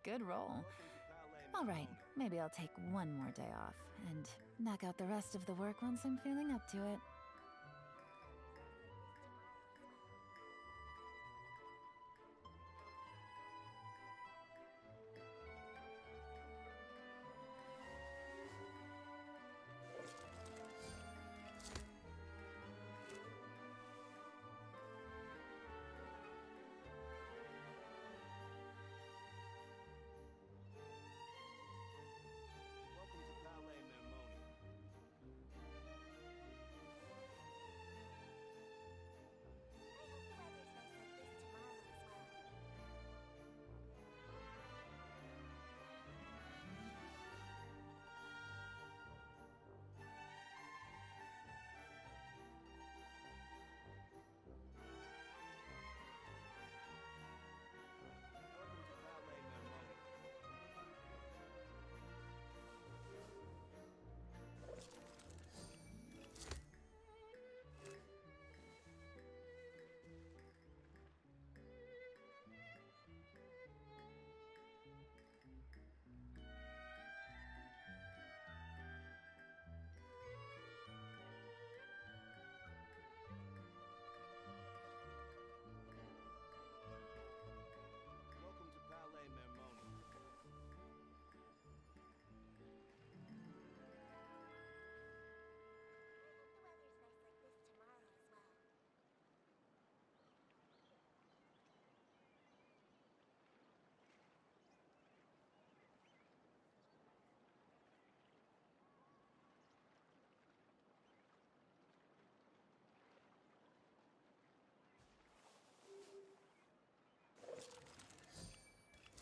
good roll. All right, maybe I'll take one more day off and knock out the rest of the work once I'm feeling up to it. Welcome to Palais Mermoni. I hope the weather's nice like this tomorrow as well. Welcome to Palais Mermoni. Welcome to Palais Mermoni. I hope the weather's nice like this tomorrow as well.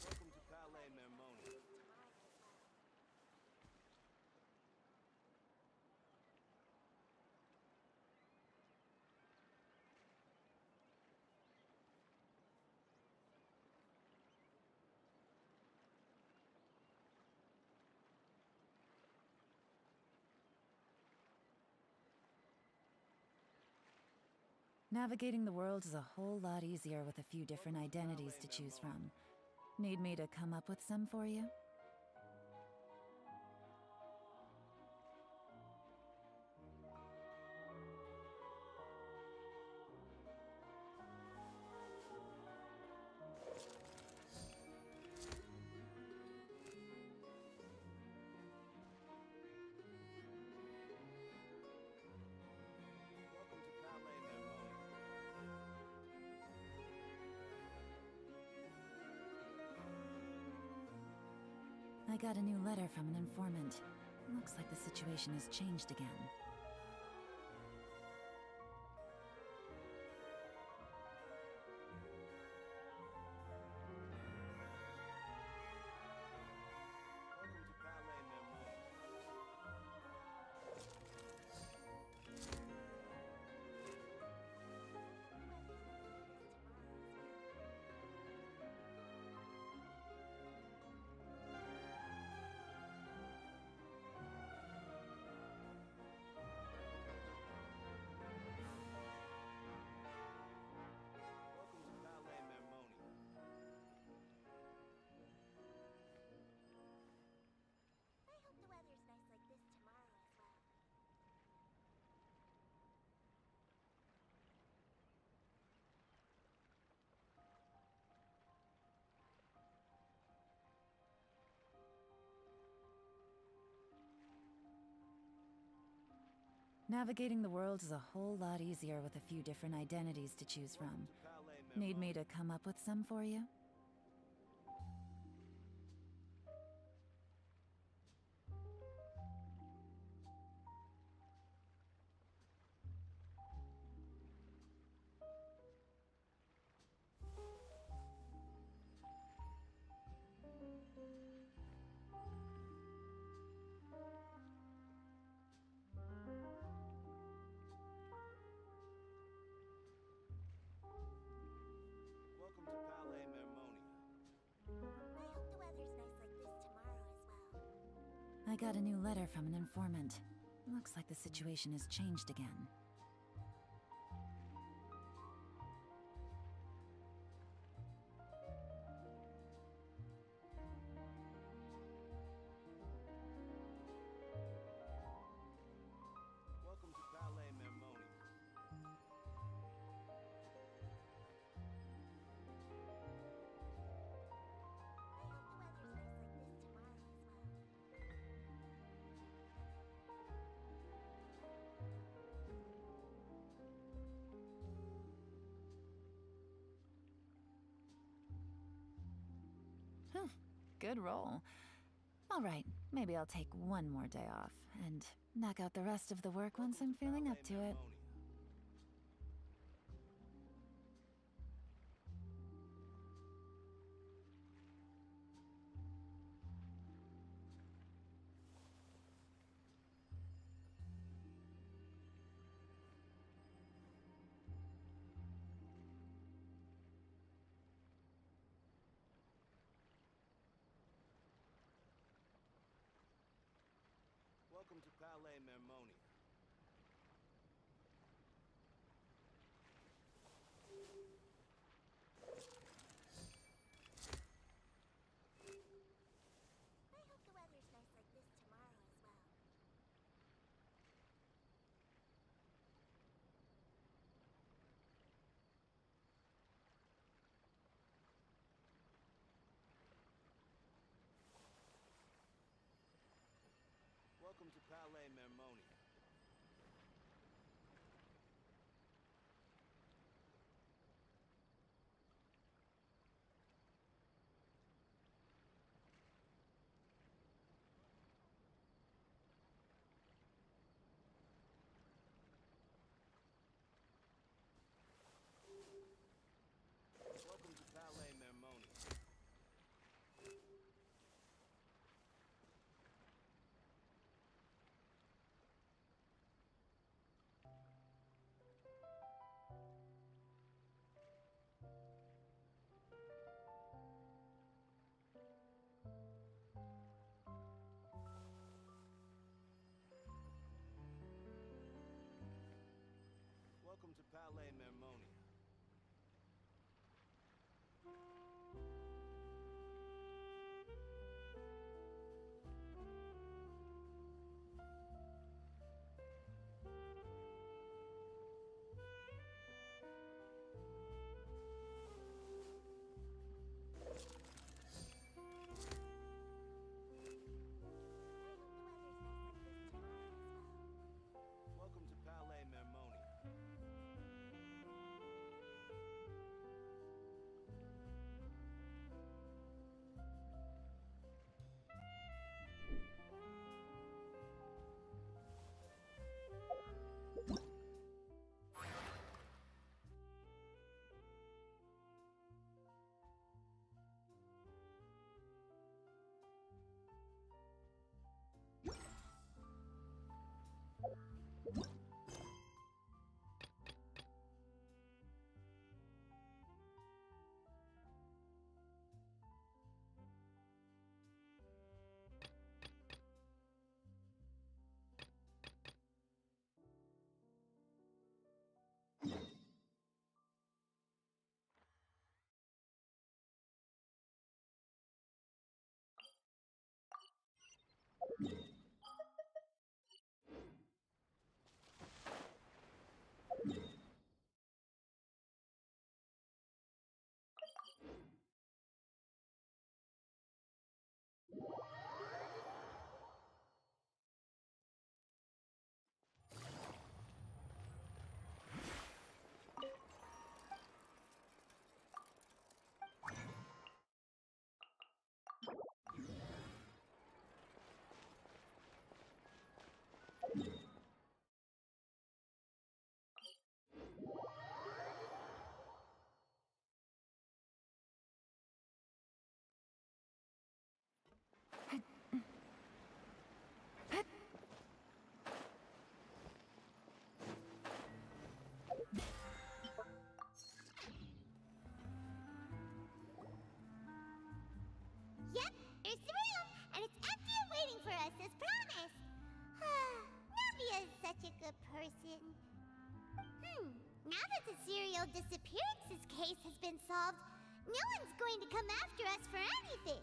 Welcome to Palais Mermoni. Tomorrow as well. Navigating the world is a whole lot easier with a few different identities to choose from. Need me to come up with some for you? Welcome to Palais Mermoni. I got a new letter from an informant. Looks like the situation has changed again. Welcome to Palais Mermoni. Welcome to Palais Mermoni. I hope the weather's nice like this tomorrow as well. Navigating the world is a whole lot easier with a few different identities to choose from. Welcome to Palais Mermoni. Need me to come up with some for you? Welcome to Palais Mermoni. I hope the weather's nice like this tomorrow as well. I got a new letter from an informant. Looks like the situation has changed again. Good roll. All right, maybe I'll take one more day off and knock out the rest of the work once I'm feeling up to it. Welcome to Palais Mermonia. I hope the weather's nice like this tomorrow as well. Welcome to Palais Mermonia. Welcome to Palais Mermonia. Welcome to Palais Mermonia. I hope the weather's nice like this tomorrow as well. Welcome to Palais Mermonia. Yep, there's the room, and it's empty and waiting for us as promised. Navia is such a good person. Now that the serial disappearances case has been solved, no one's going to come after us for anything.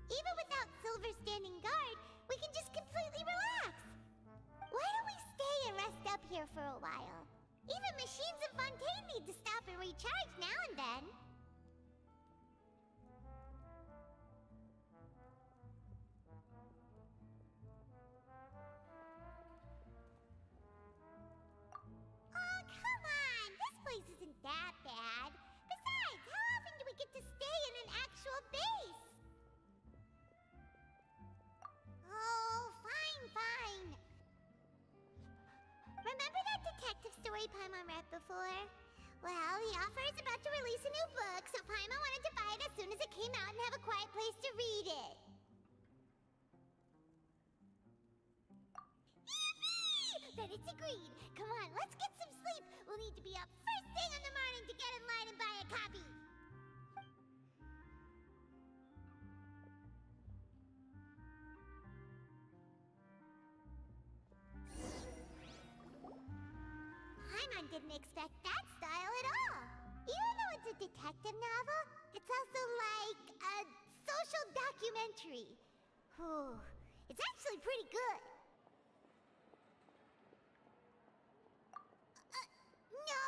Even without Silver standing guard, we can just completely relax. Why don't we stay and rest up here for a while? Even machines in Fontaine need to stop and recharge now and then. Oh, come on! This place isn't that bad. Besides, how often do we get to stay in an actual base? before? Well, the author is about to release a new book, so Paimon wanted to buy it as soon as it came out and have a quiet place to read it. Then it's agreed. Come on, let's get some sleep. We'll need to be up first thing in the morning to get in line and buy a copy. Paimon didn't expect that style at all. Even though it's a detective novel, it's also like a social documentary. Whew. It's actually pretty good. No!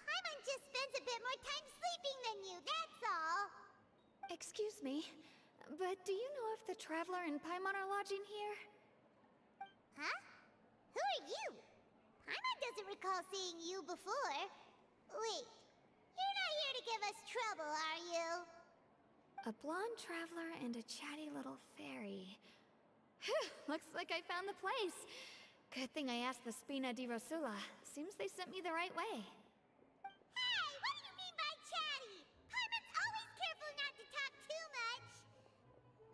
Paimon just spends a bit more time sleeping than you, that's all. Excuse me, but do you know if the Traveler and Paimon are lodging here? Huh? Who are you? Paimon doesn't recall seeing you before. Wait, you're not here to give us trouble, are you? A blonde traveler and a chatty little fairy. Phew, looks like I found the place. Good thing I asked the Spina di Rosula. Seems they sent me the right way. Hey, what do you mean by chatty? Paimon's always careful not to talk too much.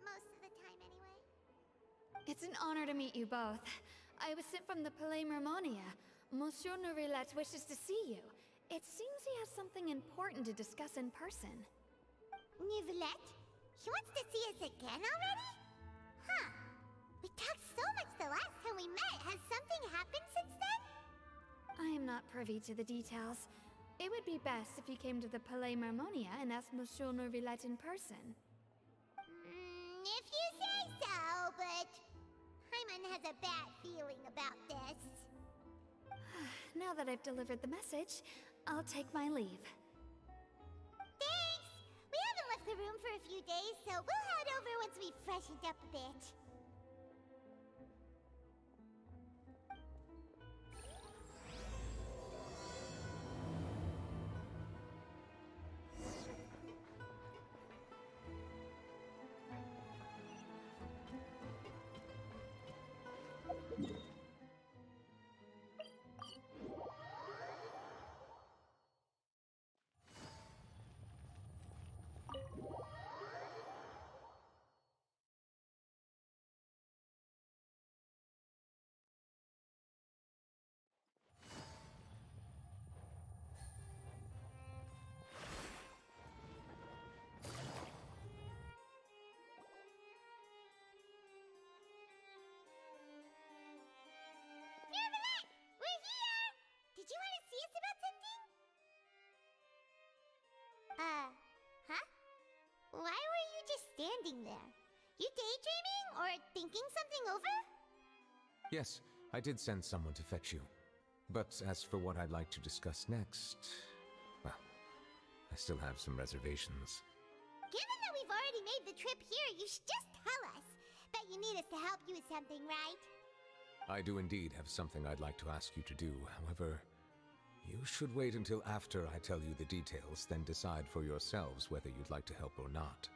Most of the time, anyway. It's an honor to meet you both. I was sent from the Palais Mermonia. Monsieur Nourilette wishes to see you. It seems he has something important to discuss in person. Nourilette? He wants to see us again already? Huh. We talked so much the last time we met. Has something happened since then? I am not privy to the details. It would be best if you came to the Palais Mermonia and asked Monsieur Nourilette in person. If you say so, but Paimon has a bad feeling about this. Now that I've delivered the message, I'll take my leave. Thanks! We haven't left the room for a few days, so we'll head over once we've freshened up a bit. Nourilette! We're here! Did you want to see us about something? Huh? Why were you just standing there? You daydreaming or thinking something over? Yes, I did send someone to fetch you. But as for what I'd like to discuss next, well, I still have some reservations. Given that we've already made the trip here, you should just tell us. Bet you need us to help you with something, right? I do indeed have something I'd like to ask you to do. However, you should wait until after I tell you the details, then decide for yourselves whether you'd like to help or not.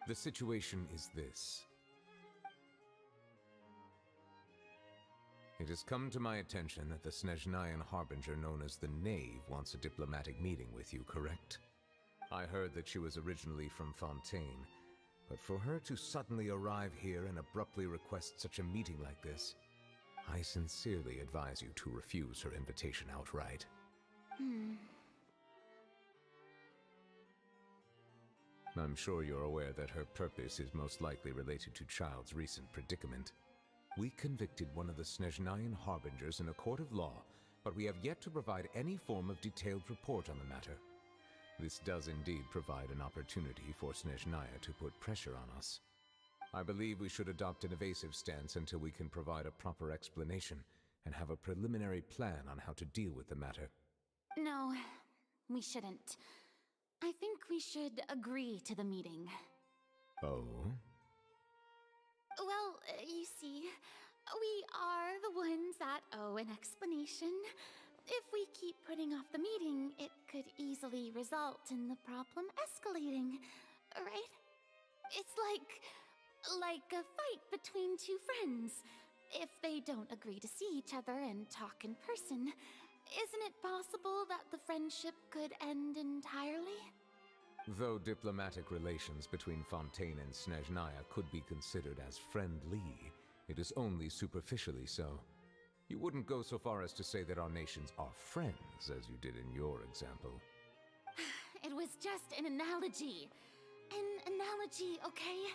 The situation is this. It has come to my attention that the Snezhnayan Harbinger known as the Knave wants a diplomatic meeting with you, correct? I heard that she was originally from Fontaine, but for her to suddenly arrive here and abruptly request such a meeting like this, I sincerely advise you to refuse her invitation outright. I'm sure you're aware that her purpose is most likely related to Child's recent predicament. We convicted one of the Snezhnayan Harbingers in a court of law, but we have yet to provide any form of detailed report on the matter. This does indeed provide an opportunity for Snezhnaya to put pressure on us. I believe we should adopt an evasive stance until we can provide a proper explanation and have a preliminary plan on how to deal with the matter. No, we shouldn't. I think we should agree to the meeting. Oh? Well, you see, we are the ones that owe an explanation. If we keep putting off the meeting, it could easily result in the problem escalating, right? It's like a fight between two friends. If they don't agree to see each other and talk in person, isn't it possible that the friendship could end entirely? Though diplomatic relations between Fontaine and Snezhnaya could be considered as friendly, it is only superficially so. You wouldn't go so far as to say that our nations are friends, as you did in your example. It was just an analogy. An analogy, okay?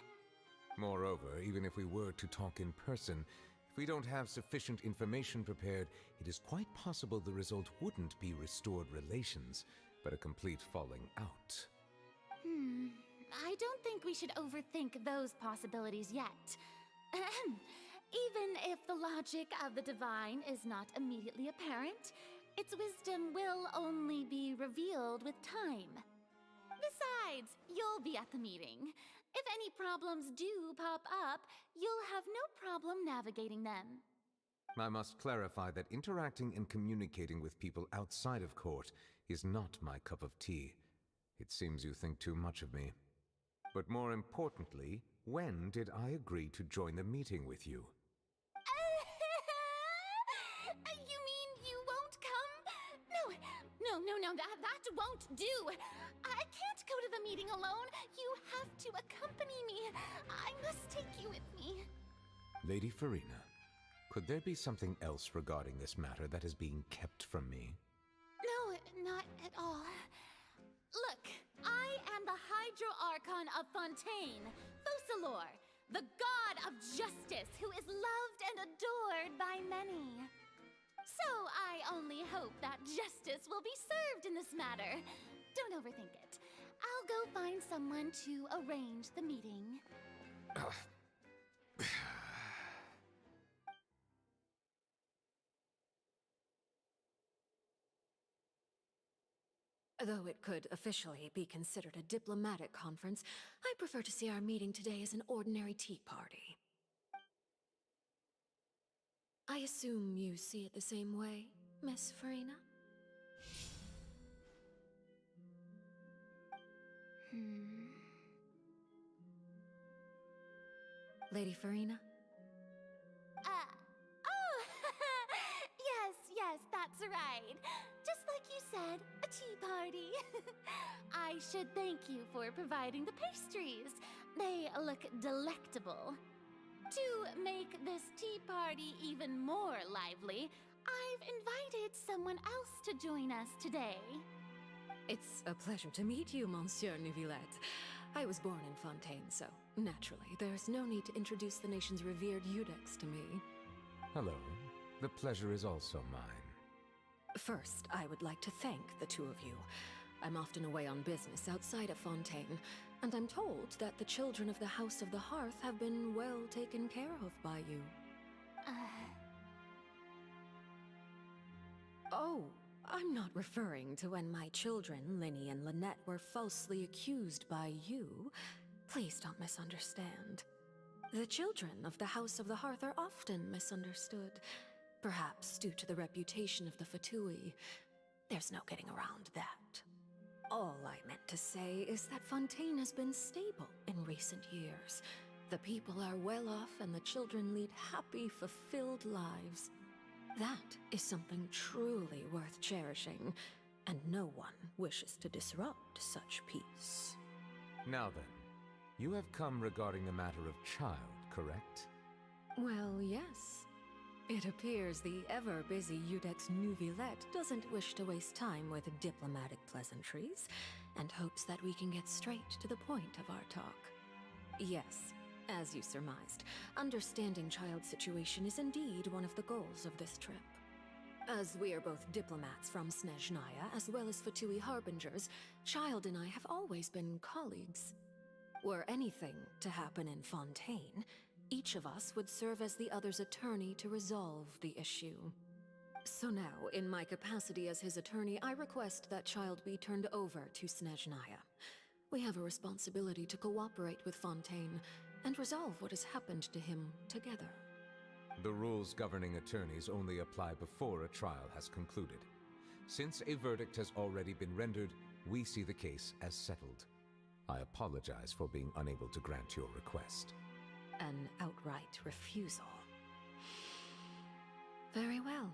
Moreover, even if we were to talk in person, if we don't have sufficient information prepared, it is quite possible the result wouldn't be restored relations, but a complete falling out. I don't think we should overthink those possibilities yet. Even if the logic of the divine is not immediately apparent, its wisdom will only be revealed with time. Besides, you'll be at the meeting. If any problems do pop up, you'll have no problem navigating them. I must clarify that interacting and communicating with people outside of court is not my cup of tea. It seems you think too much of me. But more importantly, when did I agree to join the meeting with you? You mean you won't come? No, that won't do. I can't go to the meeting alone. You have to accompany me. I must take you with me. Lady Farina, could there be something else regarding this matter that is being kept from me? No, not at all. Look, I am the Hydro Archon of Fontaine, Focalor, the god of justice who is loved and adored by many. So I only hope that justice will be served in this matter. Don't overthink it. I'll go find someone to arrange the meeting. Though it could officially be considered a diplomatic conference, I prefer to see our meeting today as an ordinary tea party. I assume you see it the same way, Miss Farina? Lady Farina? Yes, that's right. Just like you said, a tea party. I should thank you for providing the pastries. They look delectable. To make this tea party even more lively, I've invited someone else to join us today. It's a pleasure to meet you, Monsieur Neuvillette. I was born in Fontaine, so naturally, there's no need to introduce the nation's revered Eudex to me. Hello. The pleasure is also mine. First, I would like to thank the two of you. I'm often away on business outside of Fontaine, and I'm told that the children of the House of the Hearth have been well taken care of by you. Oh, I'm not referring to when my children, Linny and Lynette, were falsely accused by you. Please don't misunderstand. The children of the House of the Hearth are often misunderstood. Perhaps due to the reputation of the Fatui. There's no getting around that. All I meant to say is that Fontaine has been stable in recent years. The people are well off and the children lead happy, fulfilled lives. That is something truly worth cherishing, and no one wishes to disrupt such peace. Now then, you have come regarding the matter of child, correct? Well, yes. It appears the ever-busy Eudex Neuvillette doesn't wish to waste time with diplomatic pleasantries, and hopes that we can get straight to the point of our talk. Yes, as you surmised, understanding child's situation is indeed one of the goals of this trip. As we are both diplomats from Snezhnaya, as well as Fatui harbingers, Child and I have always been colleagues. Were anything to happen in Fontaine, each of us would serve as the other's attorney to resolve the issue. So now, in my capacity as his attorney, I request that Child be turned over to Snezhnaya. We have a responsibility to cooperate with Fontaine and resolve what has happened to him together. The rules governing attorneys only apply before a trial has concluded. Since a verdict has already been rendered, we see the case as settled. I apologize for being unable to grant your request. An outright refusal. Very well.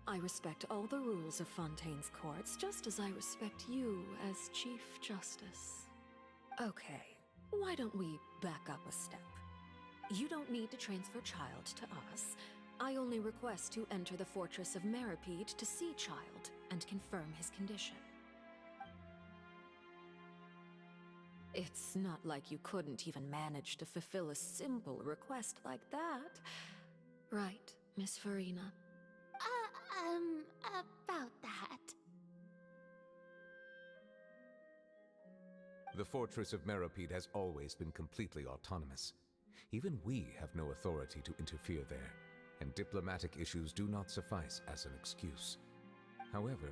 I respect all the rules of Fontaine's courts, just as I respect you as Chief Justice. Okay, why don't we back up a step? You don't need to transfer Child to us. I only request to enter the Fortress of Meripede to see Child and confirm his condition. It's not like you couldn't even manage to fulfill a simple request like that. Right, Miss Farina? About that. The Fortress of Meripede has always been completely autonomous. Even we have no authority to interfere there, and diplomatic issues do not suffice as an excuse. However,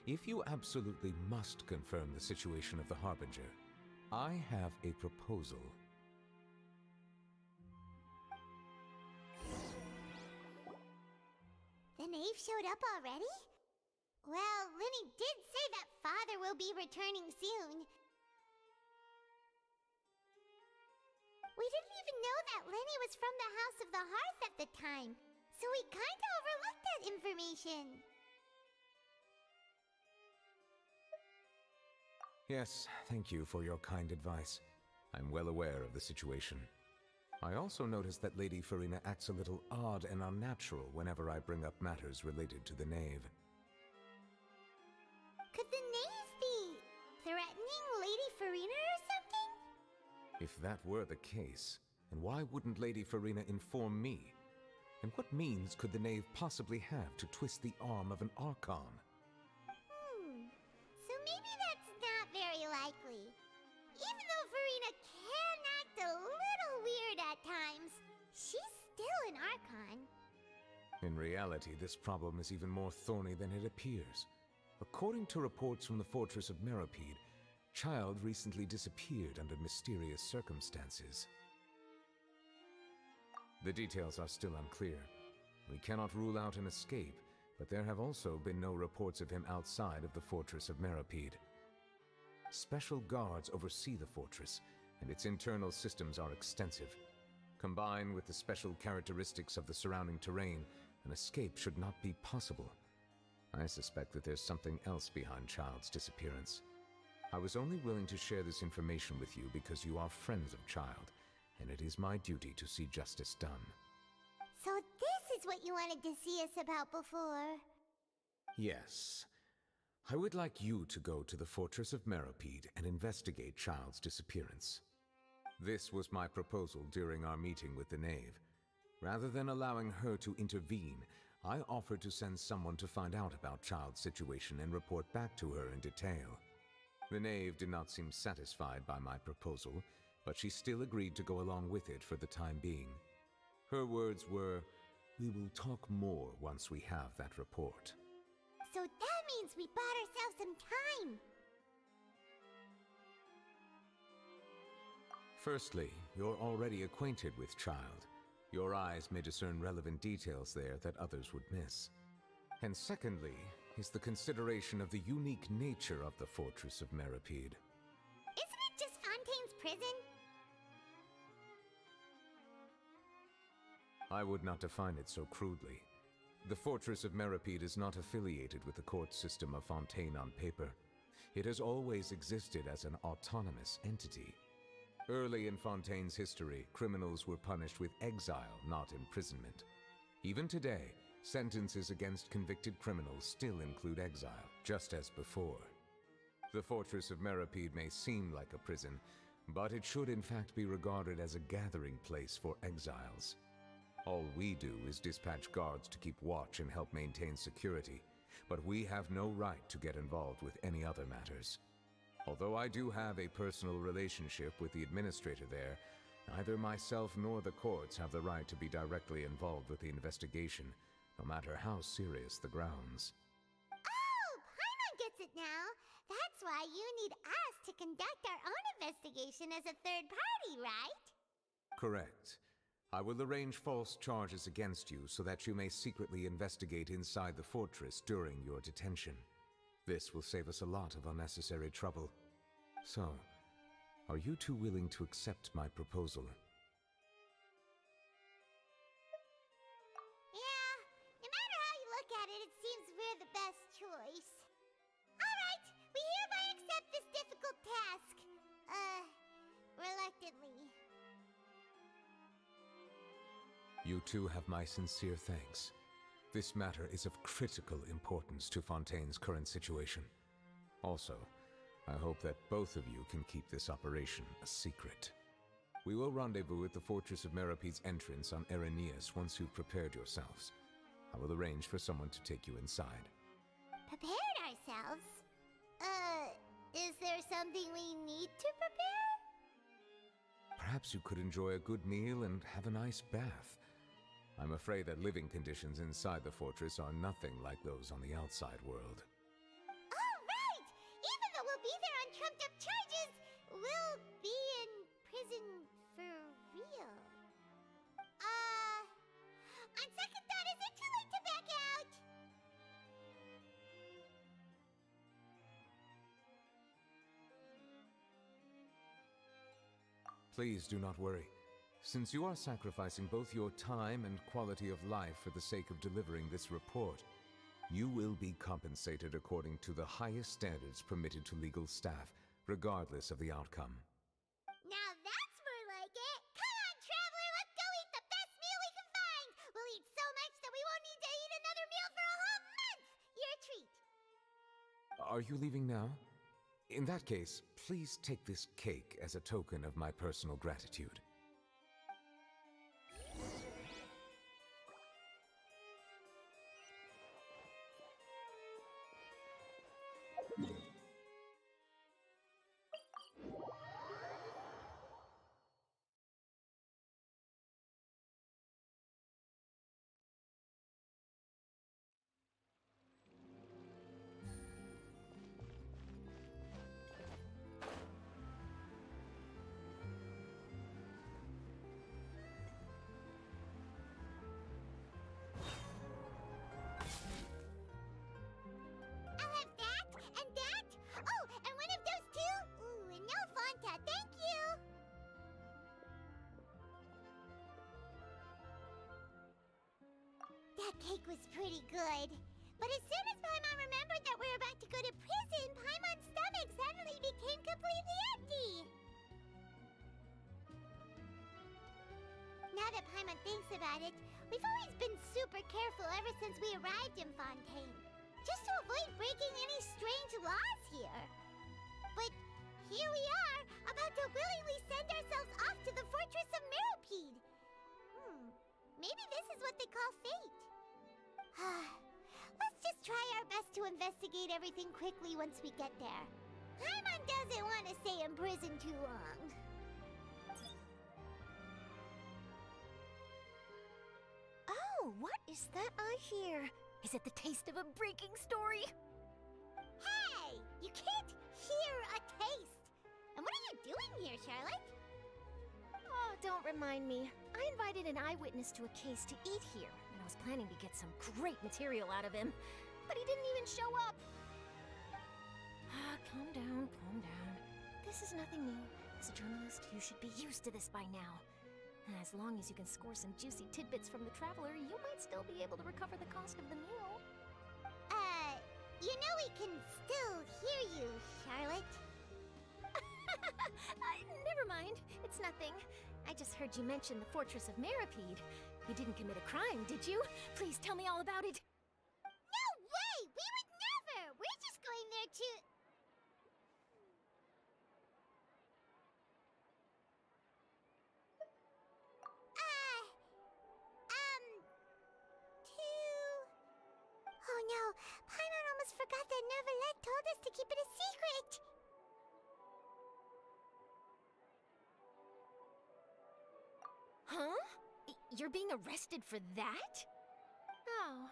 if you absolutely must confirm the situation of the Harbinger, I have a proposal. The knave showed up already? Well, Lenny did say that Father will be returning soon. We didn't even know that Lenny was from the House of the Hearth at the time, so we kinda overlooked that information. Yes, thank you for your kind advice. I'm well aware of the situation. I also noticed that Lady Farina acts a little odd and unnatural whenever I bring up matters related to the knave. Could the knave be threatening Lady Farina or something? If that were the case, then why wouldn't Lady Farina inform me? And what means could the knave possibly have to twist the arm of an Archon? So maybe that's not very likely. Even though Farina can act a little weird at times, she's still an Archon. In reality, this problem is even more thorny than it appears. According to reports from the Fortress of Meripede, Child recently disappeared under mysterious circumstances. The details are still unclear. We cannot rule out an escape, but there have also been no reports of him outside of the Fortress of Meripede. Special guards oversee the fortress, and its internal systems are extensive. Combined with the special characteristics of the surrounding terrain, an escape should not be possible. I suspect that there's something else behind Child's disappearance. I was only willing to share this information with you because you are friends of Child, and it is my duty to see justice done. So this is what you wanted to see us about before. Yes. I would like you to go to the Fortress of Meripede and investigate Child's disappearance. This was my proposal during our meeting with the knave. Rather than allowing her to intervene, I offered to send someone to find out about Child's situation and report back to her in detail. The knave did not seem satisfied by my proposal, but she still agreed to go along with it for the time being. Her words were, "We will talk more once we have that report." So that means we bought ourselves some time. Firstly, you're already acquainted with Child. Your eyes may discern relevant details there that others would miss. And secondly, is the consideration of the unique nature of the Fortress of Meripede. Isn't it just Fontaine's prison? I would not define it so crudely. The Fortress of Meripede is not affiliated with the court system of Fontaine on paper. It has always existed as an autonomous entity. Early in Fontaine's history, criminals were punished with exile, not imprisonment. Even today, sentences against convicted criminals still include exile, just as before. The Fortress of Meripede may seem like a prison, but it should in fact be regarded as a gathering place for exiles. All we do is dispatch guards to keep watch and help maintain security, but we have no right to get involved with any other matters. Although I do have a personal relationship with the administrator there, neither myself nor the courts have the right to be directly involved with the investigation, no matter how serious the grounds. Oh, Paimon gets it now. That's why you need us to conduct our own investigation as a third party, right? Correct. I will arrange false charges against you so that you may secretly investigate inside the fortress during your detention. This will save us a lot of unnecessary trouble. So, are you two willing to accept my proposal? Yeah, no matter how you look at it, it seems we're the best choice. Alright, we hereby accept this difficult task. Reluctantly. You two have my sincere thanks. This matter is of critical importance to Fontaine's current situation. Also, I hope that both of you can keep this operation a secret. We will rendezvous at the Fortress of Meropede's entrance on Erinius once you've prepared yourselves. I will arrange for someone to take you inside. Prepared ourselves? Is there something we need to prepare? Perhaps you could enjoy a good meal and have a nice bath. I'm afraid that living conditions inside the fortress are nothing like those on the outside world. Oh, right! Even though we'll be there on trumped-up charges, we'll be in prison for real. On second thought, is it too late to back out? Please do not worry. Since you are sacrificing both your time and quality of life for the sake of delivering this report, you will be compensated according to the highest standards permitted to legal staff, regardless of the outcome. Now that's more like it! Come on, traveler, let's go eat the best meal we can find! We'll eat so much that we won't need to eat another meal for a whole month! Your treat! Are you leaving now? In that case, please take this cake as a token of my personal gratitude. I'll have that, and that! Oh, and one of those too! Ooh, and no Fanta, thank you! That cake was pretty good. But as soon as Paimon remembered that we're about to go to prison, Paimon's stomach suddenly became completely empty! Now that Paimon thinks about it, we've always been super careful ever since we arrived in Fontaine. Just to avoid breaking any strange laws here. But here we are, about to willingly send ourselves off to the Fortress of Meropede. Maybe this is what they call fate. Let's just try our best to investigate everything quickly once we get there. Paimon doesn't want to stay in prison too long. Oh, what is that I hear? Is it the taste of a breaking story? Hey! You can't hear a taste! And what are you doing here, Charlotte? Oh, don't remind me. I invited an eyewitness to a case to eat here, and I was planning to get some great material out of him. But he didn't even show up. Calm down, calm down. This is nothing new. As a journalist, you should be used to this by now. And as long as you can score some juicy tidbits from the traveler, you might still be able to recover the cost of the meal. You know we can still hear you, Charlotte. Never mind. It's nothing. I just heard you mention the Fortress of Meropede. You didn't commit a crime, did you? Please tell me all about it. No way! We would never! We're just going there to... Oh no, Paimon almost forgot that Neuvillette told us to keep it a secret! Huh? You're being arrested for that? Oh,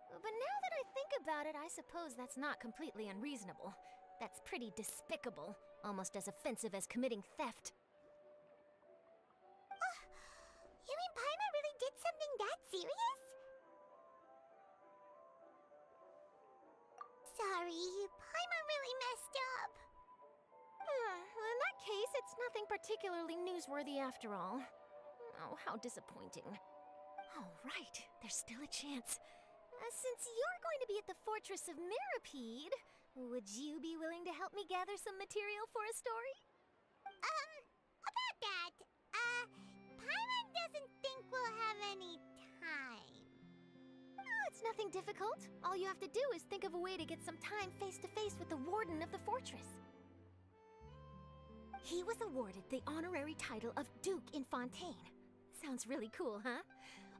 but now that I think about it, I suppose that's not completely unreasonable. That's pretty despicable, almost as offensive as committing theft. You mean Paimon really did something that serious? Sorry, Paimon really messed up. Well, in that case, it's nothing particularly newsworthy after all. Oh, how disappointing. Oh, right. There's still a chance. Since you're going to be at the Fortress of Mirapede, would you be willing to help me gather some material for a story? About that, Paimon doesn't think we'll have any time. Oh, it's nothing difficult. All you have to do is think of a way to get some time face-to-face with the warden of the fortress. He was awarded the honorary title of Duke in Fontaine. Sounds really cool, huh?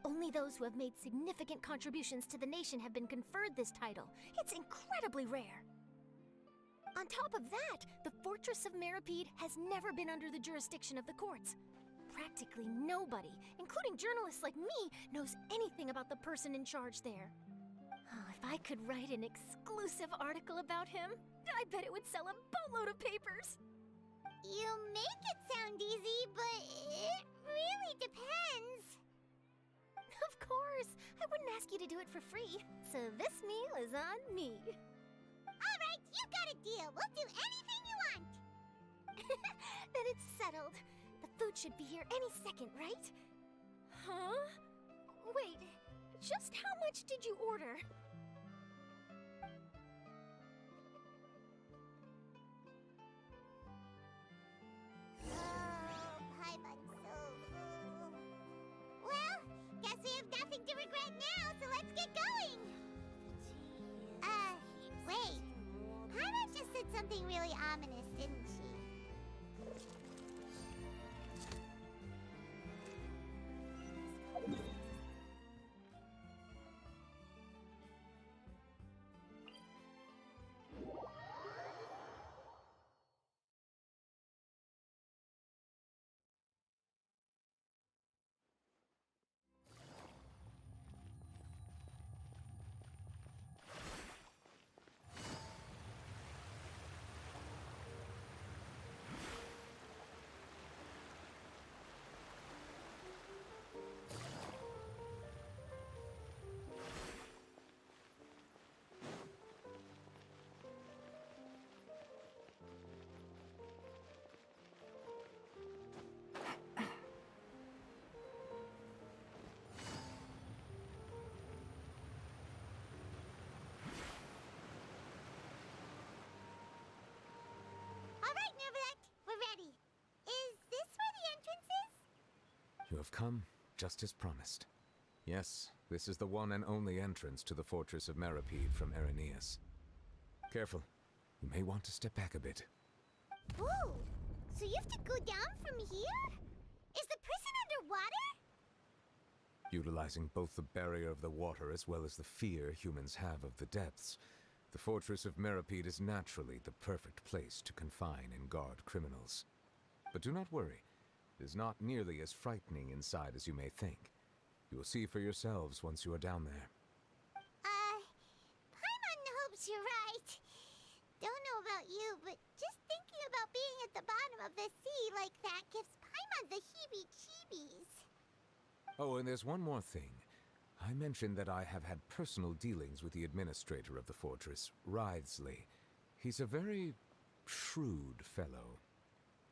Only those who have made significant contributions to the nation have been conferred this title. It's incredibly rare. On top of that, the Fortress of Mirapede has never been under the jurisdiction of the courts. Practically nobody, including journalists like me, knows anything about the person in charge there. Oh, if I could write an exclusive article about him, I bet it would sell a boatload of papers. You make it sound easy, but it really depends. Of course, I wouldn't ask you to do it for free, so this meal is on me. All right, you got a deal. We'll do anything you want. Then it's settled. The food should be here any second, right? Huh? Wait, just how much did you order? Oh, Paimon's so full. Well, guess we have nothing to regret now, so let's get going. Wait. Paimon just said something really ominous, didn't she? You have come, just as promised. Yes, this is the one and only entrance to the Fortress of Mirapede from Araneus. Careful. You may want to step back a bit. Ooh, so you have to go down from here? Is the prison underwater? Utilizing both the barrier of the water as well as the fear humans have of the depths, the Fortress of Mirapede is naturally the perfect place to confine and guard criminals. But do not worry. It is not nearly as frightening inside as you may think. You will see for yourselves once you are down there. Paimon hopes you're right. Don't know about you, but just thinking about being at the bottom of the sea like that gives Paimon the heebie-jeebies. Oh, and there's one more thing. I mentioned that I have had personal dealings with the administrator of the fortress, Wriothesley. He's a very shrewd fellow.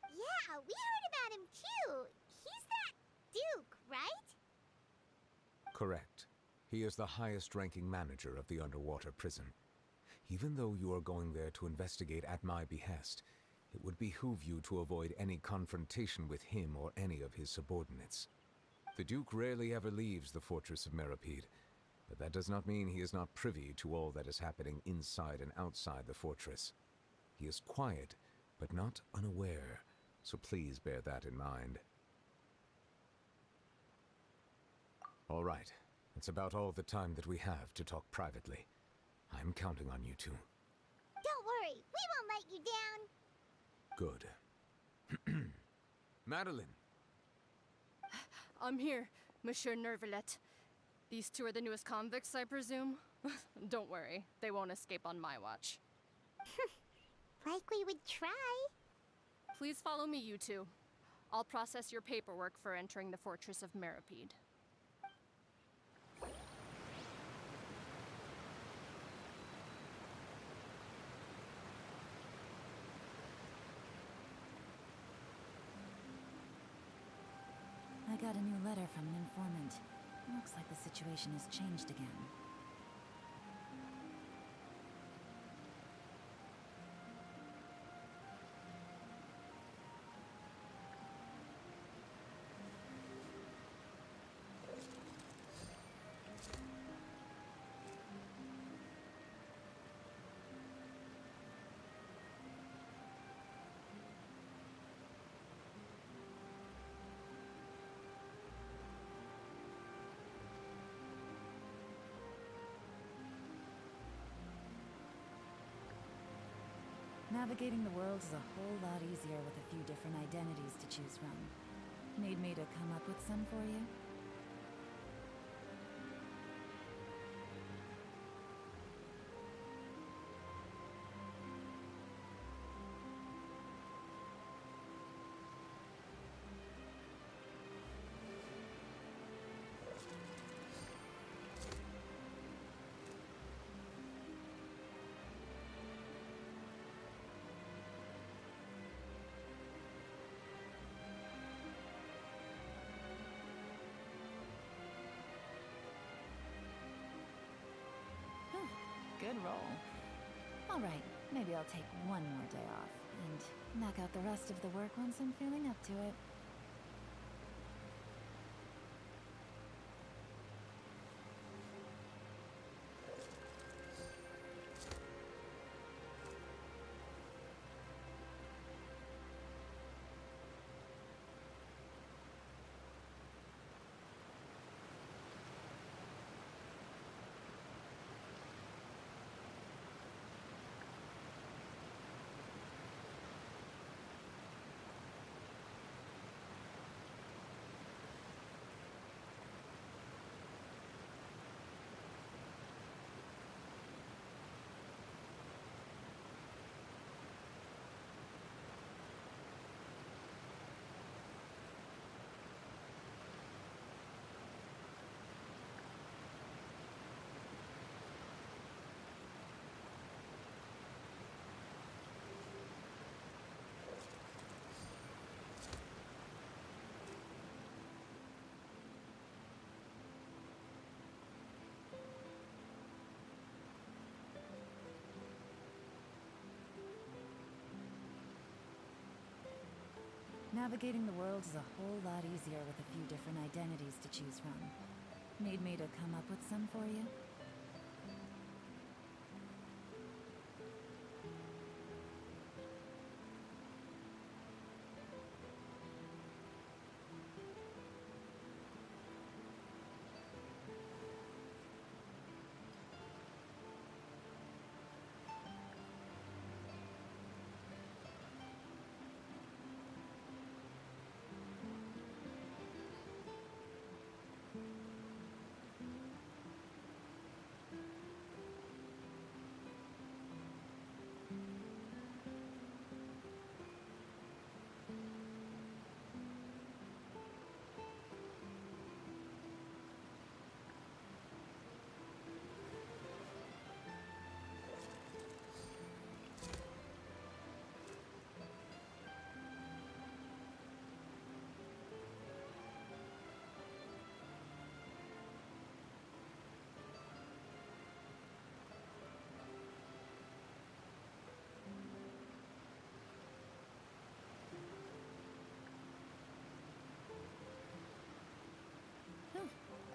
Yeah, we heard about him too. He's that Duke, right? Correct. He is the highest-ranking manager of the underwater prison. Even though you are going there to investigate at my behest, it would behoove you to avoid any confrontation with him or any of his subordinates. The Duke rarely ever leaves the Fortress of Mirapede, but that does not mean he is not privy to all that is happening inside and outside the fortress. He is quiet, but not unaware, so please bear that in mind. All right, that's about all the time that we have to talk privately. I'm counting on you two. Don't worry, we won't let you down. Good. Madeline! I'm here, Monsieur Nervalet. These two are the newest convicts, I presume? Don't worry, they won't escape on my watch. Like we would try. Please follow me, you two. I'll process your paperwork for entering the Fortress of Mirapede. I got a new letter from an informant. Looks like the situation has changed again. Navigating the world is a whole lot easier with a few different identities to choose from. Need me to come up with some for you? Good roll. Alright, maybe I'll take one more day off, and knock out the rest of the work once I'm feeling up to it. Navigating the world is a whole lot easier with a few different identities to choose from. Need me to come up with some for you?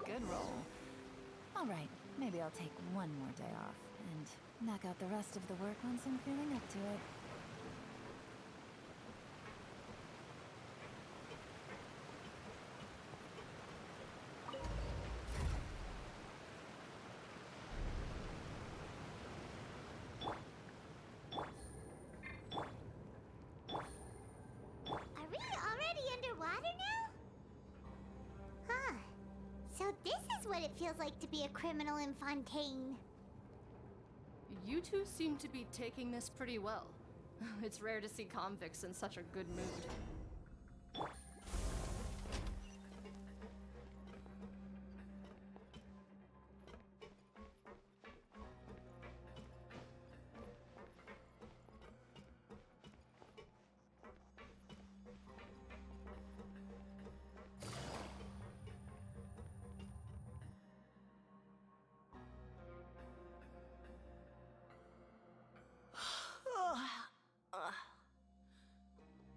Good roll. Alright, maybe I'll take one more day off, and knock out the rest of the work once I'm feeling up to it. Are we already underwater now? Huh. So this is what it feels like to be a criminal in Fontaine. You two seem to be taking this pretty well. It's rare to see convicts in such a good mood.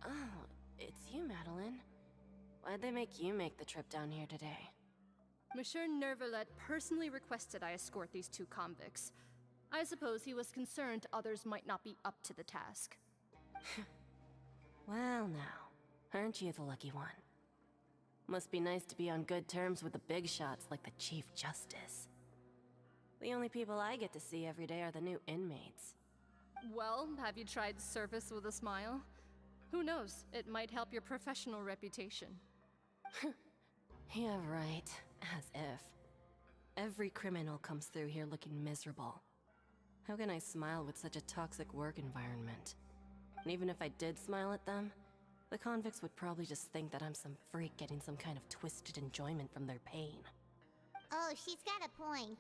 Oh, it's you, Madeline. Why'd they make you make the trip down here today? Monsieur Nervalet personally requested I escort these two convicts. I suppose he was concerned others might not be up to the task. Well now, aren't you the lucky one? Must be nice to be on good terms with the big shots like the Chief Justice. The only people I get to see every day are the new inmates. Well, have you tried service with a smile? Who knows, it might help your professional reputation. Yeah, right. As if. Every criminal comes through here looking miserable. How can I smile with such a toxic work environment? And even if I did smile at them, the convicts would probably just think that I'm some freak getting some kind of twisted enjoyment from their pain. Oh, she's got a point.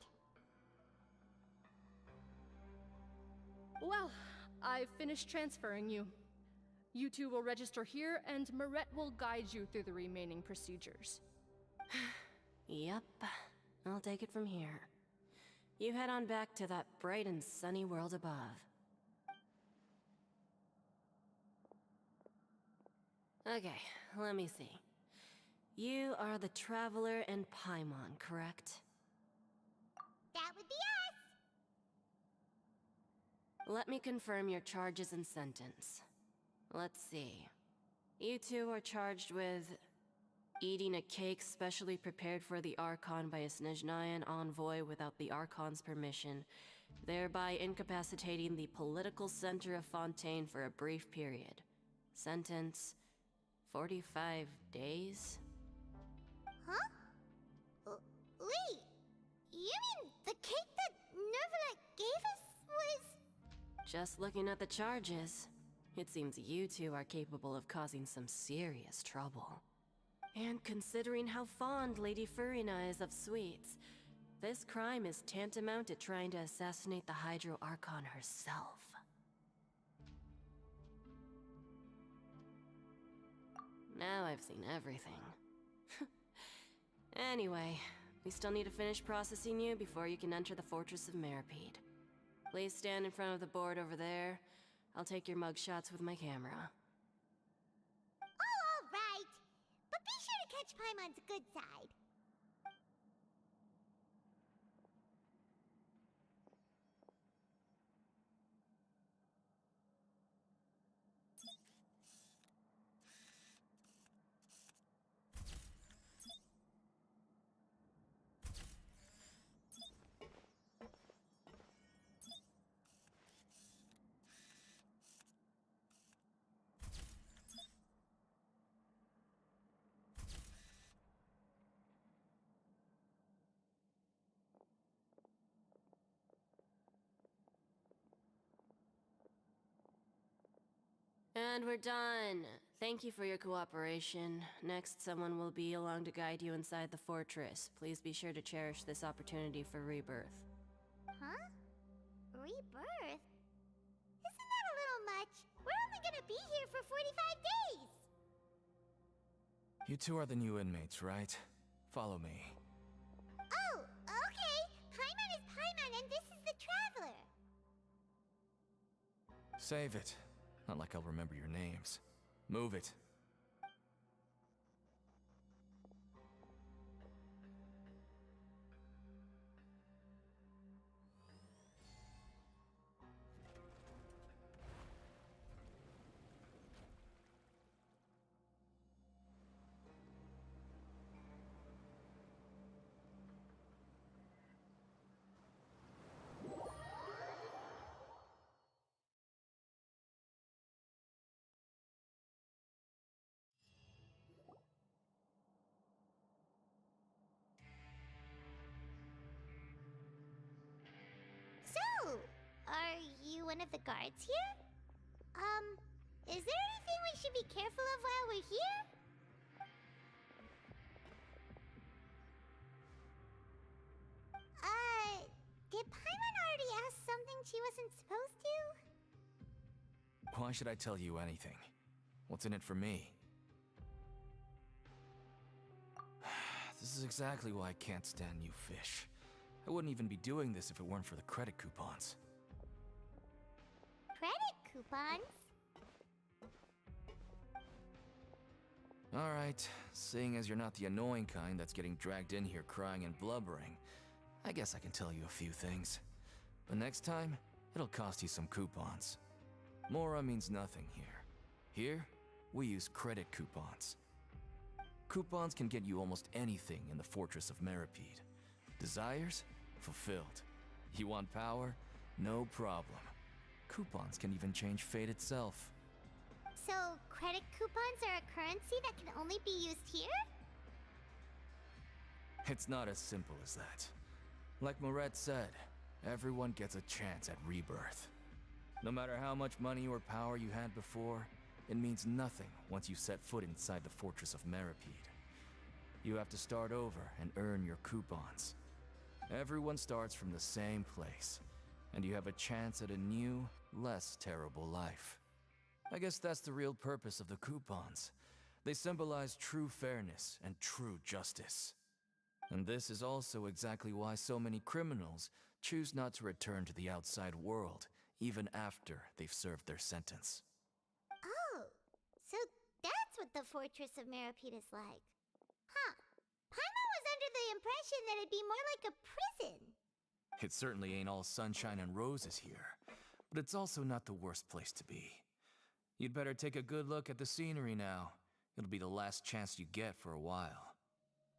Well, I've finished transferring you. You two will register here, and Marette will guide you through the remaining procedures. Yep, I'll take it from here. You head on back to that bright and sunny world above. Okay, let me see. You are the Traveler and Paimon, correct? That would be us! Let me confirm your charges and sentence. Let's see. You two are charged with eating a cake specially prepared for the Archon by a Snezhnayan envoy without the Archon's permission, thereby incapacitating the political center of Fontaine for a brief period. Sentence: 45 days? Huh? Wait, you mean the cake that Nervalet gave us was... Just looking at the charges, it seems you two are capable of causing some serious trouble. And considering how fond Lady Furina is of sweets, this crime is tantamount to trying to assassinate the Hydro Archon herself. Now I've seen everything. Anyway, we still need to finish processing you before you can enter the Fortress of Meripede. Please stand in front of the board over there. I'll take your mugshots with my camera. Oh, all right. But be sure to catch Paimon's good side. And we're done. Thank you for your cooperation. Next, someone will be along to guide you inside the fortress. Please be sure to cherish this opportunity for rebirth. Huh? Rebirth? Isn't that a little much? We're only gonna be here for 45 days! You two are the new inmates, right? Follow me. Oh, okay. Paimon is Paimon and this is the Traveler. Save it. Not like I'll remember your names. Move it. So, are you one of the guards here? Is there anything we should be careful of while we're here? Did Paimon already ask something she wasn't supposed to? Why should I tell you anything? What's in it for me? This is exactly why I can't stand you fish. I wouldn't even be doing this if it weren't for the credit coupons. Credit coupons? Alright, seeing as you're not the annoying kind that's getting dragged in here crying and blubbering, I guess I can tell you a few things. But next time, it'll cost you some coupons. Mora means nothing here. Here, we use credit coupons. Coupons can get you almost anything in the Fortress of Meripede. Desires? Fulfilled. You want power? No problem. coupons can even change fate itself. So, credit coupons are a currency that can only be used here? It's not as simple as that. Like Moret said, everyone gets a chance at rebirth. No matter how much money or power you had before, it means nothing once you set foot inside the Fortress of Meripede. You have to start over and earn your coupons. Everyone starts from the same place, and you have a chance at a new, less terrible life. I guess that's the real purpose of the coupons. They symbolize true fairness and true justice. And this is also exactly why so many criminals choose not to return to the outside world, even after they've served their sentence. Oh, so that's what the Fortress of Meripede is like. Huh. Paimon was under the impression that it'd be more like a prison. It certainly ain't all sunshine and roses here, but it's also not the worst place to be. You'd better take a good look at the scenery now. It'll be the last chance you get for a while.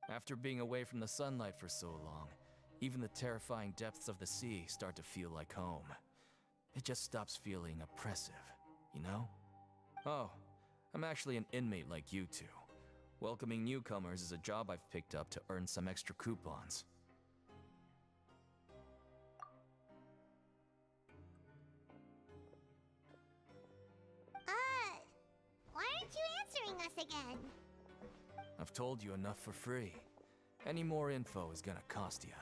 After being away from the sunlight for so long, even the terrifying depths of the sea start to feel like home. It just stops feeling oppressive, you know? Oh, I'm actually an inmate like you two. Welcoming newcomers is a job I've picked up to earn some extra coupons. Why aren't you answering us again? I've told you enough for free. Any more info is gonna cost you.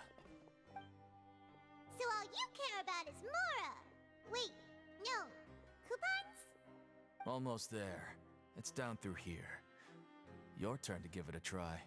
So all you care about is Mora! Wait, no. Coupons? Almost there. It's down through here. Your turn to give it a try.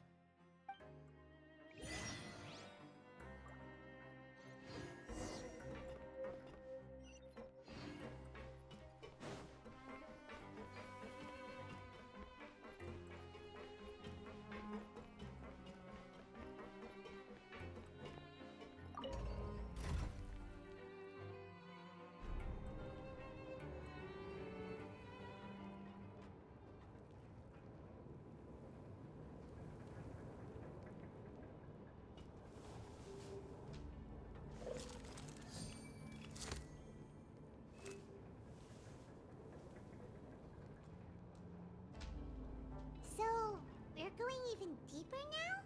So, we're going even deeper now?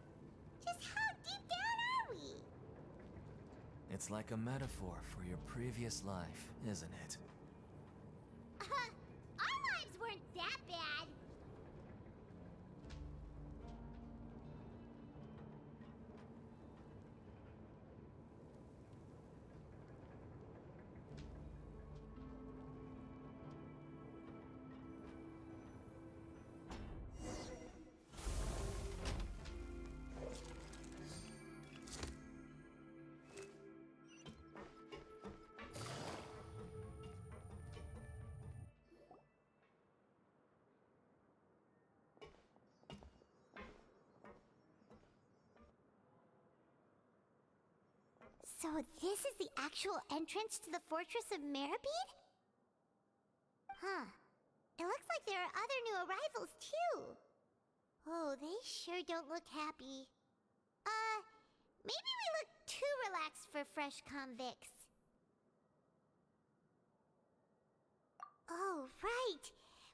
Just how deep down are we? It's like a metaphor for your previous life, isn't it? Our lives weren't that bad. So this is the actual entrance to the Fortress of Meripede? Huh. It looks like there are other new arrivals, too. Oh, they sure don't look happy. Maybe we look too relaxed for fresh convicts. Oh, right.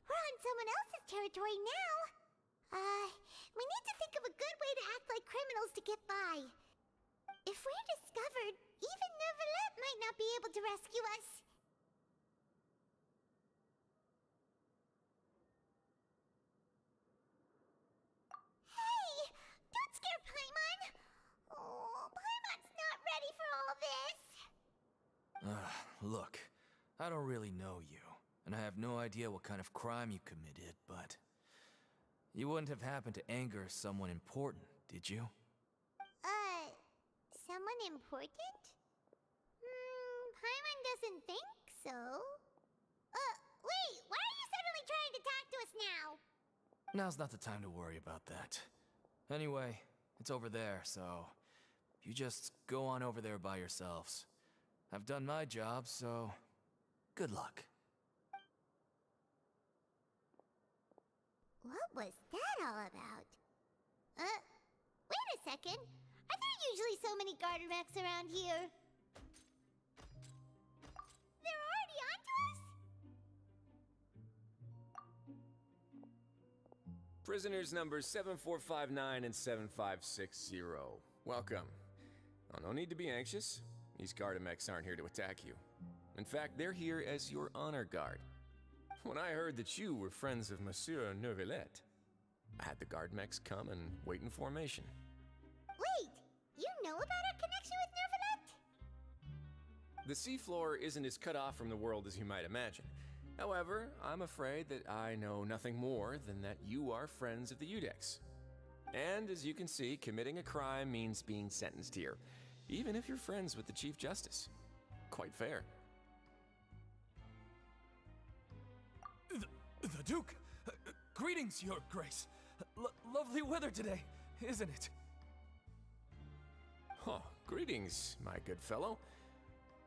We're on someone else's territory now. We need to think of a good way to act like criminals to get by. If we're discovered, even Neuvillette might not be able to rescue us. Hey! Don't scare Paimon! Oh, Paimon's not ready for all this! Look, I don't really know you, and I have no idea what kind of crime you committed, but... You wouldn't have happened to anger someone important, did you? Someone important? Paimon doesn't think so. Wait, why are you suddenly trying to talk to us now? Now's not the time to worry about that. Anyway, it's over there, so... You just go on over there by yourselves. I've done my job, so... Good luck. What was that all about? Wait a second. Are there usually so many garter mechs around here? They're already onto Prisoners numbers 7459 and 7560. Welcome. Oh, no need to be anxious. These Gardamex aren't here to attack you. In fact, they're here as your honor guard. When I heard that you were friends of Monsieur Neuvillette, I had the Gardamex come and wait in formation. Wait, you know about our connection with Neuvillette? The seafloor isn't as cut off from the world as you might imagine. However, I'm afraid that I know nothing more than that you are friends of the Udex. And as you can see, committing a crime means being sentenced here, even if you're friends with the Chief Justice. Quite fair. The Duke! Greetings, Your Grace. Lovely weather today, isn't it? Oh, greetings, my good fellow.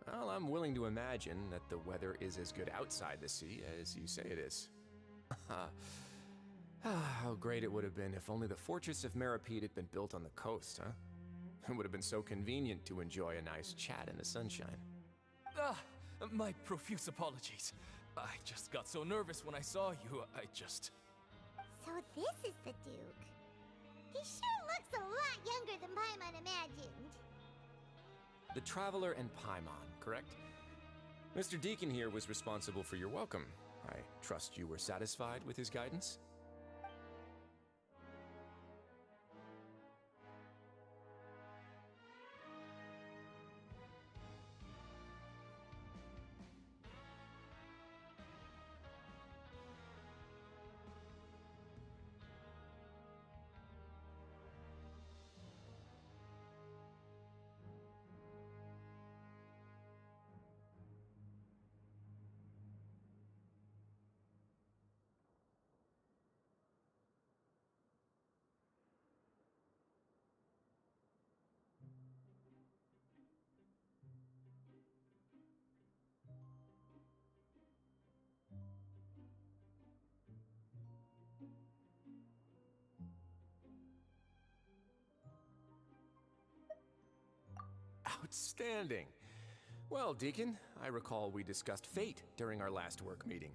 Well, I'm willing to imagine that the weather is as good outside the sea as you say it is. How great it would have been if only the Fortress of Meripede had been built on the coast, huh? It would have been so convenient to enjoy a nice chat in the sunshine. My profuse apologies. I just got so nervous when I saw you, So this is the Duke. He sure looks a lot younger than Paimon imagined. The Traveler and Paimon, correct? Mr. Deacon here was responsible for your welcome. I trust you were satisfied with his guidance? Outstanding. Well, Deacon, I recall we discussed fate during our last work meeting,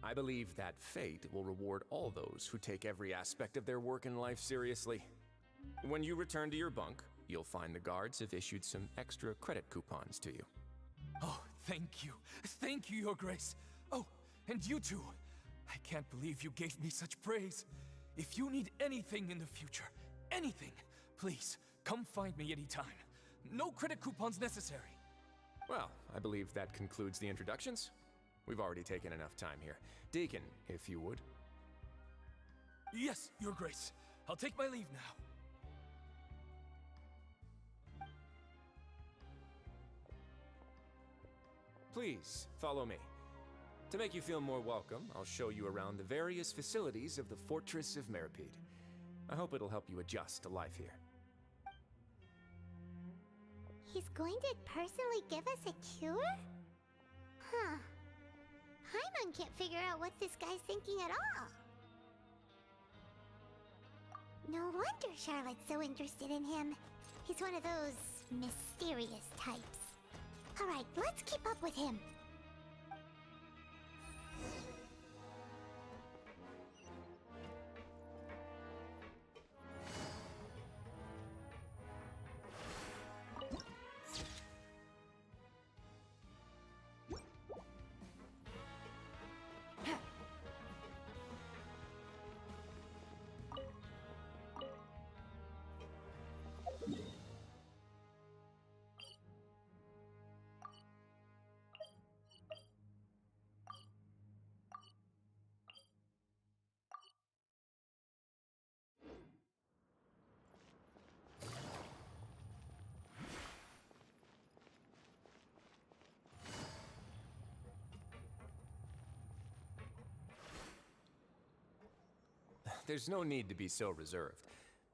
I believe that fate will reward all those who take every aspect of their work in life seriously. When you return to your bunk, you'll find the guards have issued some extra credit coupons to you. Oh, thank you. Thank you, Your Grace. Oh, and you too. I can't believe you gave me such praise. If you need anything in the future, anything, please, come find me anytime. No credit coupons necessary. Well, I believe that concludes the introductions. We've already taken enough time here. Deacon, if you would. Yes, Your Grace. I'll take my leave now. Please, follow me. To make you feel more welcome, I'll show you around the various facilities of the Fortress of Meripede. I hope it'll help you adjust to life here. He's going to personally give us a cure? Huh. Paimon can't figure out what this guy's thinking at all. No wonder Charlotte's so interested in him. He's one of those mysterious types. Alright, let's keep up with him. There's no need to be so reserved.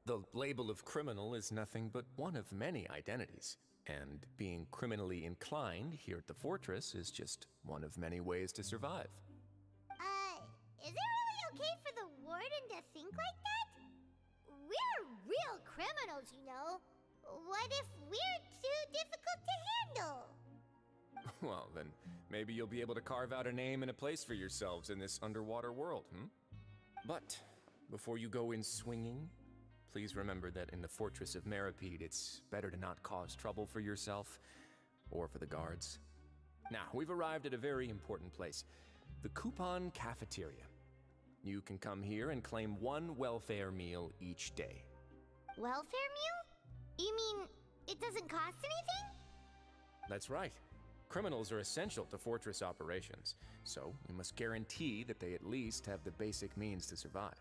The label of criminal is nothing but one of many identities. And being criminally inclined here at the Fortress is just one of many ways to survive. Is it really okay for the Warden to think like that? We're real criminals, you know. What if we're too difficult to handle? Well, then maybe you'll be able to carve out a name and a place for yourselves in this underwater world, But before you go in swinging, please remember that in the Fortress of Meripede, it's better to not cause trouble for yourself or for the guards. Now, we've arrived at a very important place, the Coupon Cafeteria. You can come here and claim one welfare meal each day. Welfare meal? You mean it doesn't cost anything? That's right. Criminals are essential to Fortress operations, so we must guarantee that they at least have the basic means to survive.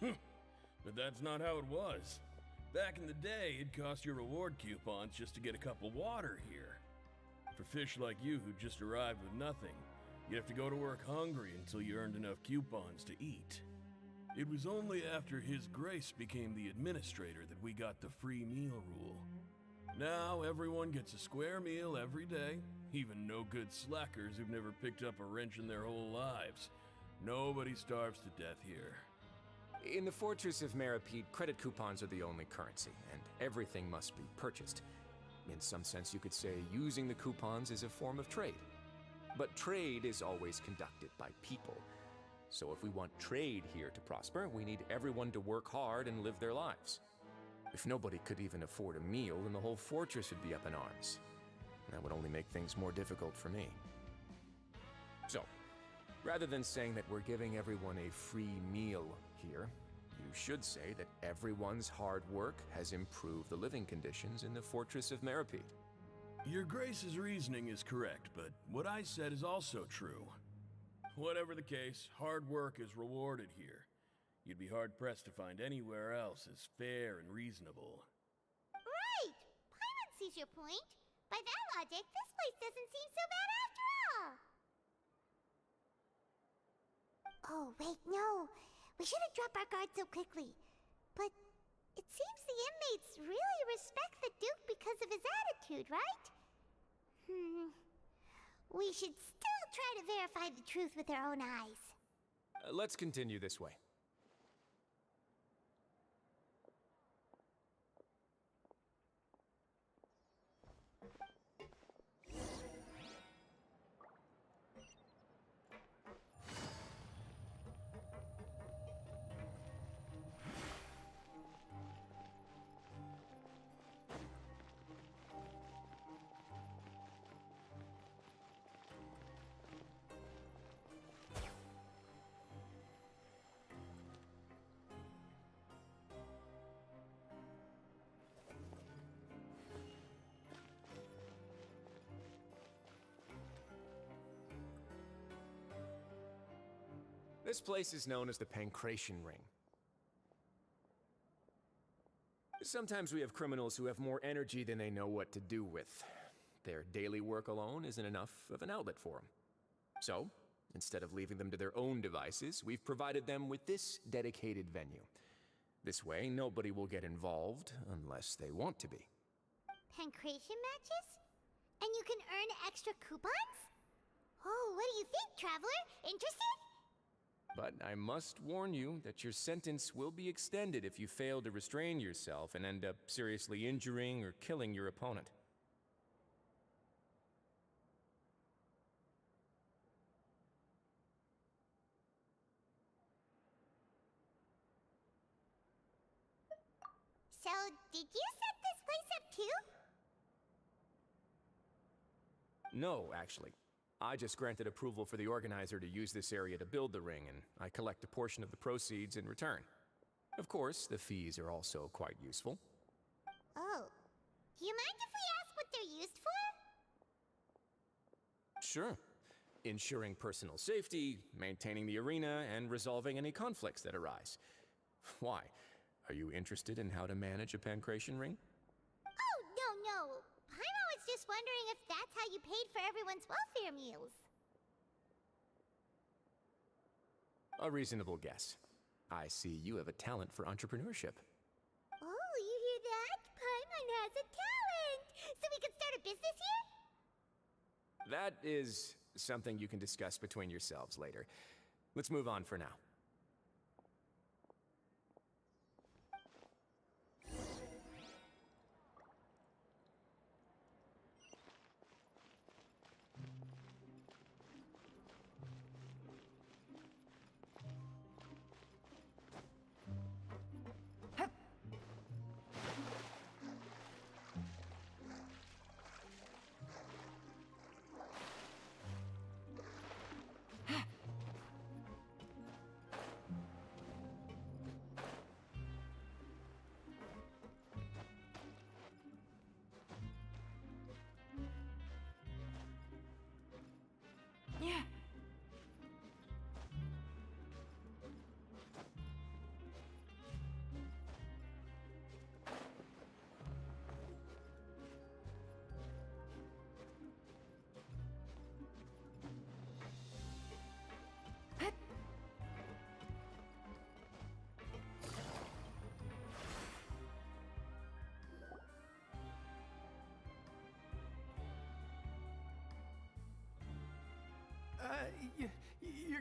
But that's not how it was. Back in the day, it cost your reward coupons just to get a cup of water here. For fish like you who just arrived with nothing, you'd have to go to work hungry until you earned enough coupons to eat. It was only after His Grace became the administrator that we got the free meal rule. Now everyone gets a square meal every day, even no-good slackers who've never picked up a wrench in their whole lives. Nobody starves to death here. In the Fortress of Meripede, credit coupons are the only currency, and everything must be purchased. In some sense, you could say using the coupons is a form of trade. But trade is always conducted by people. So if we want trade here to prosper, we need everyone to work hard and live their lives. If nobody could even afford a meal, then the whole fortress would be up in arms. That would only make things more difficult for me. So, rather than saying that we're giving everyone a free meal here, you should say that everyone's hard work has improved the living conditions in the Fortress of Meripede. Your Grace's reasoning is correct, but what I said is also true. Whatever the case, hard work is rewarded here. You'd be hard-pressed to find anywhere else as fair and reasonable. Right! Paimon sees your point. By that logic, this place doesn't seem so bad after all. Oh, wait, no. We shouldn't drop our guard so quickly. But it seems the inmates really respect the Duke because of his attitude, right? We should still try to verify the truth with our own eyes. Let's continue this way. This place is known as the Pancration Ring. Sometimes we have criminals who have more energy than they know what to do with. Their daily work alone isn't enough of an outlet for them. So, instead of leaving them to their own devices, we've provided them with this dedicated venue. This way, nobody will get involved unless they want to be. Pancration matches? And you can earn extra coupons? Oh, what do you think, Traveler? Interested? But I must warn you that your sentence will be extended if you fail to restrain yourself and end up seriously injuring or killing your opponent. So, did you set this place up too? No, actually. I just granted approval for the organizer to use this area to build the ring, and I collect a portion of the proceeds in return. Of course, the fees are also quite useful. Oh. Do you mind if we ask what they're used for? Sure. Ensuring personal safety, maintaining the arena, and resolving any conflicts that arise. Why? Are you interested in how to manage a pancration ring? Oh, no. Paimon was just wondering if that's how you paid for everyone's welfare meals. A reasonable guess. I see you have a talent for entrepreneurship. Oh, you hear that? Paimon has a talent! So we can start a business here? That is something you can discuss between yourselves later. Let's move on for now.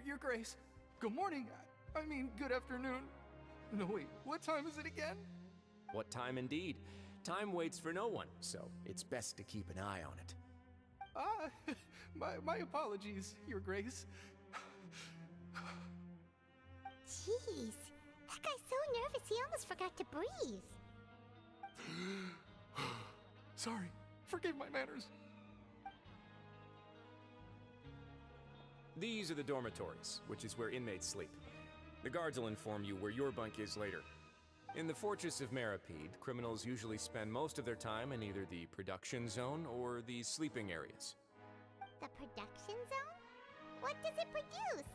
Your Grace. Good morning. I mean, good afternoon. No, wait, what time is it again? What time indeed? Time waits for no one, so it's best to keep an eye on it. My apologies, Your Grace. Jeez, that guy's so nervous he almost forgot to breathe. Sorry, forgive my manners. These are the dormitories, which is where inmates sleep. The guards will inform you where your bunk is later. In the Fortress of Meripede, criminals usually spend most of their time in either the production zone or the sleeping areas. The production zone? What does it produce?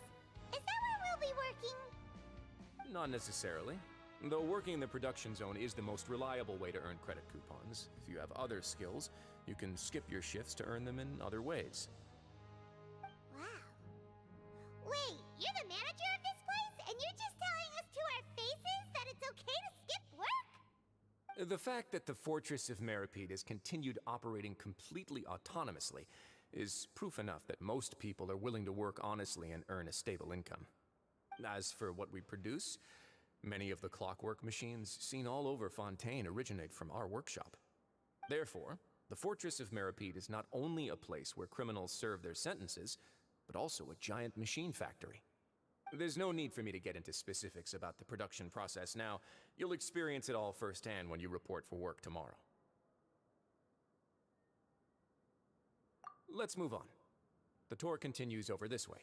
Is that where we'll be working? Not necessarily. Though working in the production zone is the most reliable way to earn credit coupons. If you have other skills, you can skip your shifts to earn them in other ways. Wow. Wait, you're the manager of this place, and you're just telling us to our faces that it's okay to skip work? The fact that the Fortress of Meripede has continued operating completely autonomously is proof enough that most people are willing to work honestly and earn a stable income. As for what we produce, many of the clockwork machines seen all over Fontaine originate from our workshop. Therefore, the Fortress of Meripede is not only a place where criminals serve their sentences, but also a giant machine factory. There's no need for me to get into specifics about the production process now. You'll experience it all firsthand when you report for work tomorrow. Let's move on. The tour continues over this way.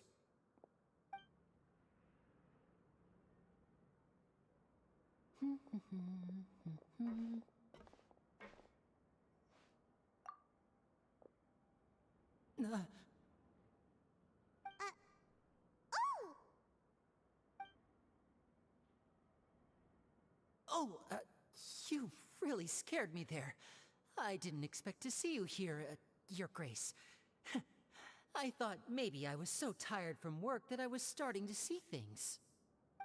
You really scared me there. I didn't expect to see you here, Your Grace. I thought maybe I was so tired from work that I was starting to see things.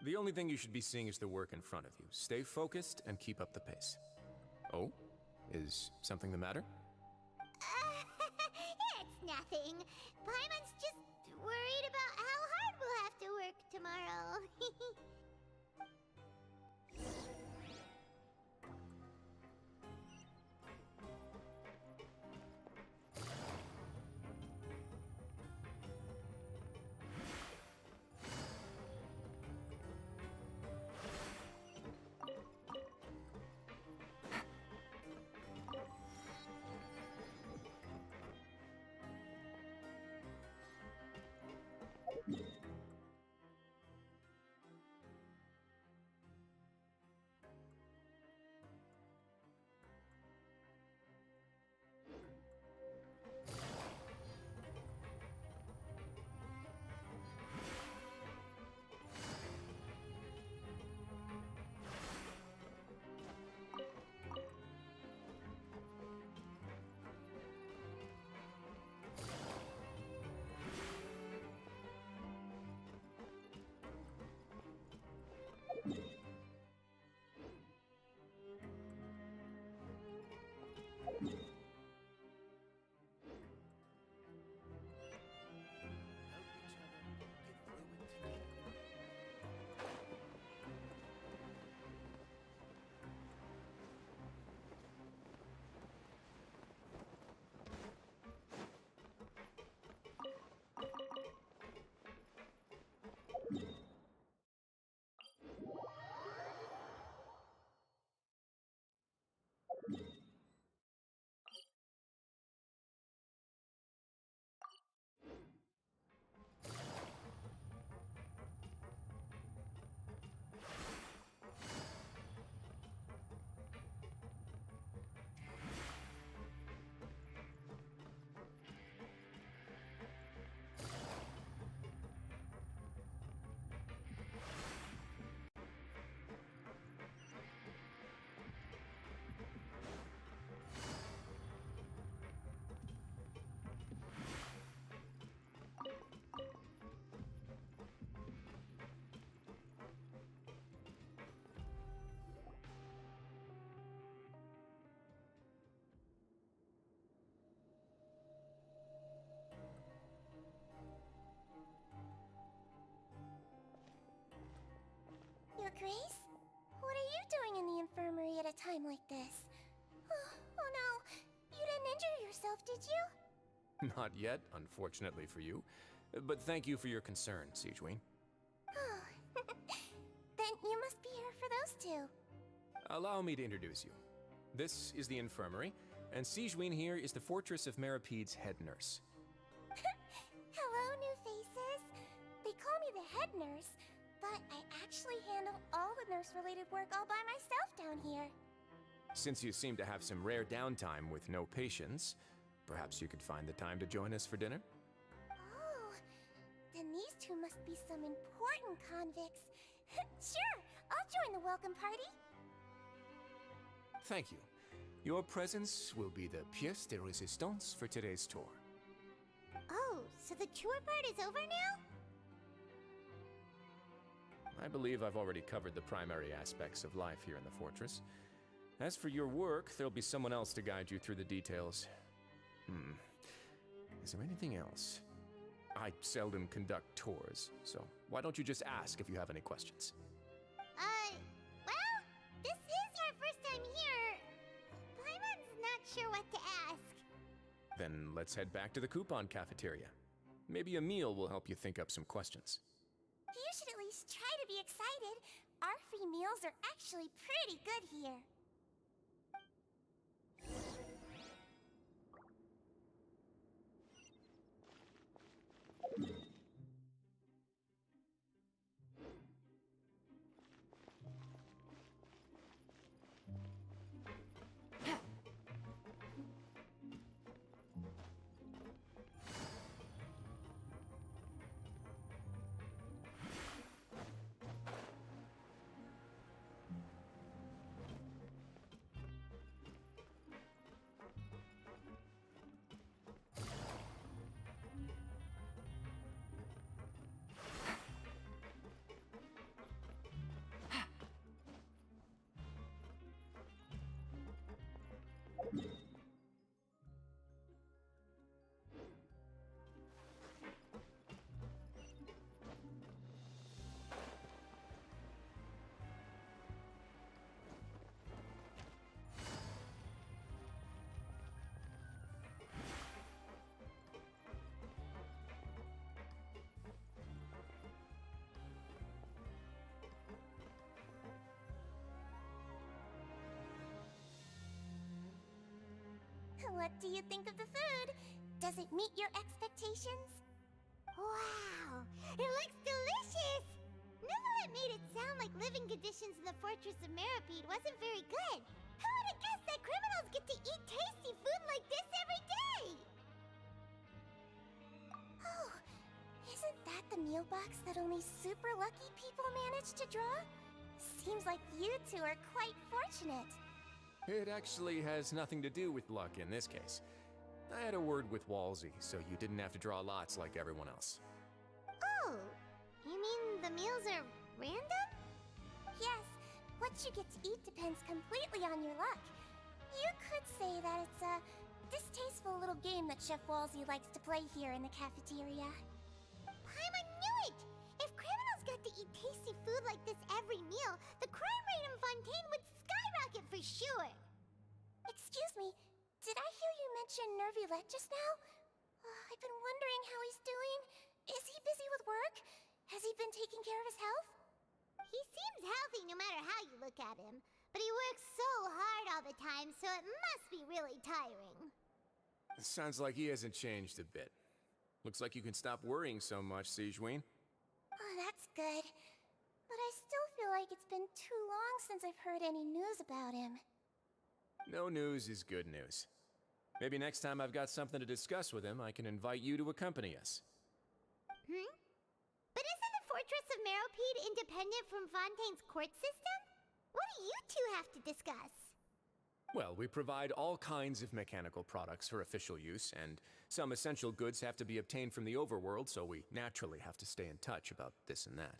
The only thing you should be seeing is the work in front of you. Stay focused and keep up the pace. Oh? Is something the matter? It's nothing. Paimon's just worried about how hard we'll have to work tomorrow. time like this. Oh no, you didn't injure yourself, did you? Not yet, unfortunately for you. But thank you for your concern, Sijween. Then you must be here for those two. Allow me to introduce you. This is the infirmary, and Sijween here is the Fortress of Merapede's head nurse. Hello, new faces. They call me the head nurse, but I actually handle all the nurse-related work all by myself down here. Since you seem to have some rare downtime with no patients, perhaps you could find the time to join us for dinner? Oh, then these two must be some important convicts. Sure, I'll join the welcome party. Thank you. Your presence will be the pièce de résistance for today's tour. Oh, so the tour part is over now? I believe I've already covered the primary aspects of life here in the fortress. As for your work, there'll be someone else to guide you through the details. Is there anything else? I seldom conduct tours, so why don't you just ask if you have any questions? Well, this is our first time here. Paimon's not sure what to ask. Then let's head back to the coupon cafeteria. Maybe a meal will help you think up some questions. You should at least try to be excited. Our free meals are actually pretty good here. What do you think of the food? Does it meet your expectations? Wow, it looks delicious! Neverlet made it sound like living conditions in the Fortress of Meripede wasn't very good. Who would have guessed that criminals get to eat tasty food like this every day? Oh, isn't that the meal box that only super lucky people manage to draw? Seems like you two are quite fortunate. It actually has nothing to do with luck in this case. I had a word with Walsey, so you didn't have to draw lots like everyone else. Oh, you mean the meals are random? Yes, what you get to eat depends completely on your luck. You could say that it's a distasteful little game that Chef Walsey likes to play here in the cafeteria. Paimon knew it! If criminals got to eat tasty food like this every meal, the crime rate in Fontaine would skyrocket for sure! Excuse me, did I hear you mention Nervulet just now? I've been wondering how he's doing. Is he busy with work? Has he been taking care of his health? He seems healthy no matter how you look at him, but he works so hard all the time, so it must be really tiring. Sounds like he hasn't changed a bit. Looks like you can stop worrying so much, Sijween. Oh, that's good. But I still feel like it's been too long since I've heard any news about him. No news is good news. Maybe next time I've got something to discuss with him, I can invite you to accompany us. But isn't the Fortress of Meropede independent from Fontaine's court system? What do you two have to discuss? Well, we provide all kinds of mechanical products for official use, and some essential goods have to be obtained from the overworld, so we naturally have to stay in touch about this and that.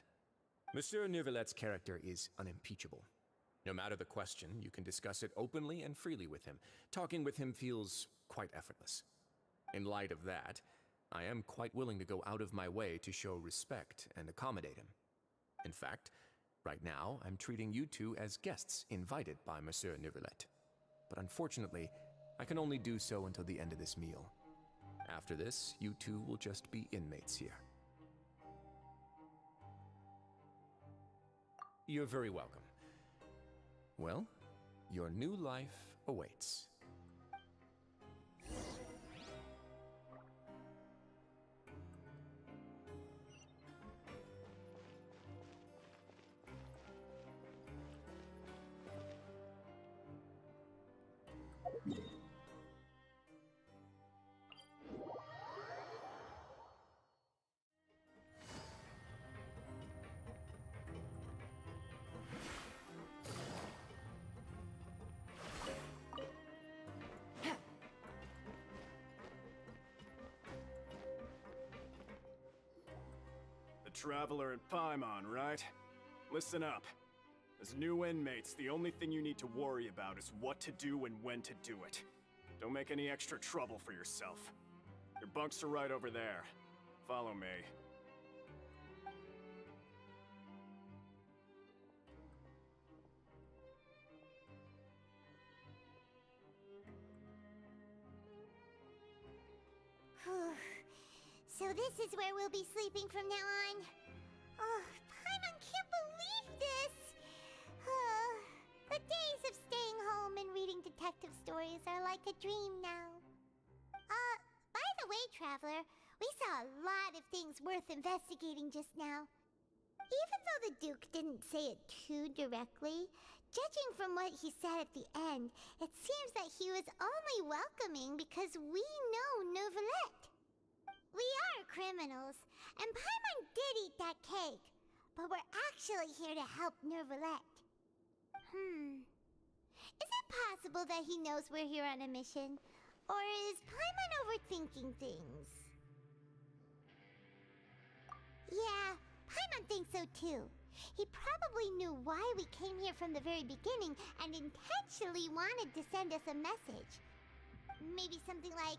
Monsieur Nervulet's character is unimpeachable. No matter the question, you can discuss it openly and freely with him. Talking with him feels quite effortless. In light of that, I am quite willing to go out of my way to show respect and accommodate him. In fact, Right now, I'm treating you two as guests invited by Monsieur Neuvillette. But unfortunately, I can only do so until the end of this meal. After this, you two will just be inmates here. You're very welcome. Well, your new life awaits. The Traveler and Paimon, right? Listen up. As new inmates, the only thing you need to worry about is what to do and when to do it. Don't make any extra trouble for yourself. Your bunks are right over there. Follow me. So this is where we'll be sleeping from now on. Oh, Paimon can't believe this! The days of staying home and reading detective stories are like a dream now. By the way, Traveler, we saw a lot of things worth investigating just now. Even though the Duke didn't say it too directly, judging from what he said at the end, it seems that he was only welcoming because we know Neuvillette. We are criminals, and Paimon did eat that cake, but we're actually here to help Neuvillette. Is it possible that he knows we're here on a mission? Or is Paimon overthinking things? Yeah, Paimon thinks so too. He probably knew why we came here from the very beginning and intentionally wanted to send us a message. Maybe something like,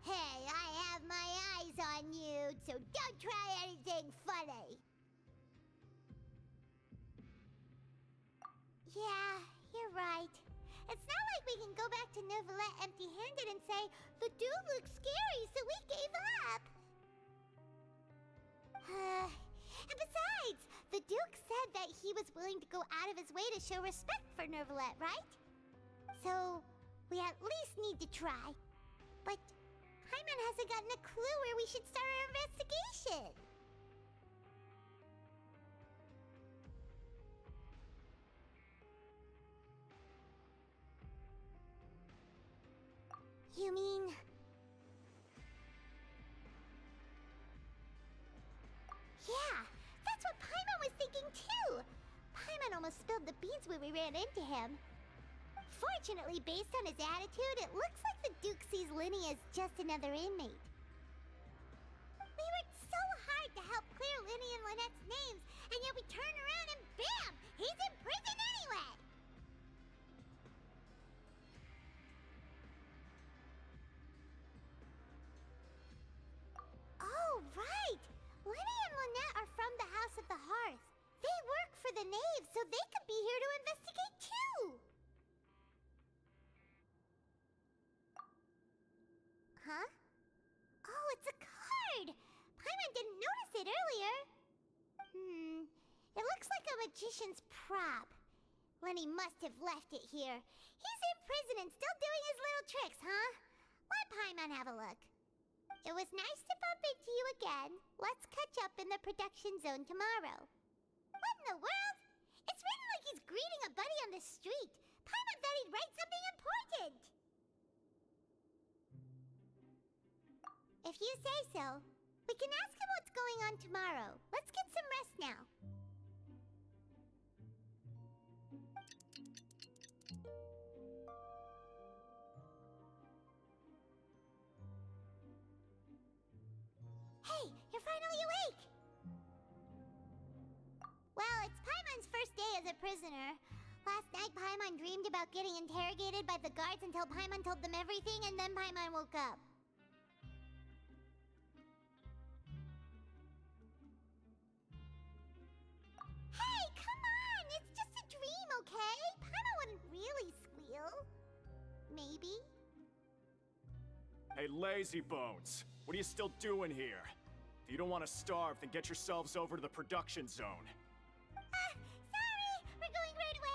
"Hey, I have my eyes on you, so don't try anything funny." Yeah, you're right. It's not like we can go back to Neuvillette empty-handed and say, "The dude looks scary, so we gave up." And besides, the Duke said that he was willing to go out of his way to show respect for Neuvillette, right? So, we at least need to try. But Paimon hasn't gotten a clue where we should start our investigation. You mean... Yeah, that's what Paimon was thinking too! Paimon almost spilled the beans when we ran into him. Fortunately, based on his attitude, it looks like the Duke sees Linny as just another inmate. We worked so hard to help clear Linny and Lynette's names, and yet we turn around and bam! He's in prison anyway! Oh, right! Linny and Lynette are from the House of the Hearth. They work for the Knaves, so they could be here to investigate too! Huh? Oh, it's a card! Paimon didn't notice it earlier. It looks like a magician's prop. Lenny must have left it here. He's in prison and still doing his little tricks, huh? Let Paimon have a look. It was nice to bump into you again. Let's catch up in the production zone tomorrow. What in the world? It's written like he's greeting a buddy on the street. Paimon thought he'd write something important. If you say so, we can ask him what's going on tomorrow. Let's get some rest now. Hey, you're finally awake! Well, it's Paimon's first day as a prisoner. Last night, Paimon dreamed about getting interrogated by the guards until Paimon told them everything, and then Paimon woke up. Hey, come Hey, lazy bones. What are you still doing here? If you don't want to starve, then get yourselves over to the production zone. Sorry! We're going right away!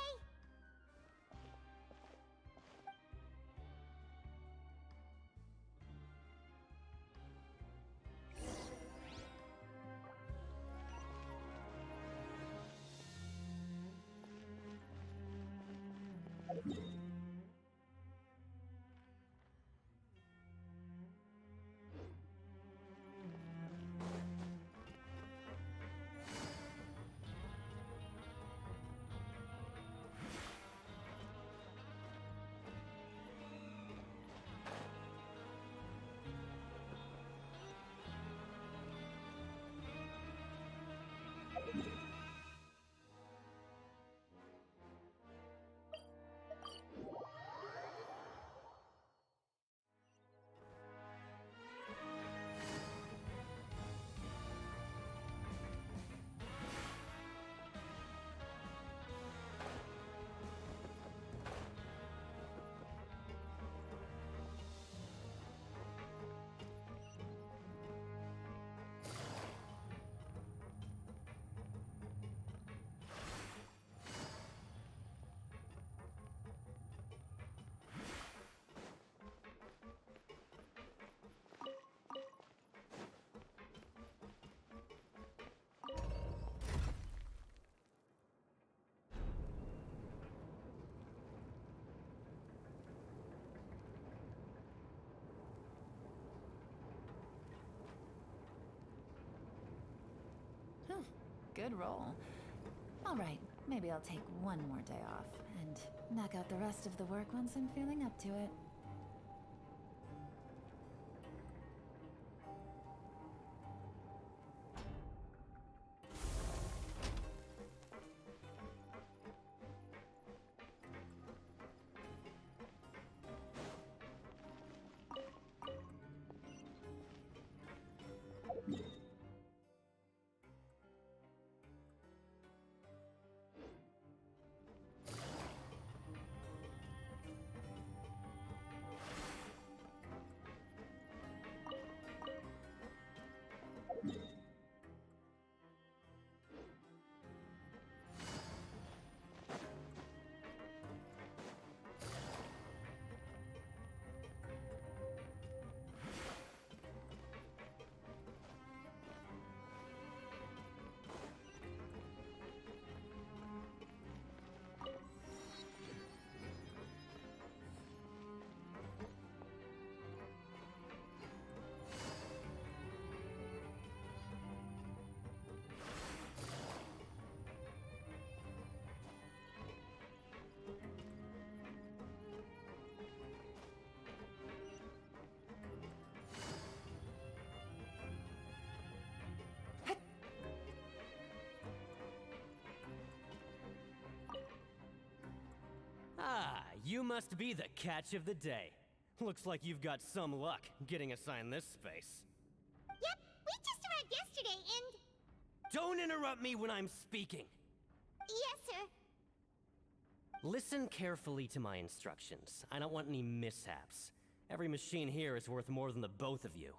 Whew, good roll. All right, maybe I'll take one more day off and knock out the rest of the work once I'm feeling up to it. Ah, you must be the catch of the day. Looks like you've got some luck getting assigned this space. Yep, we just arrived yesterday and... Don't interrupt me when I'm speaking! Yes, sir. Listen carefully to my instructions. I don't want any mishaps. Every machine here is worth more than the both of you.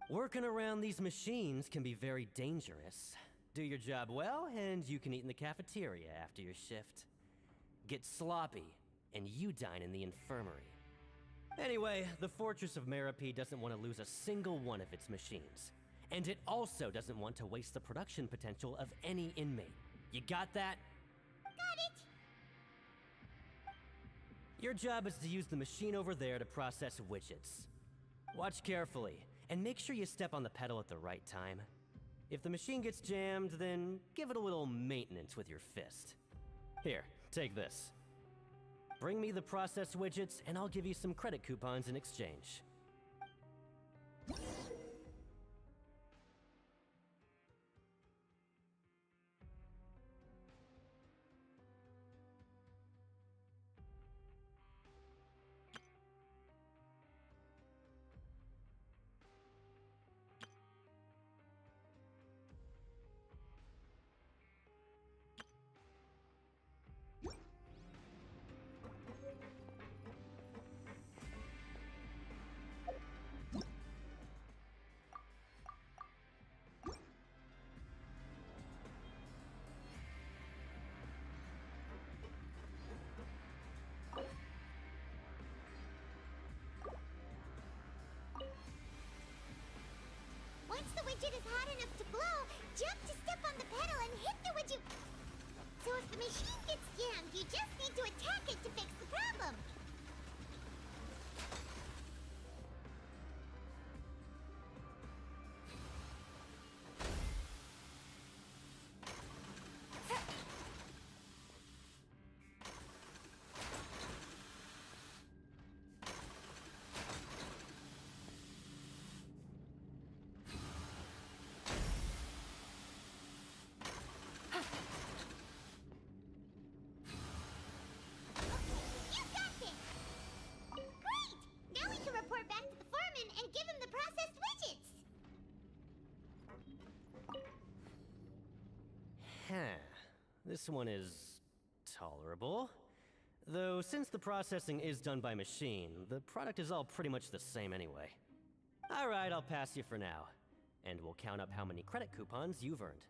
Working around these machines can be very dangerous. Do your job well, and you can eat in the cafeteria after your shift. Get sloppy, and you dine in the infirmary. Anyway, the Fortress of Meropide doesn't want to lose a single one of its machines. And it also doesn't want to waste the production potential of any inmate. You got that? Got it! Your job is to use the machine over there to process widgets. Watch carefully, and make sure you step on the pedal at the right time. If the machine gets jammed, then give it a little maintenance with your fist. Here, take this. Bring me the processed widgets, and I'll give you some credit coupons in exchange. hot enough to blow, jump to step on the pedal and hit the widget. So if the machine gets jammed, you just need to attack it to fix the problem. Report back to the foreman and give him the processed widgets. This one is tolerable. Though, since the processing is done by machine, the product is all pretty much the same anyway. Alright, I'll pass you for now. And we'll count up how many credit coupons you've earned.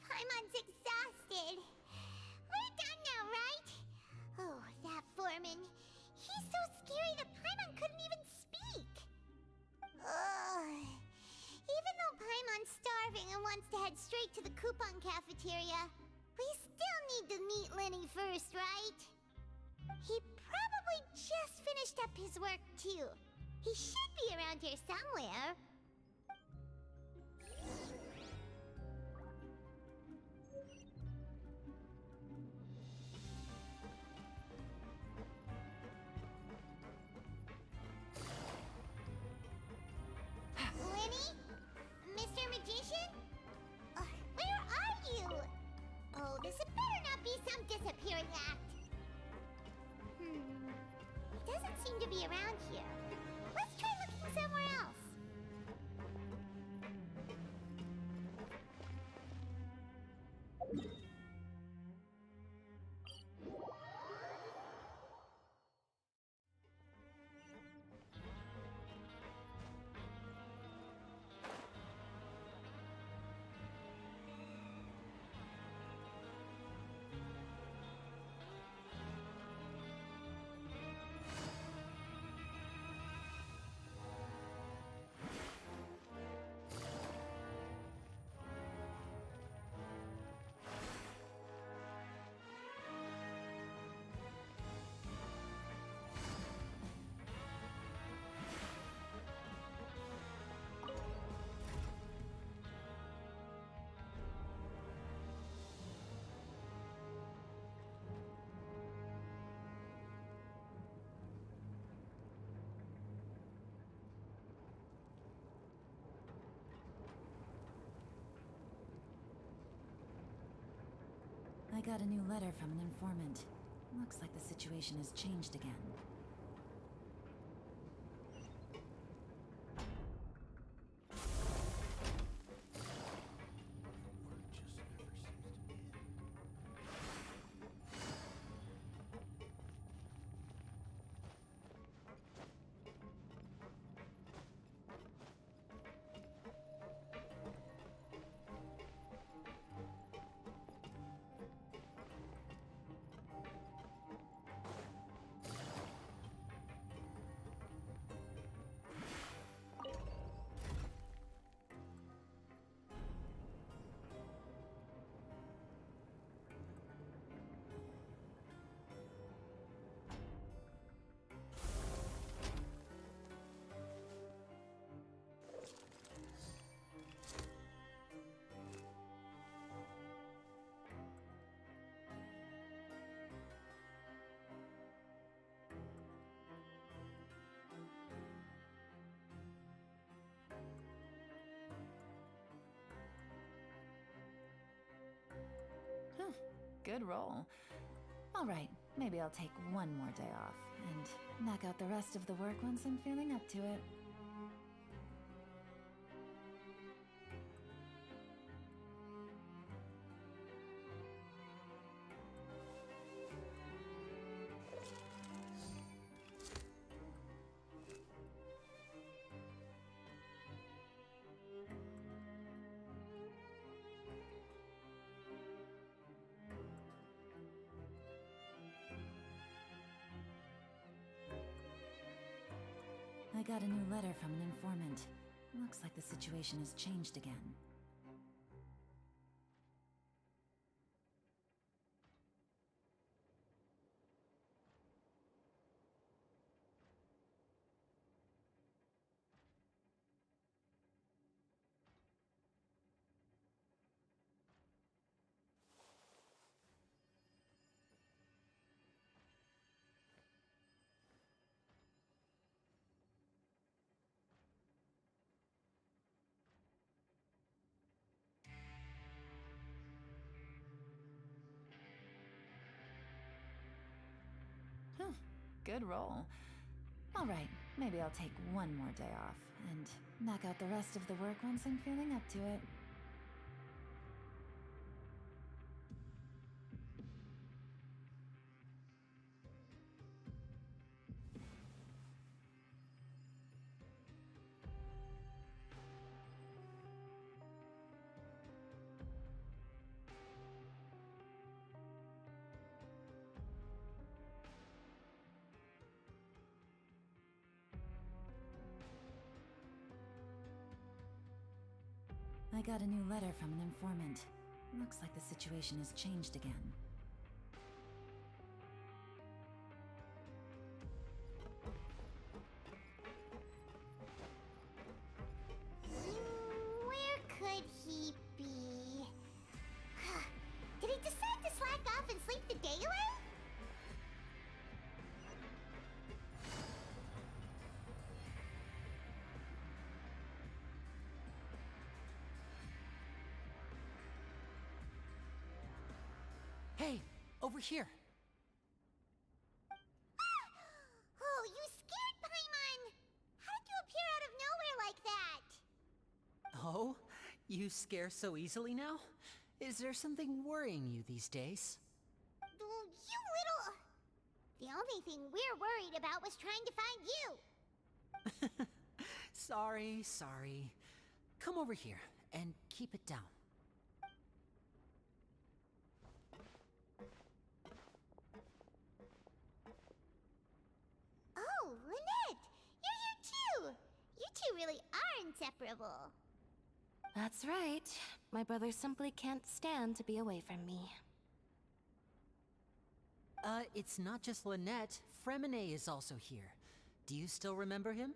Paimon's exhausted. We're done now, right? Oh, that foreman. He's so scary that Paimon couldn't even speak. Ugh. Even though Paimon's starving and wants to head straight to the coupon cafeteria, we still need to meet Lenny first, right? He probably just finished up his work, too. He should be around here somewhere. Lenny? Mr. Magician? Where are you? Oh, this better not be some disappearing act. He doesn't seem to be around here. Let's try looking somewhere else. I got a new letter from an informant. Looks like the situation has changed again. Good roll. All right, maybe I'll take one more day off and knock out the rest of the work once I'm feeling up to it. I got a new letter from an informant. Looks like the situation has changed again. Good roll. Alright, maybe I'll take one more day off, and knock out the rest of the work once I'm feeling up to it. I got a new letter from an informant. Looks like the situation has changed again. Where could he be? Did he decide to slack off and sleep the day away? Hey, over here. Oh, you scared Paimon! How did you appear out of nowhere like that? Oh, you scare so easily now? Is there something worrying you these days? You little... The only thing we're worried about was trying to find you. Sorry. Come over here and keep it down. Oh, Lynette! You're here too! You two really are inseparable. That's right. My brother simply can't stand to be away from me. It's not just Lynette. Fremine is also here. Do you still remember him?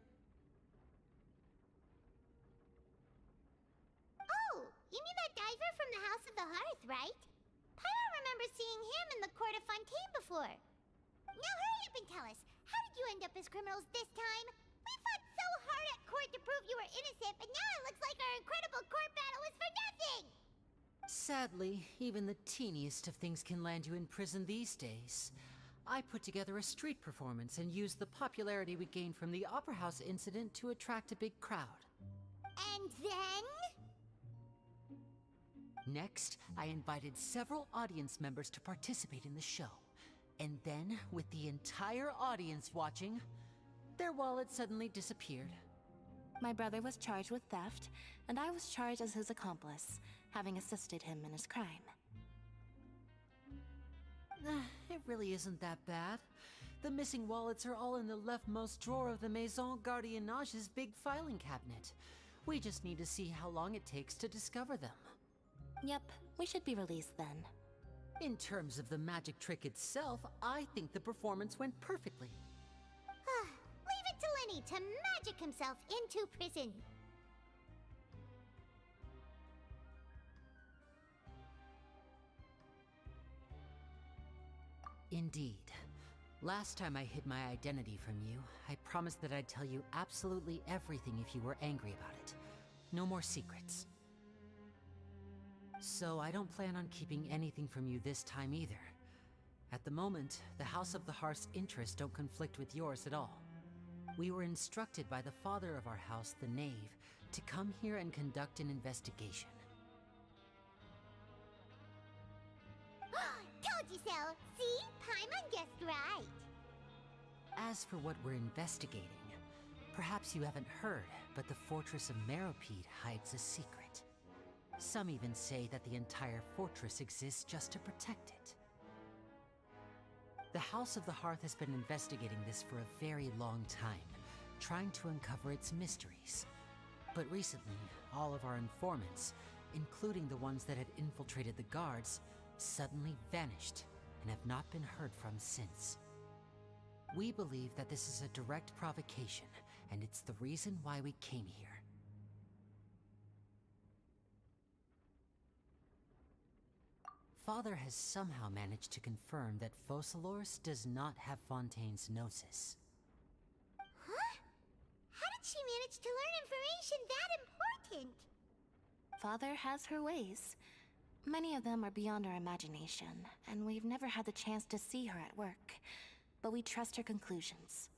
Oh, you mean that diver from the House of the Hearth, right? Paimon remembers seeing him in the Court of Fontaine before. Now hurry up and tell us, how did you end up as criminals this time? We fought so hard at court to prove you were innocent, but now it looks like our incredible court battle was for nothing! Sadly, even the teeniest of things can land you in prison these days. I put together a street performance and used the popularity we gained from the Opera House incident to attract a big crowd. And then? Next, I invited several audience members to participate in the show. And then, with the entire audience watching, their wallet suddenly disappeared. My brother was charged with theft, and I was charged as his accomplice, having assisted him in his crime. It really isn't that bad. The missing wallets are all in the leftmost drawer of the Maison Gardiennage's big filing cabinet. We just need to see how long it takes to discover them. Yep, we should be released then. In terms of the magic trick itself, I think the performance went perfectly. Leave it to Lenny to magic himself into prison. Indeed. Last time I hid my identity from you, I promised that I'd tell you absolutely everything if you were angry about it. No more secrets. So I don't plan on keeping anything from you this time either. At the moment, the House of the Hearth's interests don't conflict with yours at all. We were instructed by the father of our house, the Knave, to come here and conduct an investigation. Told you so! See? Paimon guessed right. As for what we're investigating, perhaps you haven't heard, but the fortress of Meropide hides a secret. Some even say that the entire fortress exists just to protect it. The House of the Hearth has been investigating this for a very long time, trying to uncover its mysteries. But recently, all of our informants, including the ones that had infiltrated the guards, suddenly vanished and have not been heard from since. We believe that this is a direct provocation, and it's the reason why we came here. Father has somehow managed to confirm that Focalors does not have Fontaine's Gnosis. Huh? How did she manage to learn information that important? Father has her ways. Many of them are beyond our imagination, and we've never had the chance to see her at work. But we trust her conclusions.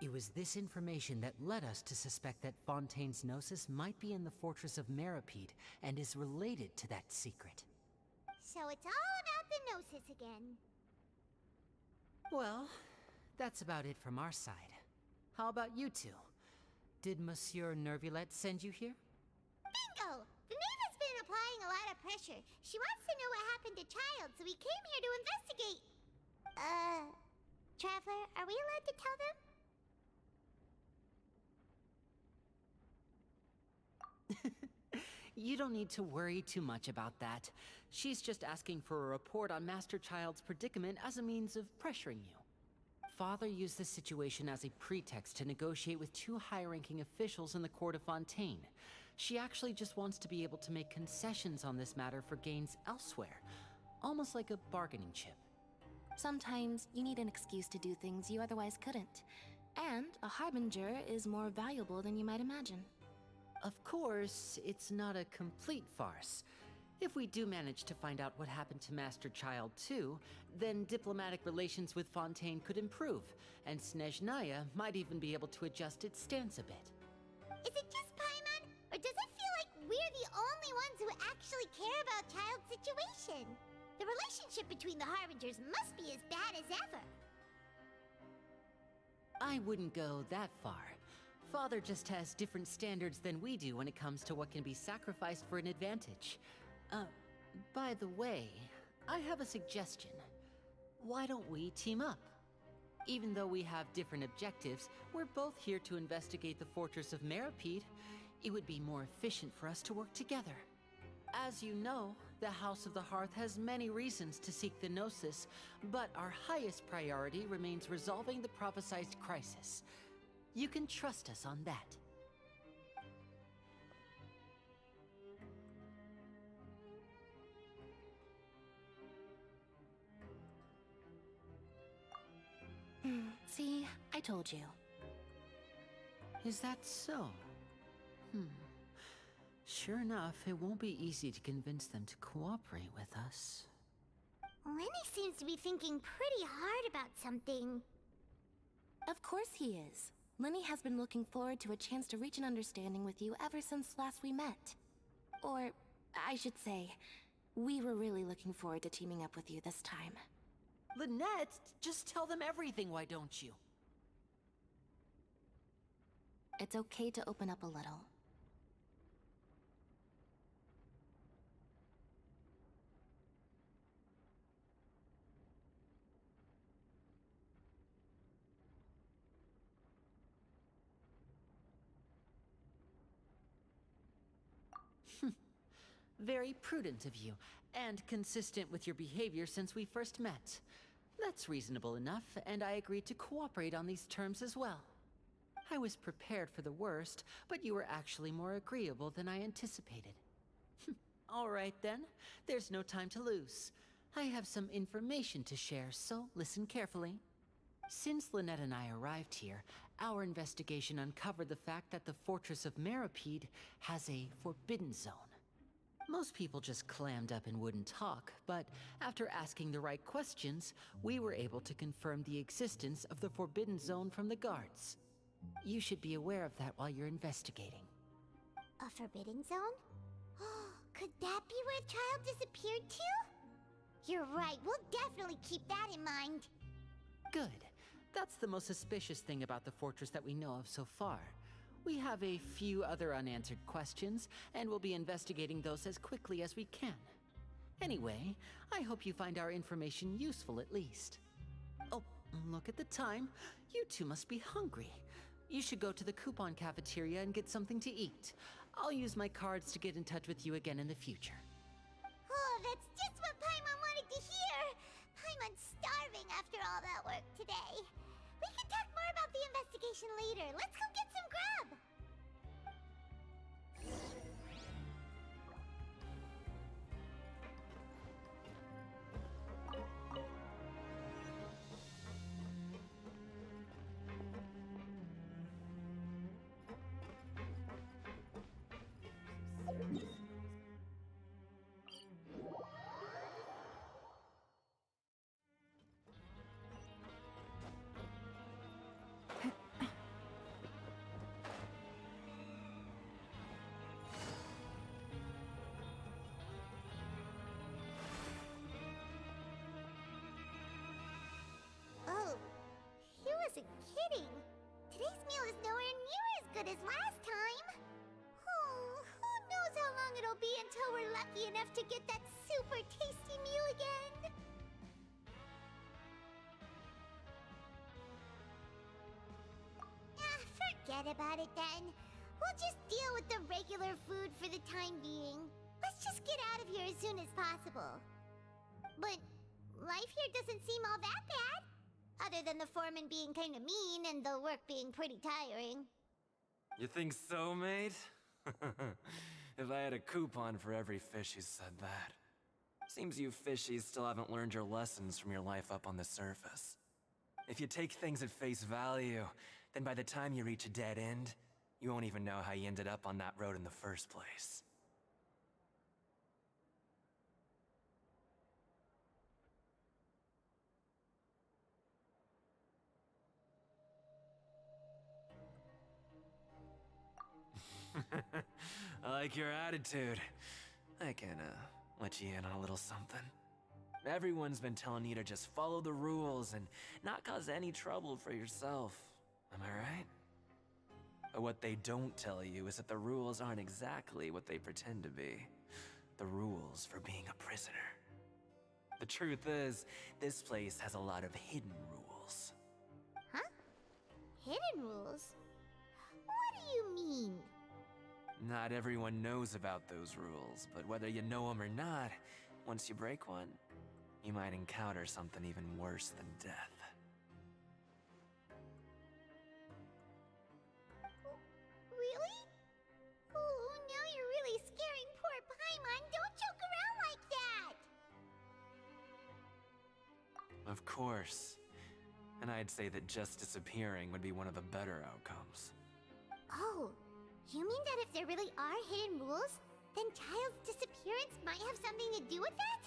It was this information that led us to suspect that Fontaine's Gnosis might be in the fortress of Meripede and is related to that secret. So it's all about the Gnosis again. Well, that's about it from our side. How about you two? Did Monsieur Nervulette send you here? Bingo! The maid has been applying a lot of pressure. She wants to know what happened to Child, so we came here to investigate. Traveler, are we allowed to tell them? You don't need to worry too much about that. She's just asking for a report on Master Child's predicament as a means of pressuring you. Father used this situation as a pretext to negotiate with two high-ranking officials in the court of Fontaine. She actually just wants to be able to make concessions on this matter for gains elsewhere, almost like a bargaining chip. Sometimes you need an excuse to do things you otherwise couldn't. And a harbinger is more valuable than you might imagine. Of course, it's not a complete farce. If we do manage to find out what happened to Master Child too, then diplomatic relations with Fontaine could improve, and Snezhnaya might even be able to adjust its stance a bit. Is it just Paimon, or does it feel like we're the only ones who actually care about Child's situation? The relationship between the Harbingers must be as bad as ever. I wouldn't go that far. Father just has different standards than we do when it comes to what can be sacrificed for an advantage. By the way, I have a suggestion. Why don't we team up? Even though we have different objectives, we're both here to investigate the fortress of Meripede. It would be more efficient for us to work together. As you know, the House of the Hearth has many reasons to seek the Gnosis, but our highest priority remains resolving the prophesized crisis. You can trust us on that. See, I told you. Is that so? Sure enough, it won't be easy to convince them to cooperate with us. Lenny seems to be thinking pretty hard about something. Of course he is. Lenny has been looking forward to a chance to reach an understanding with you ever since last we met. Or, I should say, we were really looking forward to teaming up with you this time. Lynette, just tell them everything, why don't you? It's okay to open up a little. Very prudent of you, and consistent with your behavior since we first met. That's reasonable enough, and I agreed to cooperate on these terms as well. I was prepared for the worst, but you were actually more agreeable than I anticipated. All right then, there's no time to lose. I have some information to share, so listen carefully. Since Lynette and I arrived here, our investigation uncovered the fact that the Fortress of Meripede has a forbidden zone. Most people just clammed up and wouldn't talk, but after asking the right questions, we were able to confirm the existence of the Forbidden Zone from the guards. You should be aware of that while you're investigating. A forbidden zone? Could that be where Child disappeared to? You're right, we'll definitely keep that in mind. Good. That's the most suspicious thing about the fortress that we know of so far. We have a few other unanswered questions, and we'll be investigating those as quickly as we can. Anyway, I hope you find our information useful at least. Oh, look at the time. You two must be hungry. You should go to the coupon cafeteria and get something to eat. I'll use my cards to get in touch with you again in the future. Oh, that's just what Paimon wanted to hear! Paimon's starving after all that work today. We can talk more about the investigation later. Let's go get some grub! Oh, he wasn't kidding. Today's meal is nowhere near as good as last time. Oh, who knows how long it'll be until we're lucky enough to get that super tasty meal again. Forget about it then. We'll just deal with the regular food for the time being. Let's just get out of here as soon as possible. But life here doesn't seem all that bad. Other than the foreman being kinda mean and the work being pretty tiring. You think so, mate? If I had a coupon for every fish who said that. Seems you fishies still haven't learned your lessons from your life up on the surface. If you take things at face value, then by the time you reach a dead end, you won't even know how you ended up on that road in the first place. I like your attitude. I can, let you in on a little something. Everyone's been telling you to just follow the rules and not cause any trouble for yourself. Am I right? But what they don't tell you is that the rules aren't exactly what they pretend to be. The rules for being a prisoner. The truth is, this place has a lot of hidden rules. Huh? Hidden rules? What do you mean? Not everyone knows about those rules, but whether you know them or not, once you break one, you might encounter something even worse than death. Really? Oh, now you're really scaring poor Paimon. Don't joke around like that! Of course. And I'd say that just disappearing would be one of the better outcomes. Oh, you mean that if there really are hidden rules, then Child's disappearance might have something to do with that?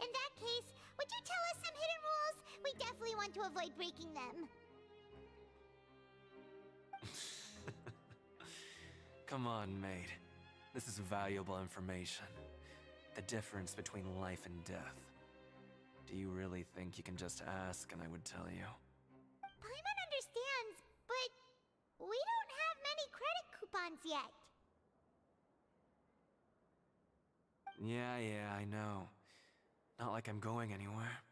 In that case, would you tell us some hidden rules? We definitely want to avoid breaking them. Come on, mate. This is valuable information. The difference between life and death. Do you really think you can just ask and I would tell you? Paimon understands, but we don't have many credit coupons yet. Yeah, I know. Not like I'm going anywhere.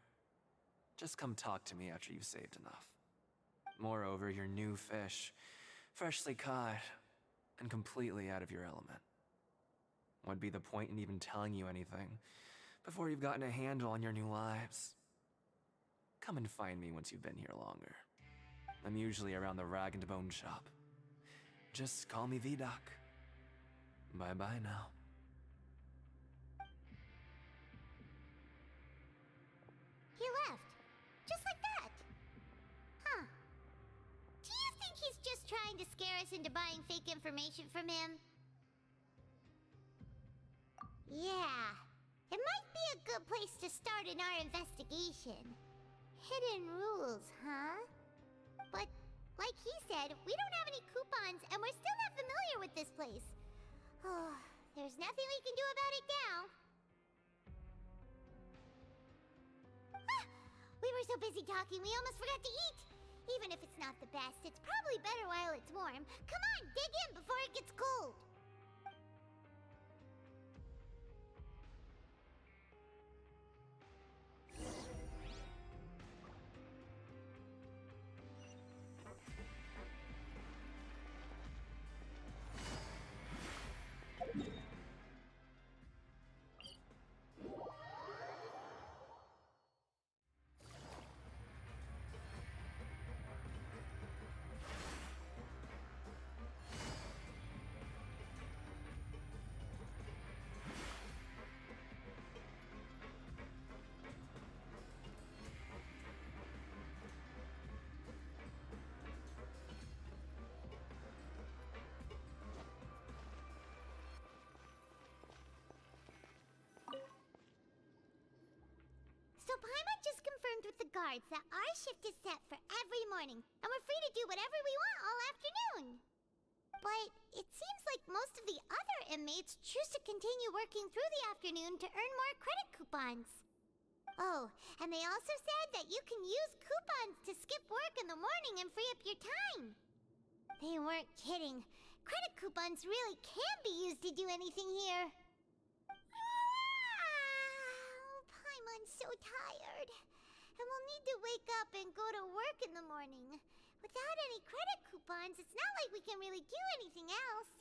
Just come talk to me after you've saved enough. Moreover, you're new fish, freshly caught, and completely out of your element. What'd be the point in even telling you anything before you've gotten a handle on your new lives? Come and find me once you've been here longer. I'm usually around the Rag and Bone shop. Just call me V-Doc. Bye-bye now. He left. Just like that. Huh. Do you think he's just trying to scare us into buying fake information from him? Yeah. It might be a good place to start in our investigation. Hidden rules, huh? But, like he said, we don't have any coupons and we're still not familiar with this place. Oh, there's nothing we can do about it now. We were so busy talking, we almost forgot to eat. Even if it's not the best, it's probably better while it's warm. Come on, dig in before it gets cold. Paimon just confirmed with the guards that our shift is set for every morning, and we're free to do whatever we want all afternoon. But it seems like most of the other inmates choose to continue working through the afternoon to earn more credit coupons. Oh, and they also said that you can use coupons to skip work in the morning and free up your time. They weren't kidding. Credit coupons really can be used to do anything here. Paimon's so tired. And we'll need to wake up and go to work in the morning. Without any credit coupons, it's not like we can really do anything else.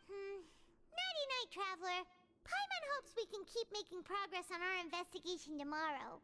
Nighty-night, Traveler. Paimon hopes we can keep making progress on our investigation tomorrow.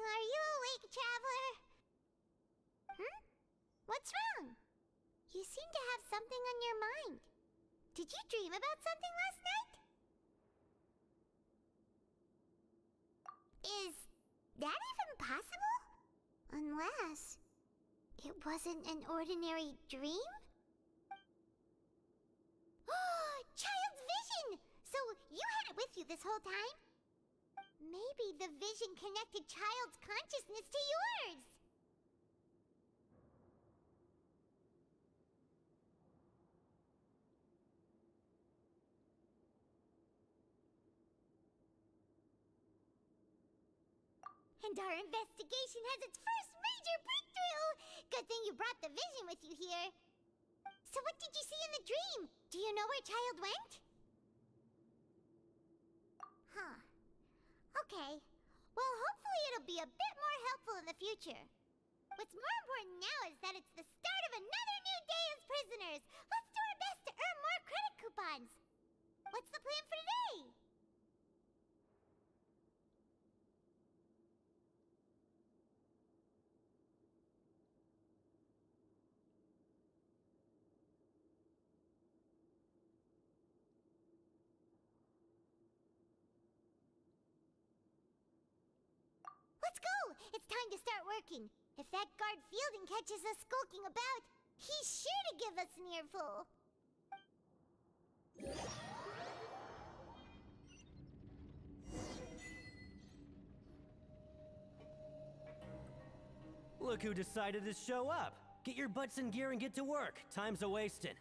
Are you awake, Traveler? What's wrong? You seem to have something on your mind. Did you dream about something last night? Is that even possible? Unless it wasn't an ordinary dream? Child's vision! So you had it with you this whole time? Maybe the vision connected Child's consciousness to yours. And our investigation has its first major breakthrough! Good thing you brought the vision with you here. So what did you see in the dream? Do you know where Child went? Huh. Okay. Well, hopefully it'll be a bit more helpful in the future. What's more important now is that it's the start of another new day as prisoners. Let's do our best to earn more credit coupons. What's the plan for today? Let's go! It's time to start working. If that guard Fielding catches us skulking about, he's sure to give us an earful. Look who decided to show up. Get your butts in gear and get to work. Time's a-wasting.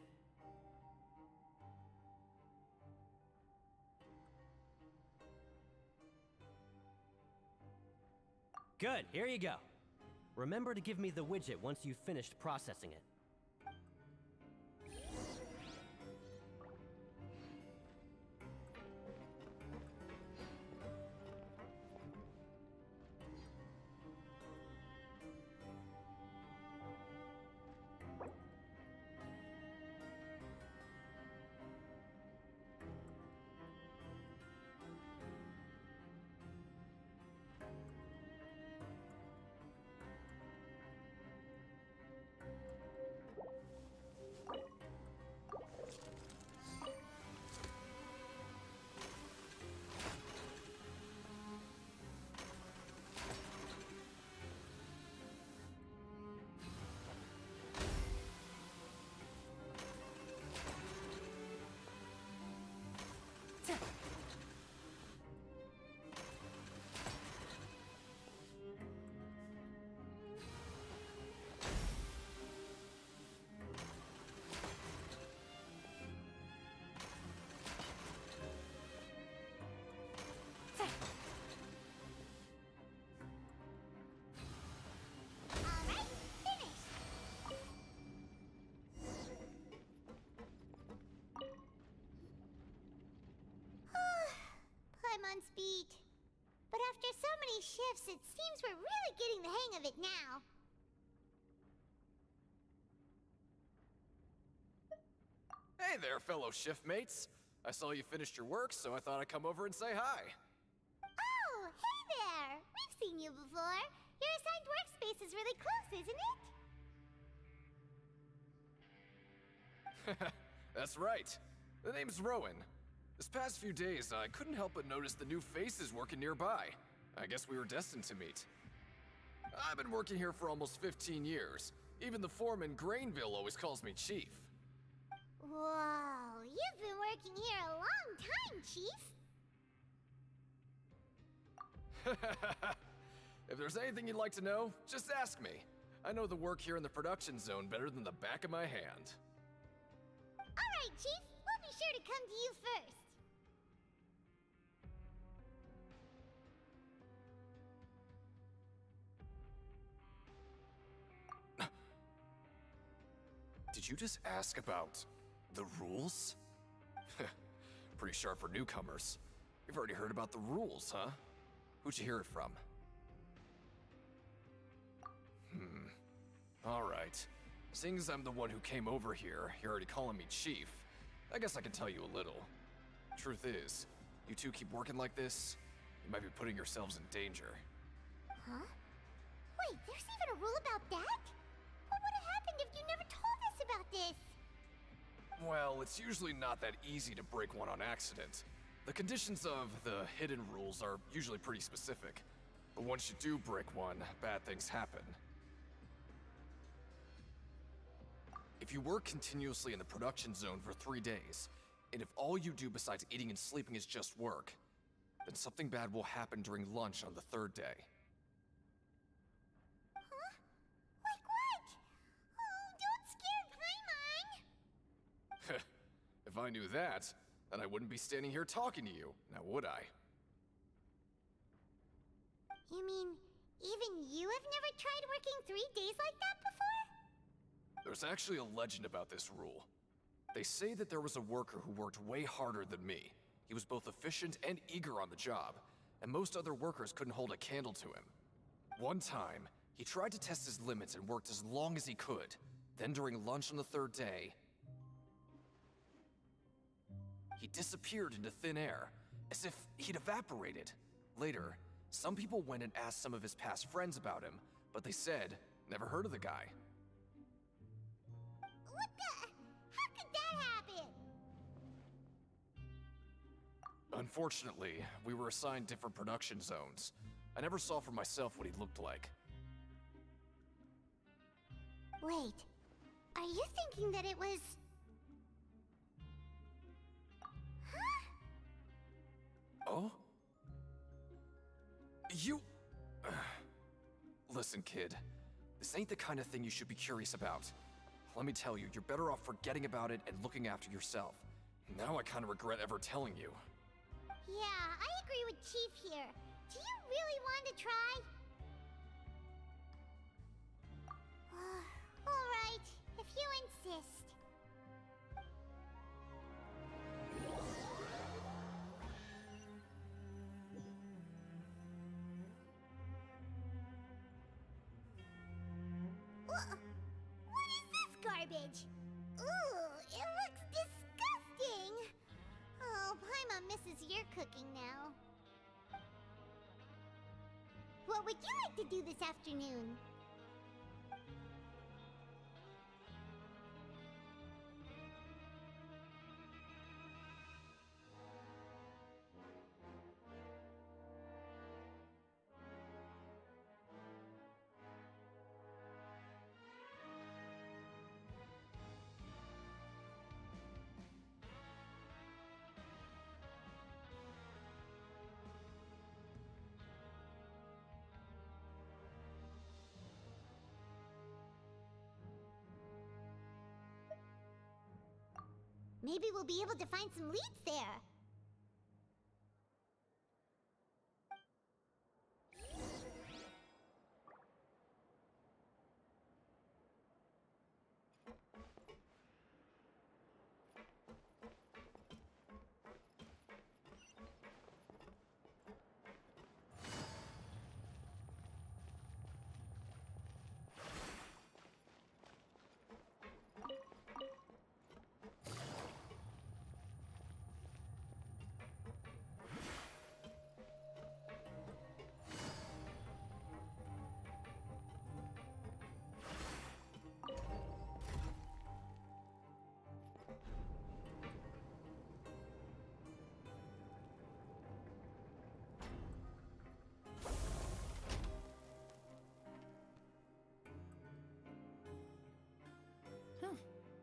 Good, here you go. Remember to give me the widget once you've finished processing it. shifts, it seems we're really getting the hang of it now. Hey there, fellow shift mates. I saw you finished your work, so I thought I'd come over and say hi. Oh, hey there! We've seen you before. Your assigned workspace is really close, isn't it? That's right. The name's Rowan. This past few days, I couldn't help but notice the new faces working nearby. I guess we were destined to meet. I've been working here for almost 15 years. Even the foreman, Grainville, always calls me Chief. Whoa, you've been working here a long time, Chief. If there's anything you'd like to know, just ask me. I know the work here in the production zone better than the back of my hand. Alright, Chief. We'll be sure to come to you first. Did you just ask about the rules? Pretty sharp for newcomers. You've already heard about the rules, huh? Who'd you hear it from? Alright. Seeing as I'm the one who came over here, you're already calling me Chief. I guess I can tell you a little. Truth is, you two keep working like this, you might be putting yourselves in danger. Huh? Wait, there's even a rule about that? What would have happened if you never told us about this? Well, it's usually not that easy to break one on accident. The conditions of the hidden rules are usually pretty specific. But once you do break one, bad things happen. If you work continuously in the production zone for 3 days, and if all you do besides eating and sleeping is just work, then something bad will happen during lunch on the 3rd day. Huh? Like what? Oh, don't scare Paimon! If I knew that, then I wouldn't be standing here talking to you, now would I? You mean, even you have never tried working 3 days like that before? There's actually a legend about this rule. They say that there was a worker who worked way harder than me. He was both efficient and eager on the job, and most other workers couldn't hold a candle to him. One time, he tried to test his limits and worked as long as he could. Then during lunch on the 3rd day, he disappeared into thin air, as if he'd evaporated. Later, some people went and asked some of his past friends about him, but they said, never heard of the guy. What the? How could that happen? Unfortunately, we were assigned different production zones. I never saw for myself what he looked like. Wait, are you thinking that it was... Huh? Oh? You... Listen, kid. This ain't the kind of thing you should be curious about. Let me tell you, you're better off forgetting about it and looking after yourself. Now I kind of regret ever telling you. Yeah, I agree with Chief here. Do you really want to try? Alright, if you insist. What is this garbage? Ooh, it looks disgusting! Oh, Paimon misses your cooking now. What would you like to do this afternoon? Maybe we'll be able to find some leads there.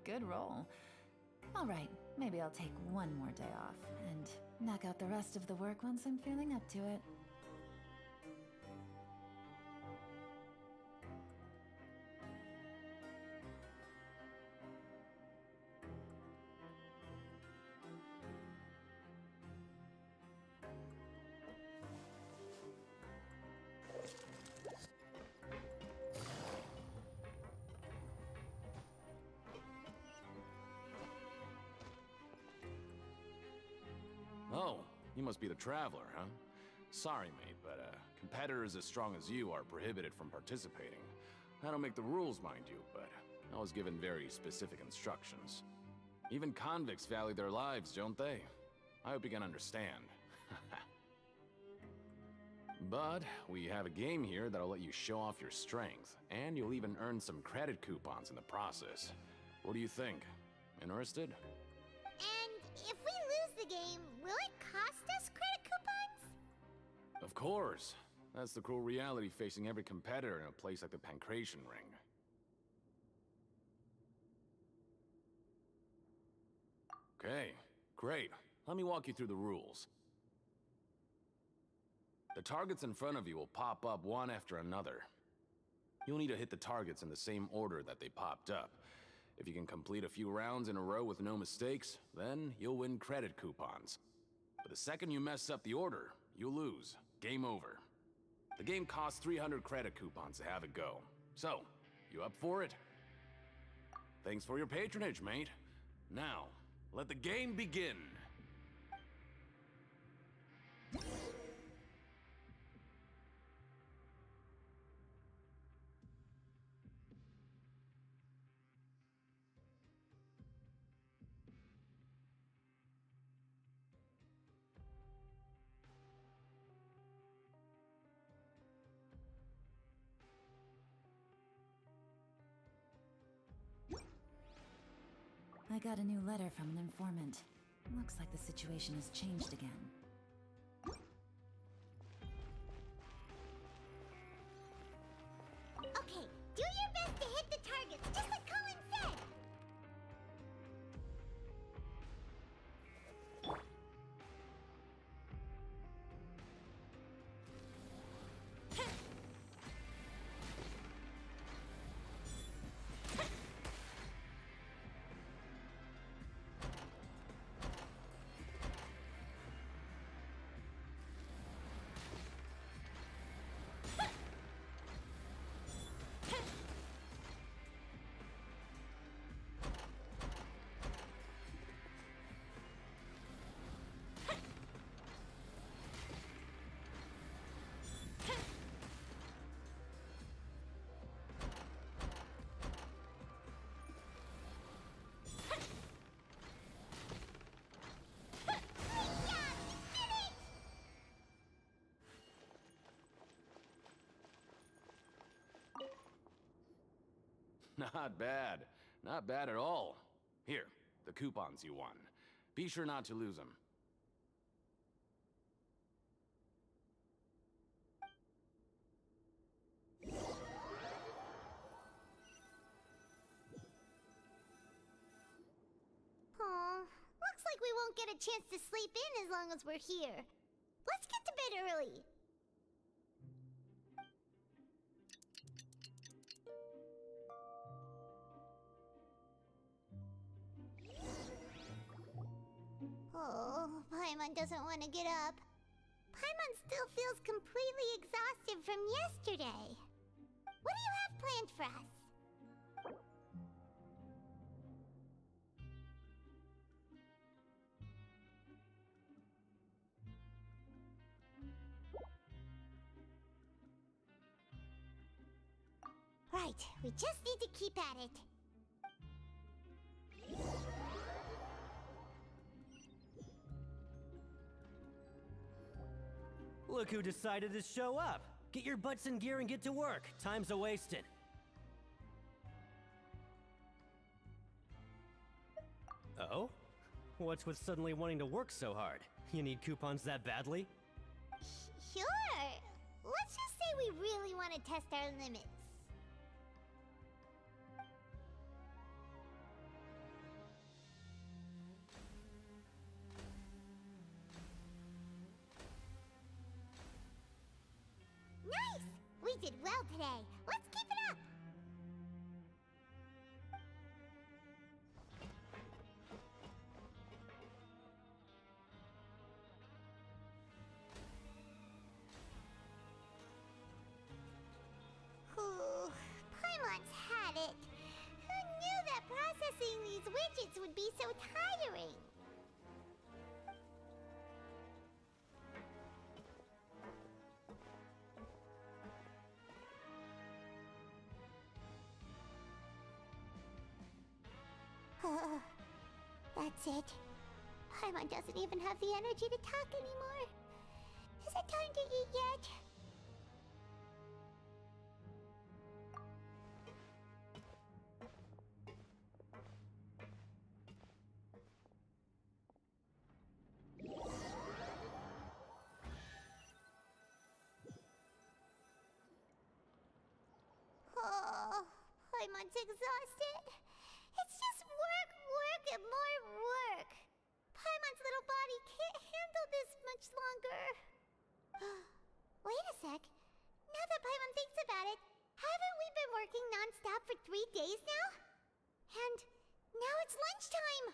Good roll. Alright, maybe I'll take one more day off and knock out the rest of the work once I'm feeling up to it. Oh, you must be the Traveler, huh? Sorry, mate, but competitors as strong as you are prohibited from participating. I don't make the rules, mind you, but I was given very specific instructions. Even convicts value their lives, don't they? I hope you can understand. But we have a game here that'll let you show off your strength, and you'll even earn some credit coupons in the process. What do you think? Interested? And if we lose the game, will it cost us credit coupons? Of course. That's the cruel reality facing every competitor in a place like the Pancration Ring. Okay, great. Let me walk you through the rules. The targets in front of you will pop up one after another. You'll need to hit the targets in the same order that they popped up. If you can complete a few rounds in a row with no mistakes, then you'll win credit coupons. But the second you mess up the order, you'll lose. Game over. The game costs 300 credit coupons to have it go. So, you up for it? Thanks for your patronage, mate. Now, let the game begin. I got a new letter from an informant. Looks like the situation has changed again. Okay, do your best to hit the targets, just like Colin said! Not bad. Not bad at all. Here, the coupons you won. Be sure not to lose them. Aw, looks like we won't get a chance to sleep in as long as we're here. Let's get to bed early. Oh, Paimon doesn't want to get up. Paimon still feels completely exhausted from yesterday. What do you have planned for us? Right, we just need to keep at it. Look who decided to show up! Get your butts in gear and get to work. Time's a-wasted. Oh? What's with suddenly wanting to work so hard? You need coupons that badly? Sure. Let's just say we really want to test our limits. today. Let's keep it up. Ooh, Paimon's had it. Who knew that processing these widgets would be so tiring? That's it. Paimon doesn't even have the energy to talk anymore. Is it time to eat yet? Oh, Paimon's exhausted. It's just work, work, and more work. Paimon's little body can't handle this much longer. Wait a sec. Now that Paimon thinks about it, haven't we been working non-stop for 3 days now? And now it's lunchtime.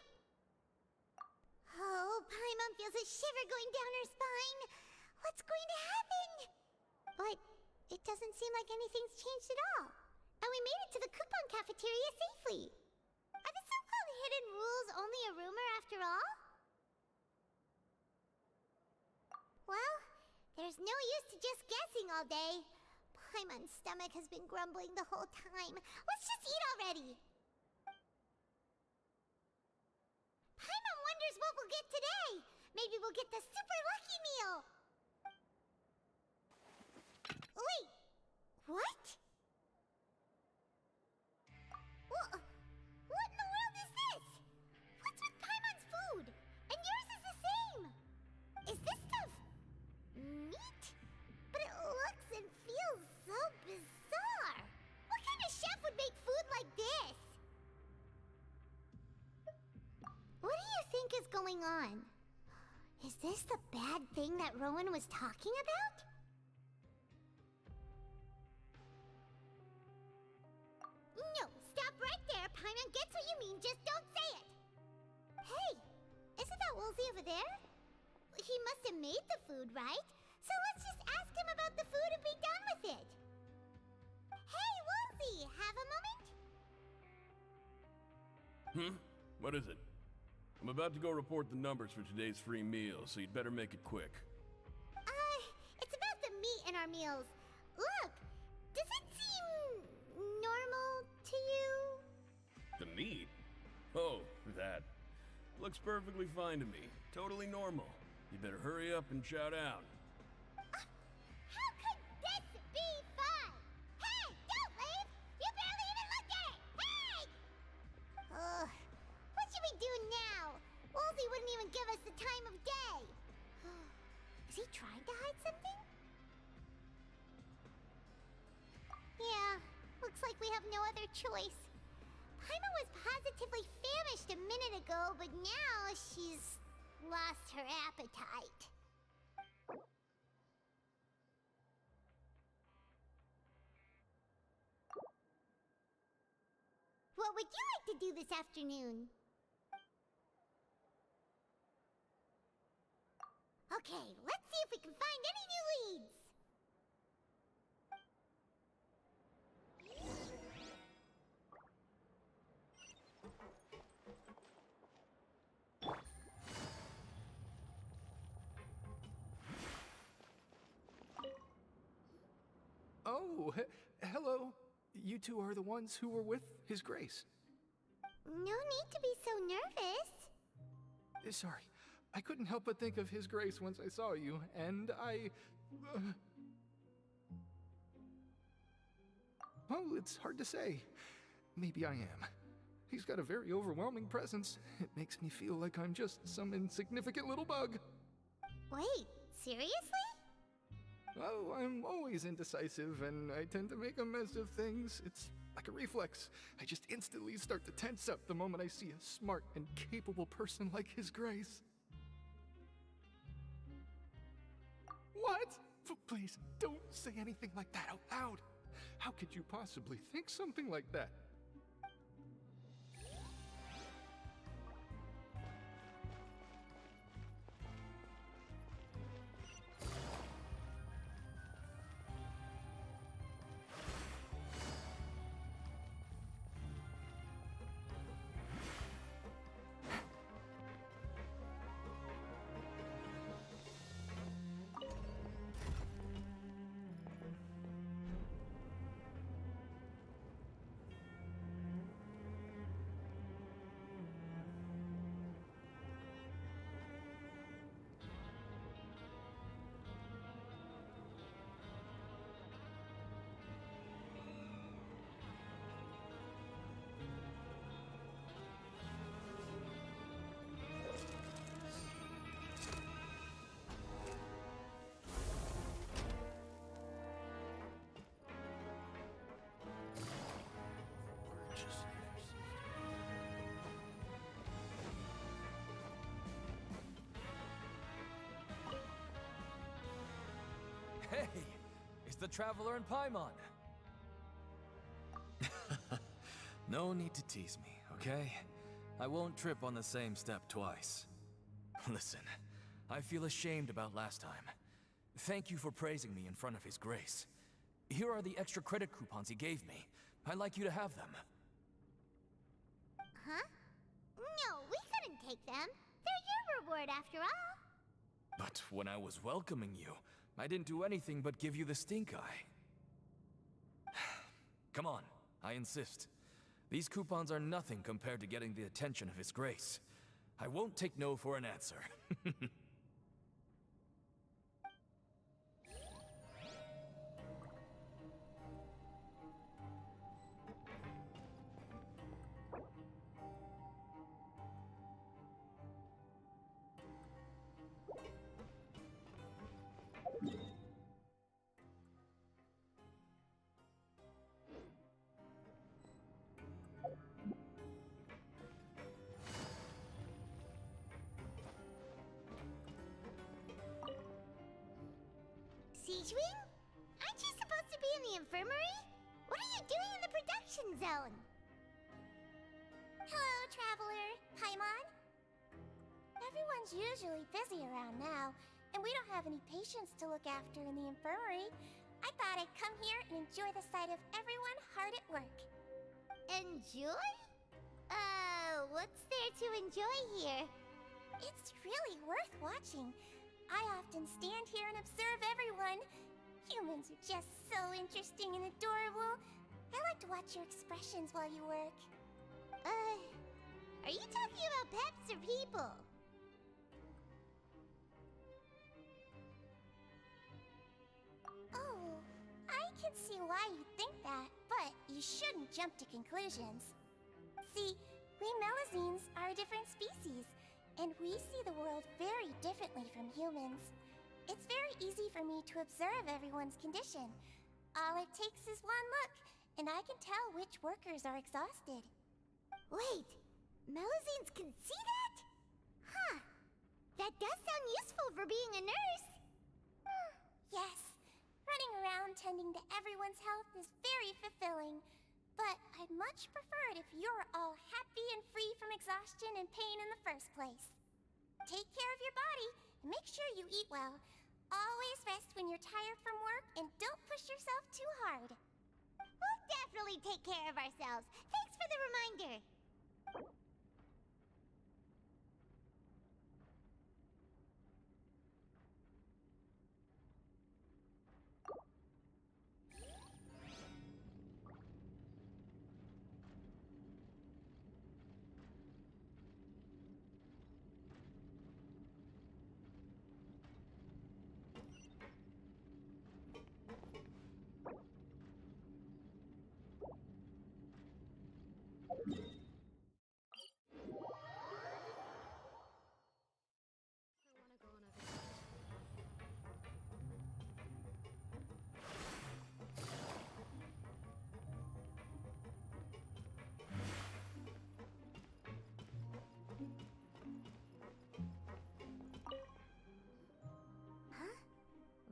Oh, Paimon feels a shiver going down her spine. What's going to happen? But it doesn't seem like anything's changed at all. And we made it to the coupon cafeteria safely. Are the so-called hidden rules only a rumor after all? Well, there's no use to just guessing all day. Paimon's stomach has been grumbling the whole time. Let's just eat already. Paimon wonders what we'll get today. Maybe we'll get the super lucky meal. Wait, what? What in the world is this? What's with Paimon's food? And yours is the same. Is this stuff meat? But it looks and feels so bizarre. What kind of chef would make food like this? What do you think is going on? Is this the bad thing that Rowan was talking about? No, stop right there. Paimon gets what you mean, just don't say it. Hey, isn't that Woolsey over there? He must have made the food, right? So let's just ask him about the food and be done with it. Hey, Woolsey, have a moment? What is it? I'm about to go report the numbers for today's free meal, so you'd better make it quick. It's about the meat in our meals. Look, does it seem normal to you? The meat? Oh, that. Looks perfectly fine to me. Totally normal. You better hurry up and chow down. How could this be fun? Hey, don't leave! You barely even looked at it! Hey! What should we do now? Woolsey wouldn't even give us the time of day. Is he trying to hide something? Yeah, looks like we have no other choice. Paimon was positively famished a minute ago, but now she's lost her appetite. What would you like to do this afternoon? Okay, let's see if we can find any new leads. Oh, hello. You two are the ones who were with His Grace. No need to be so nervous. Sorry, I couldn't help but think of His Grace once I saw you, and I... Well, it's hard to say. Maybe I am. He's got a very overwhelming presence. It makes me feel like I'm just some insignificant little bug. Wait, seriously? Oh, I'm always indecisive, and I tend to make a mess of things. It's like a reflex. I just instantly start to tense up the moment I see a smart and capable person like His Grace. What? Please, don't say anything like that out loud. How could you possibly think something like that? Hey, it's the Traveler and Paimon. No need to tease me, okay? I won't trip on the same step twice. Listen, I feel ashamed about last time. Thank you for praising me in front of His Grace. Here are the extra credit coupons he gave me. I'd like you to have them. Huh? No, we couldn't take them. They're your reward after all. But when I was welcoming you, I didn't do anything but give you the stink eye. Come on, I insist. These coupons are nothing compared to getting the attention of His Grace. I won't take no for an answer. Siegewing? Aren't you supposed to be in the infirmary? What are you doing in the production zone? Hello, Traveler. Paimon? Everyone's usually busy around now, and we don't have any patients to look after in the infirmary. I thought I'd come here and enjoy the sight of everyone hard at work. Enjoy? What's there to enjoy here? It's really worth watching. I often stand here and observe everyone. Humans are just so interesting and adorable. I like to watch your expressions while you work. Are you talking about pets or people? Oh, I can see why you think that, but you shouldn't jump to conclusions. See, we Melazines are a different species, and we see the world very differently from humans. It's very easy for me to observe everyone's condition. All it takes is one look, and I can tell which workers are exhausted. Wait, Melazines can see that? Huh. That does sound useful for being a nurse. Yes, running around tending to everyone's health is very fulfilling. But I'd much prefer it if you're all happy and free from exhaustion and pain in the first place. Take care of your body and make sure you eat well. Always rest when you're tired from work and don't push yourself too hard. We'll definitely take care of ourselves. Thanks for the reminder.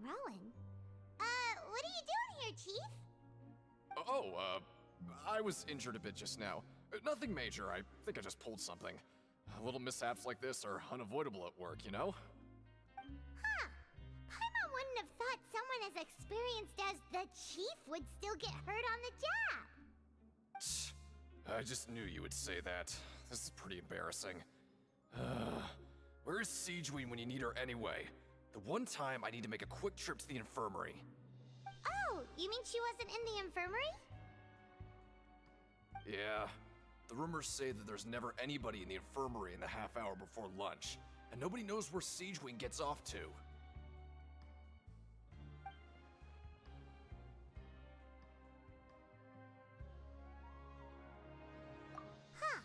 Rowan? What are you doing here, Chief? I was injured a bit just now. Nothing major, I think I just pulled something. Little mishaps like this are unavoidable at work, you know? Huh. Paimon wouldn't have thought someone as experienced as the Chief would still get hurt on the job. I just knew you would say that. This is pretty embarrassing. Where is Siegewein when you need her anyway? The one time I need to make a quick trip to the infirmary. Oh, you mean she wasn't in the infirmary? Yeah. The rumors say that there's never anybody in the infirmary in the half hour before lunch, and nobody knows where Siegewein gets off to. Huh.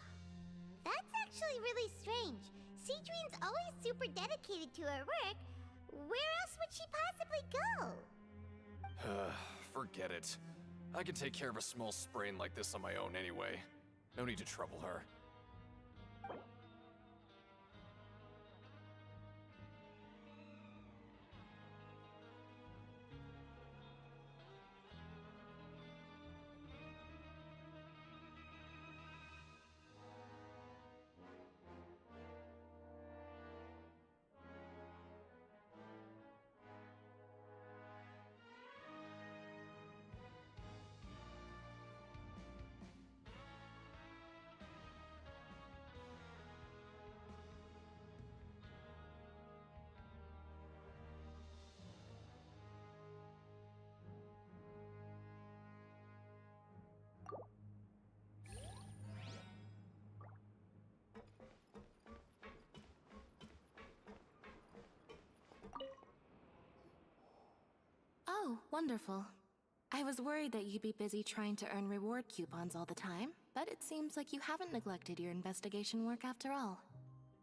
That's actually really strange. Siegewein's always super dedicated to her work. Where else would she possibly go? Forget it. I can take care of a small sprain like this on my own anyway. No need to trouble her. Oh, wonderful. I was worried that you'd be busy trying to earn reward coupons all the time, but it seems like you haven't neglected your investigation work after all.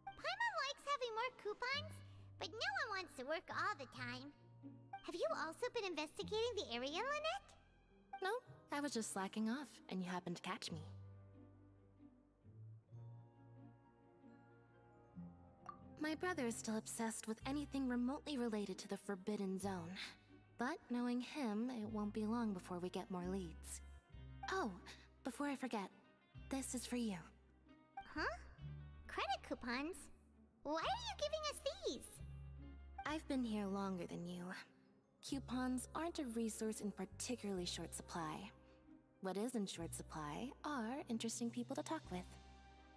Paimon likes having more coupons, but no one wants to work all the time. Have you also been investigating the area, Lynette? No, I was just slacking off, and you happened to catch me. My brother is still obsessed with anything remotely related to the Forbidden Zone. But knowing him, it won't be long before we get more leads. Oh, before I forget, this is for you. Huh? Credit coupons? Why are you giving us these? I've been here longer than you. Coupons aren't a resource in particularly short supply. What is in short supply are interesting people to talk with.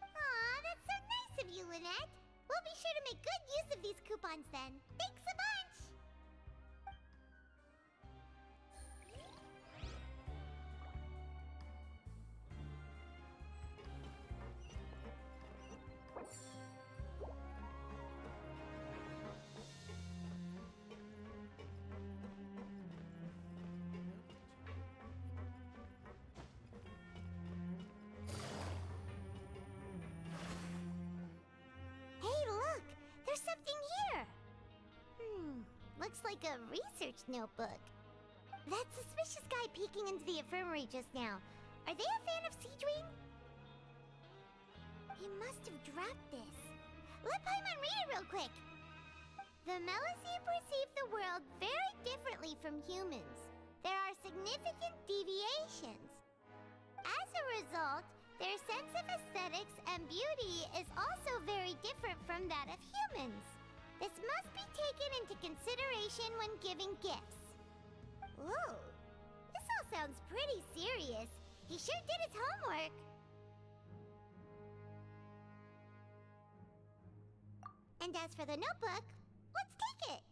Aw, that's so nice of you, Lynette. We'll be sure to make good use of these coupons then. Thanks a bunch! There's something here! Looks like a research notebook. That suspicious guy peeking into the infirmary just now, are they a fan of Siegewein? He must have dropped this. Let Paimon read it real quick! The Melusine perceive the world very differently from humans. There are significant deviations. As a result, their sense of aesthetics and beauty is also very different from that of humans. This must be taken into consideration when giving gifts. Ooh, this all sounds pretty serious. He sure did his homework. And as for the notebook, let's take it.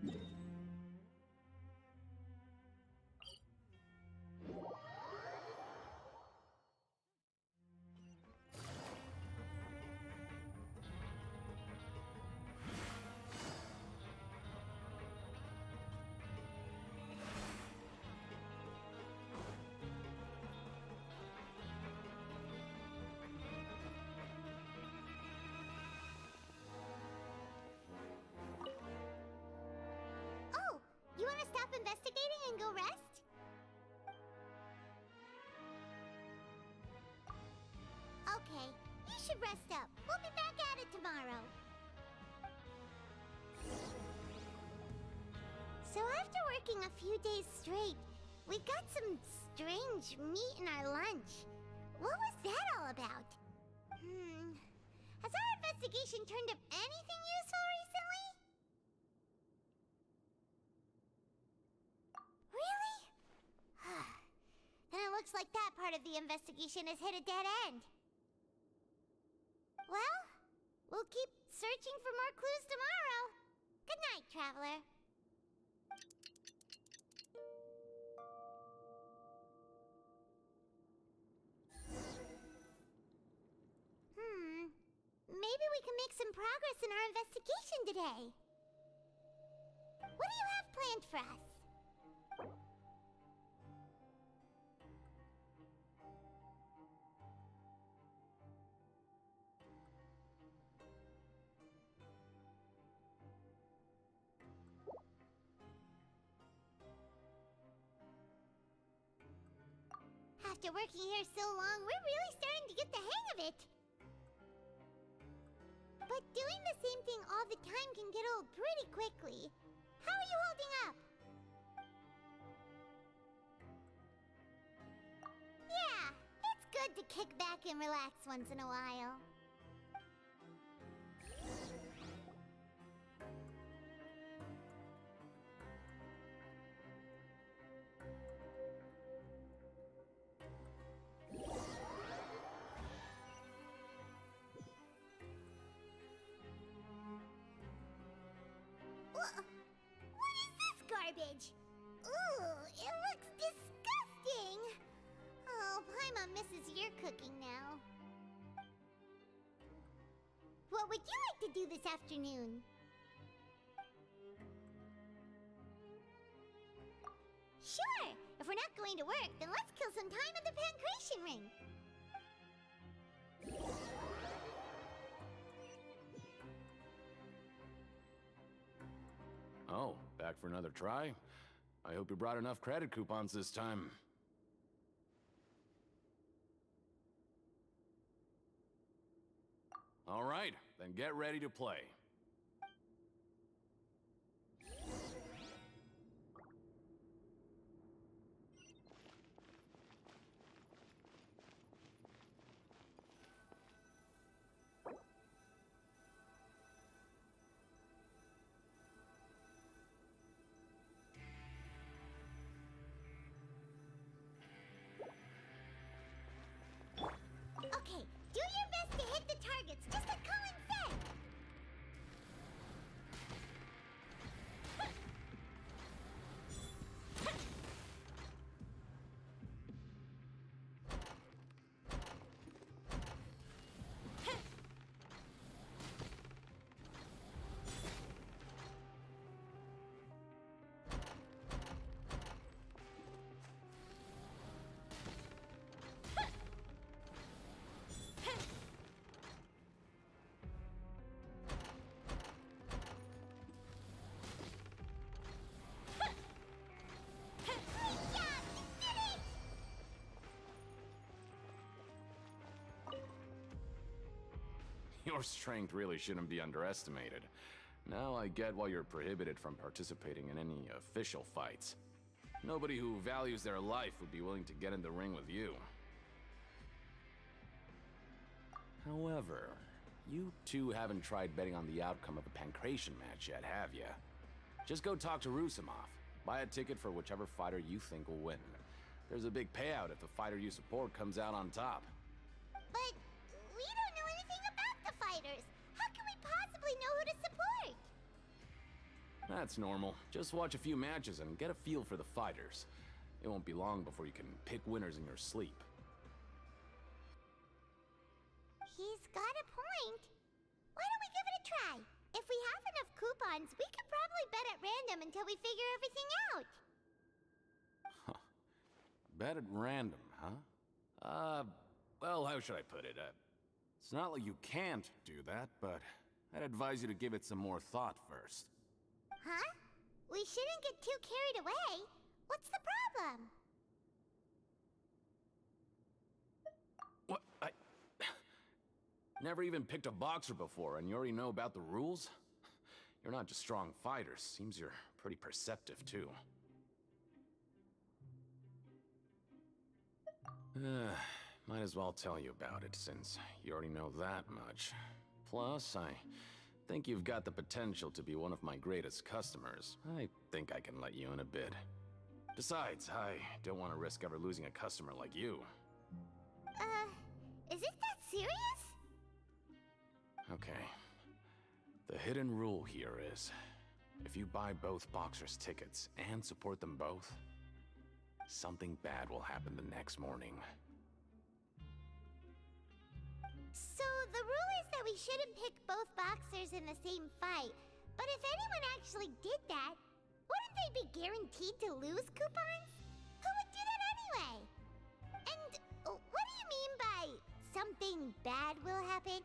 Oh, you want to stop investigating and go rest? Okay, you should rest up. We'll be back at it tomorrow. So after working a few days straight, we got some strange meat in our lunch. What was that all about? Has our investigation turned up anything useful recently? Really? Then it looks like that part of the investigation has hit a dead end. Well, we'll keep searching for more clues tomorrow. Good night, Traveler. Maybe we can make some progress in our investigation today. What do you have planned for us? After working here so long, we're really starting to get the hang of it. But doing the same thing all the time can get old pretty quickly. How are you holding up? Yeah, it's good to kick back and relax once in a while. What is this garbage? Ooh, it looks disgusting! Oh, Paimon misses your cooking now. What would you like to do this afternoon? Sure! If we're not going to work, then let's kill some time at the Pancration Ring. Oh, back for another try? I hope you brought enough credit coupons this time. All right, then get ready to play. Okay, do your best to hit the targets, just like Colin said! Your strength really shouldn't be underestimated. Now I get why you're prohibited from participating in any official fights. Nobody who values their life would be willing to get in the ring with you. However, you two haven't tried betting on the outcome of a Pancration match yet, have ya? Just go talk to Rusimov. Buy a ticket for whichever fighter you think will win. There's a big payout if the fighter you support comes out on top. But we don't know anything about the fighters. How can we possibly know who to support? That's normal. Just watch a few matches and get a feel for the fighters. It won't be long before you can pick winners in your sleep. He's got a point. Why don't we give it a try? If we have enough coupons, we could probably bet at random until we figure everything out. Bet at random, huh? Well, how should I put it? It's not like you can't do that, but I'd advise you to give it some more thought first. Huh? We shouldn't get too carried away. What's the problem? What? Never even picked a boxer before, and you already know about the rules? You're not just strong fighters. Seems you're pretty perceptive, too. Might as well tell you about it, since you already know that much. Plus, I think you've got the potential to be one of my greatest customers. I think I can let you in a bid. Besides, I don't want to risk ever losing a customer like you. Is it that serious? Okay. The hidden rule here is, if you buy both boxers' tickets and support them both, something bad will happen the next morning. So the rule is that we shouldn't pick both boxers in the same fight. But if anyone actually did that, wouldn't they be guaranteed to lose coupons? Who would do that anyway? And what do you mean by something bad will happen?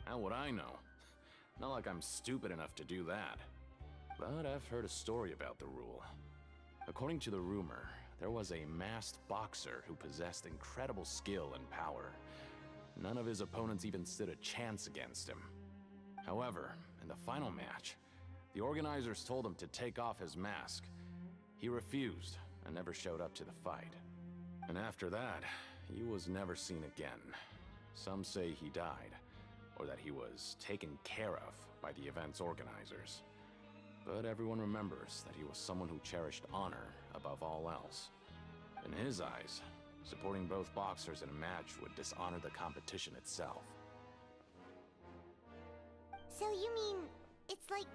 How would I know? Not like I'm stupid enough to do that. But I've heard a story about the rule. According to the rumor, there was a masked boxer who possessed incredible skill and power. None of his opponents even stood a chance against him. However, in the final match, the organizers told him to take off his mask. He refused and never showed up to the fight. And after that, he was never seen again. Some say he died, or that he was taken care of by the event's organizers. But everyone remembers that he was someone who cherished honor above all else. In his eyes, supporting both boxers in a match would dishonor the competition itself. So you mean it's like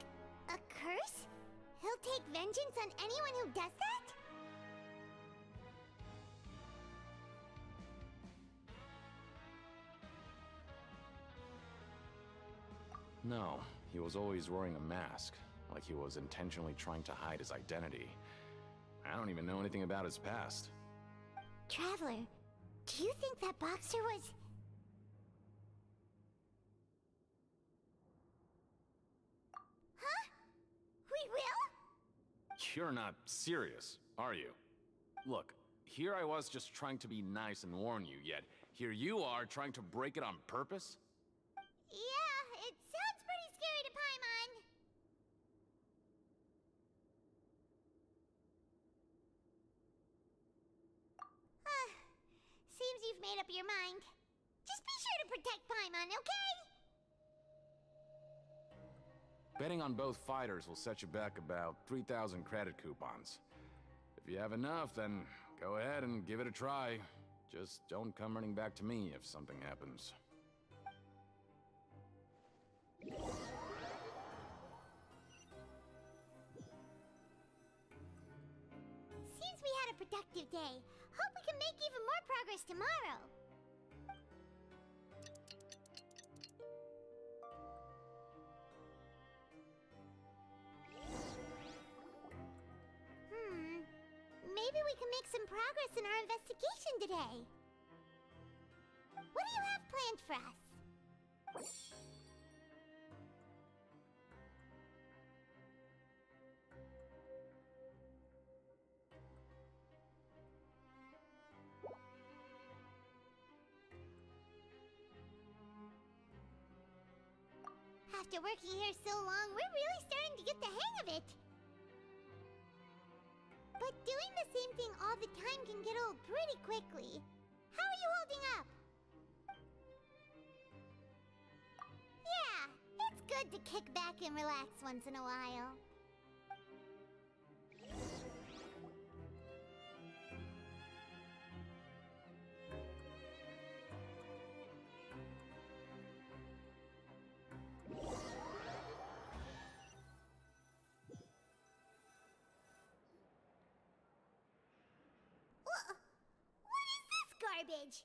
a curse? He'll take vengeance on anyone who does that? No, he was always wearing a mask, like he was intentionally trying to hide his identity. I don't even know anything about his past. Traveler, do you think that boxer was... Huh? We will? You're not serious, are you? Look, here I was just trying to be nice and warn you, yet here you are trying to break it on purpose? Yeah, it sounds pretty scary to Paimon. Seems you've made up your mind. Just be sure to protect Paimon, okay? Betting on both fighters will set you back about 3,000 credit coupons. If you have enough, then go ahead and give it a try. Just don't come running back to me if something happens. Seems we had a productive day. Hope we can make even more progress tomorrow. Maybe we can make some progress in our investigation today. What do you have planned for us? After working here so long, we're really starting to get the hang of it. But doing the same thing all the time can get old pretty quickly. How are you holding up? Yeah, it's good to kick back and relax once in a while. garbage.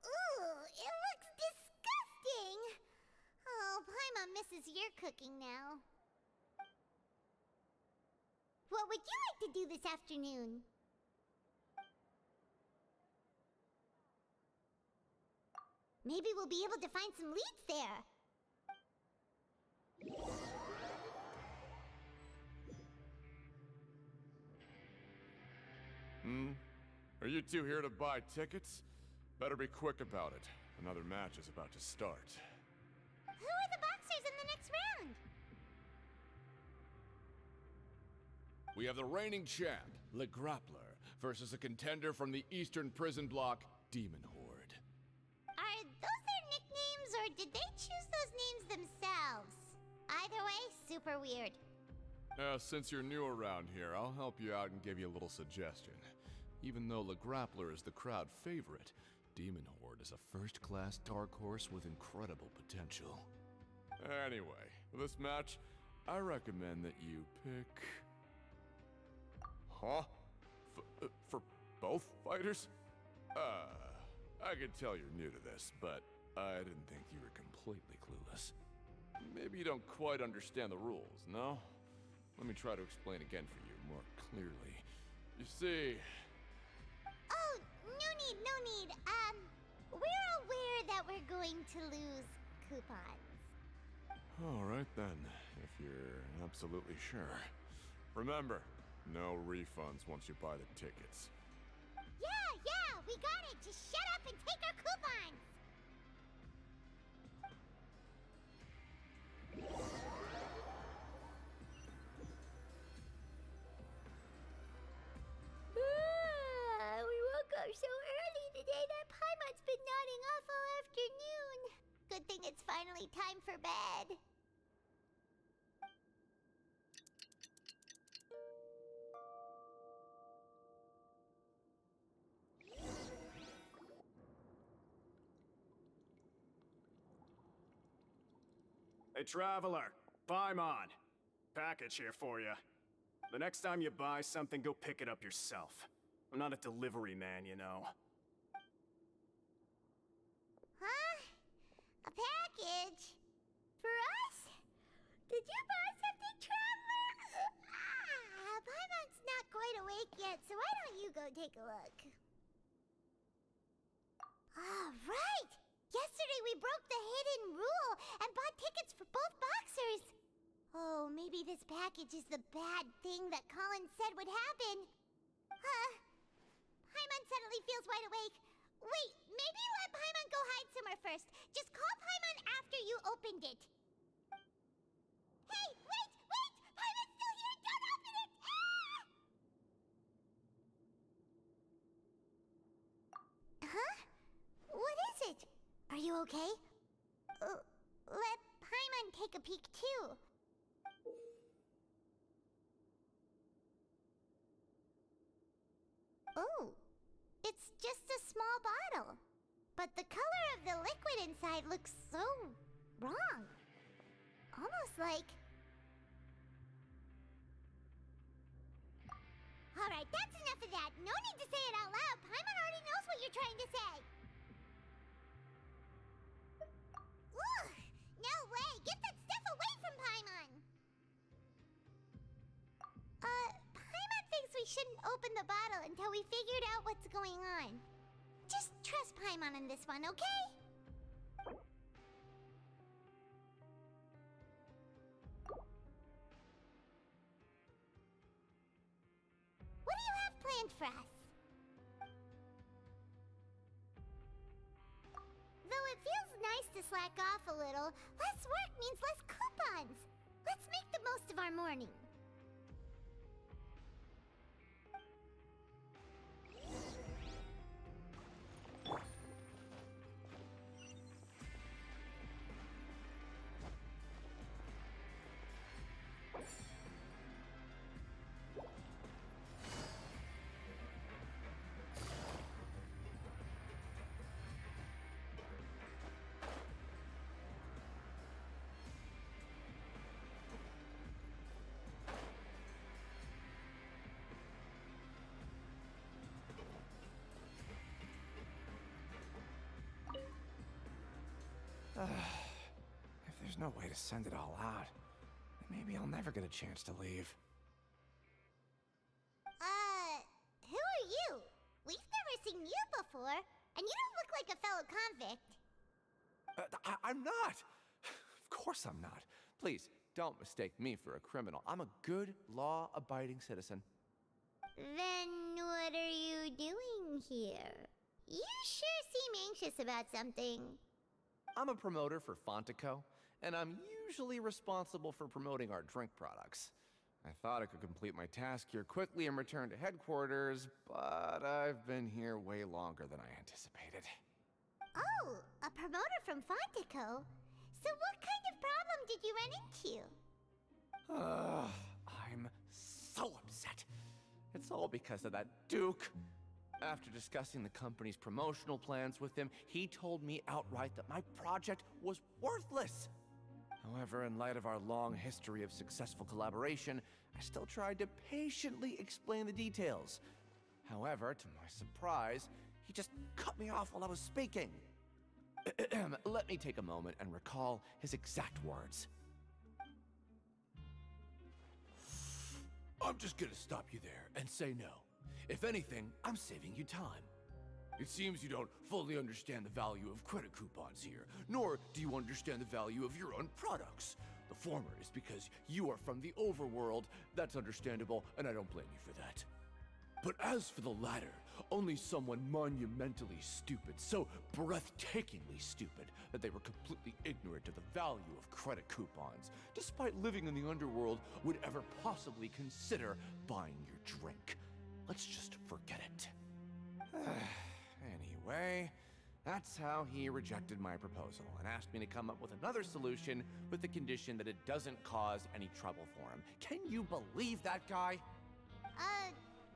Ooh, it looks disgusting. Oh, Paimon misses your cooking now. What would you like to do this afternoon? Maybe we'll be able to find some leads there. Are you two here to buy tickets? Better be quick about it. Another match is about to start. Who are the boxers in the next round? We have the reigning champ, Le Grappler, versus a contender from the Eastern Prison Block, Demon Horde. Are those their nicknames, or did they choose those names themselves? Either way, super weird. Since you're new around here, I'll help you out and give you a little suggestion. Even though Le Grappler is the crowd favorite, Demon Horde is a first-class dark horse with incredible potential. Anyway, for this match, I recommend that you pick... Huh? For both fighters? I can tell you're new to this, but I didn't think you were completely clueless. Maybe you don't quite understand the rules, no? Let me try to explain again for you more clearly. You see... Oh, no need, no need. We're aware that we're going to lose coupons. Alright then, if you're absolutely sure. Remember, no refunds once you buy the tickets. Yeah, we got it. Just shut up and take our coupons. We woke up so early today that Paimon's been nodding off all afternoon. Good thing it's finally time for bed. Hey, Traveler, Paimon. Package here for you. The next time you buy something, go pick it up yourself. I'm not a delivery man, you know. Huh? A package? For us? Did you buy something, Traveler? Paimon's not quite awake yet, so why don't you go take a look? All right! Yesterday we broke the hidden rule and bought tickets for both boxers. Oh, maybe this package is the bad thing that Colin said would happen. Paimon suddenly feels wide awake. Wait, maybe let Paimon go hide somewhere first. Just call Paimon after you opened it. Hey, wait! Paimon's still here! Don't open it! Huh? What is it? Are you okay? Let Paimon take a peek too. Oh, it's just a small bottle. But the color of the liquid inside looks so wrong. Almost like... Alright, that's enough of that. No need to say it out loud. Paimon already knows what you're trying to say. Ugh! No way! Get that stuff away from Paimon! Paimon thinks we shouldn't open the bottle until we figured out what's going on. Just trust Paimon on this one, okay? What do you have planned for us? Though it feels nice to slack off a little, less work means less coupons. Let's make the most of our morning. If there's no way to send it all out, then maybe I'll never get a chance to leave. Who are you? We've never seen you before, and you don't look like a fellow convict. I'm not! Of course I'm not. Please, don't mistake me for a criminal. I'm a good, law-abiding citizen. Then what are you doing here? You sure seem anxious about something. I'm a promoter for Fontico, and I'm usually responsible for promoting our drink products. I thought I could complete my task here quickly and return to headquarters, but I've been here way longer than I anticipated. Oh, a promoter from Fontico? So what kind of problem did you run into? I'm so upset. It's all because of that Duke. After discussing the company's promotional plans with him, he told me outright that my project was worthless. However, in light of our long history of successful collaboration, I still tried to patiently explain the details. However, to my surprise, he just cut me off while I was speaking. Let me take a moment and recall his exact words. I'm just gonna stop you there and say no. If anything, I'm saving you time. It seems you don't fully understand the value of credit coupons here, nor do you understand the value of your own products. The former is because you are from the overworld. That's understandable, and I don't blame you for that. But as for the latter, only someone monumentally stupid, so breathtakingly stupid, that they were completely ignorant of the value of credit coupons, despite living in the underworld, would ever possibly consider buying your drink. Let's just forget it. Anyway, that's how he rejected my proposal and asked me to come up with another solution with the condition that it doesn't cause any trouble for him. Can you believe that guy?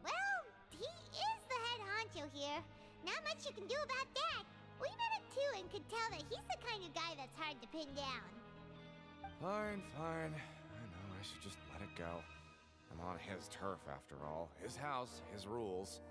Well, he is the head honcho here. Not much you can do about that. We met him too and could tell that he's the kind of guy that's hard to pin down. Fine. I know I should just let it go. I'm on his turf after all. His house, his rules.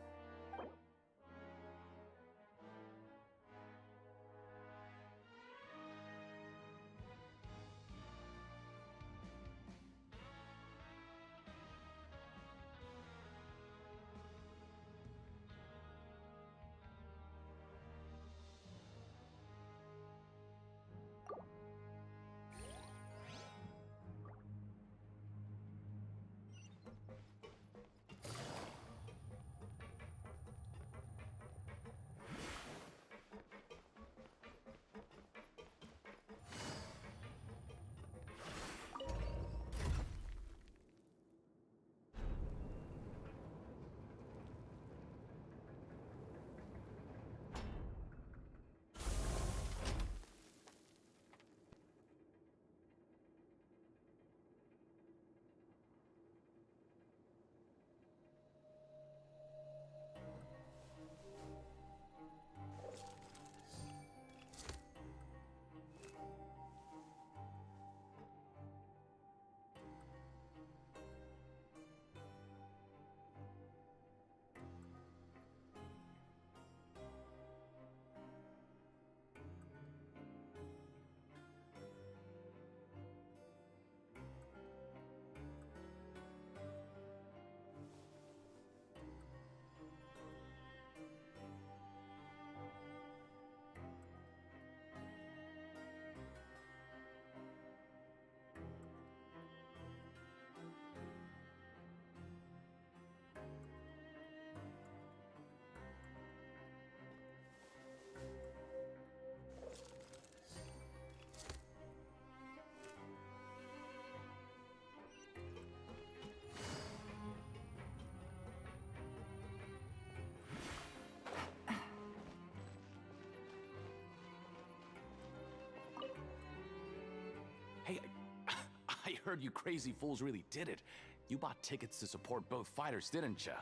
Hey, I heard you crazy fools really did it. You bought tickets to support both fighters, didn't ya?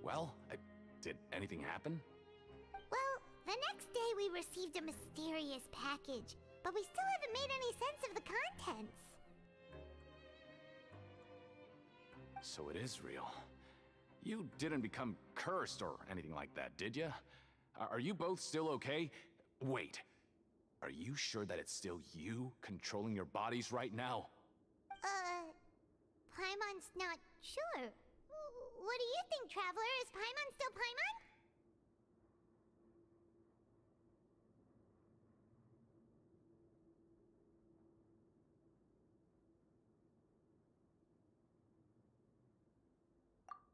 Well, did anything happen? Well, the next day we received a mysterious package, but we still haven't made any sense of the contents. So it is real. You didn't become cursed or anything like that, did ya? Are you both still okay? Wait. Are you sure that it's still you controlling your bodies right now? Paimon's not sure. What do you think, Traveler? Is Paimon still Paimon?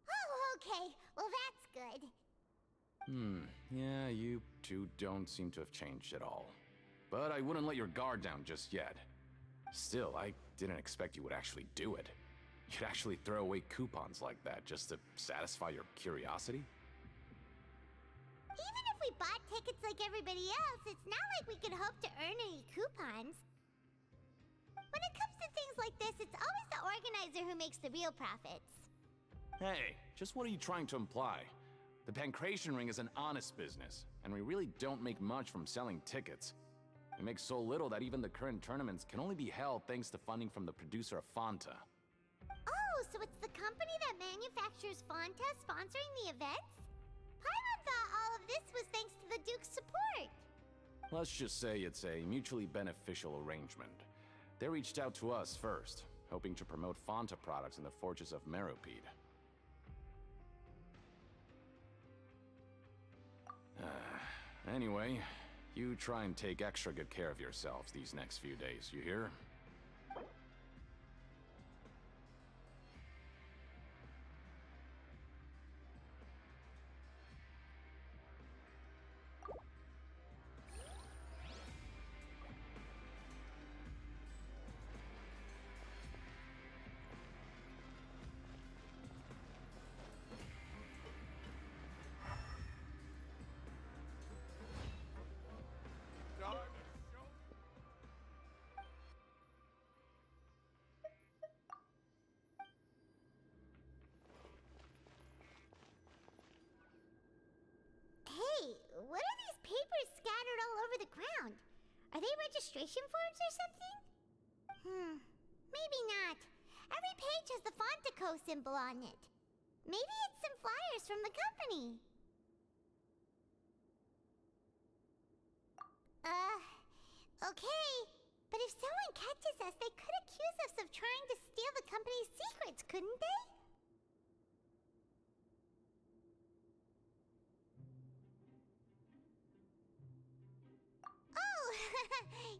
Oh, okay. Well, that's good. Yeah, you two don't seem to have changed at all. But I wouldn't let your guard down just yet. Still, I didn't expect you would actually do it. You'd actually throw away coupons like that just to satisfy your curiosity? Even if we bought tickets like everybody else, it's not like we could hope to earn any coupons. When it comes to things like this, it's always the organizer who makes the real profits. Hey, just what are you trying to imply? The Pancration Ring is an honest business, and we really don't make much from selling tickets. We make so little that even the current tournaments can only be held thanks to funding from the producer of Fanta. Oh, so it's the company that manufactures Fanta sponsoring the events? Paimon thought all of this was thanks to the Duke's support. Let's just say it's a mutually beneficial arrangement. They reached out to us first, hoping to promote Fanta products in the Fortress of Meropide. Anyway, you try and take extra good care of yourselves these next few days, you hear? Hey, what are these papers scattered all over the ground? Are they registration forms or something? Maybe not. Every page has the Fontaco symbol on it. Maybe it's some flyers from the company. Okay. But if someone catches us, they could accuse us of trying to steal the company's secrets, couldn't they? Oh,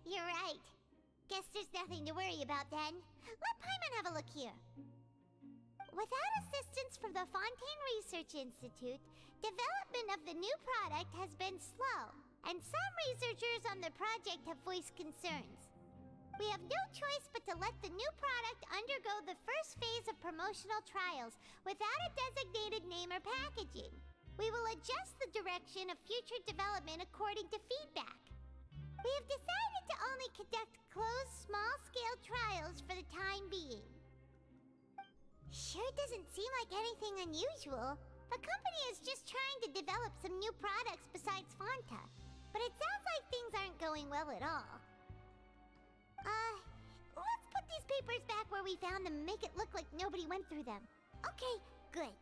you're right. Guess there's nothing to worry about then. Let Paimon have a look here. Without assistance from the Fontaine Research Institute, development of the new product has been slow, and some researchers on the project have voiced concerns. We have no choice but to let the new product undergo the first phase of promotional trials without a designated name or packaging. We will adjust the direction of future development according to feedback. We have decided to only conduct closed, small-scale trials for the time being. Sure doesn't seem like anything unusual. The company is just trying to develop some new products besides Fanta. But it sounds like things aren't going well at all. Let's put these papers back where we found them and make it look like nobody went through them. Okay, good.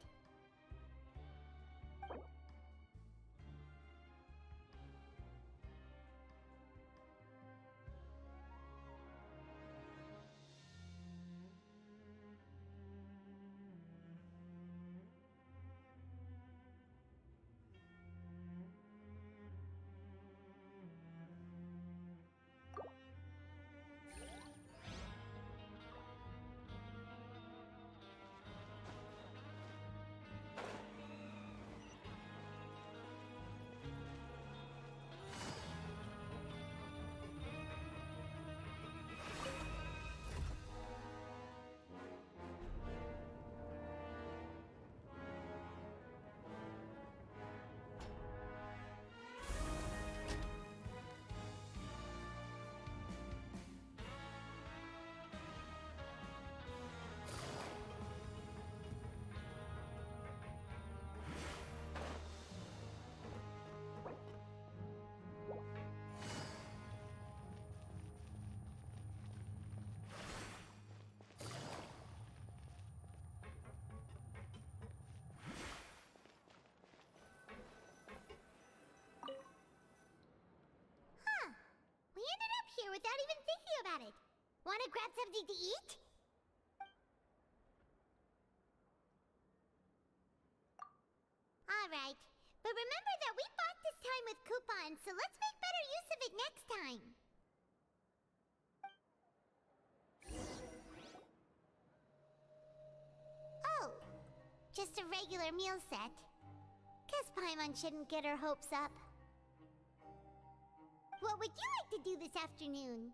without even thinking about it. Wanna grab something to eat? Alright, but remember that we bought this time with coupons, so let's make better use of it next time. Oh, just a regular meal set. Guess Paimon shouldn't get her hopes up. What would you like to do this afternoon?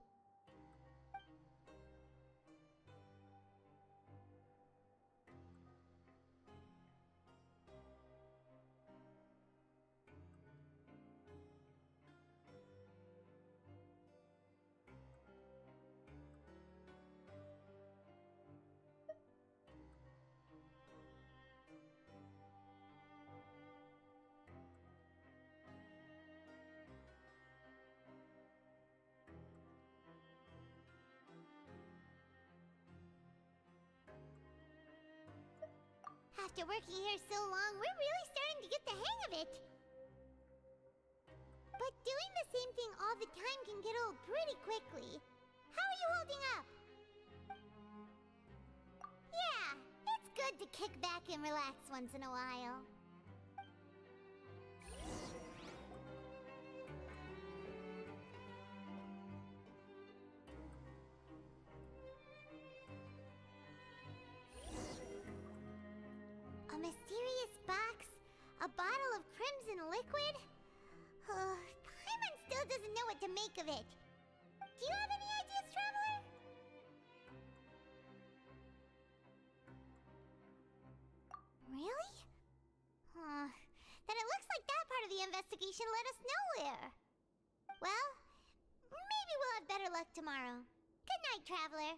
After working here so long, we're really starting to get the hang of it. But doing the same thing all the time can get old pretty quickly. How are you holding up? Yeah, it's good to kick back and relax once in a while. A mysterious box? A bottle of crimson liquid? Paimon still doesn't know what to make of it. Do you have any ideas, Traveler? Really? Then it looks like that part of the investigation led us nowhere. Well, maybe we'll have better luck tomorrow. Good night, Traveler.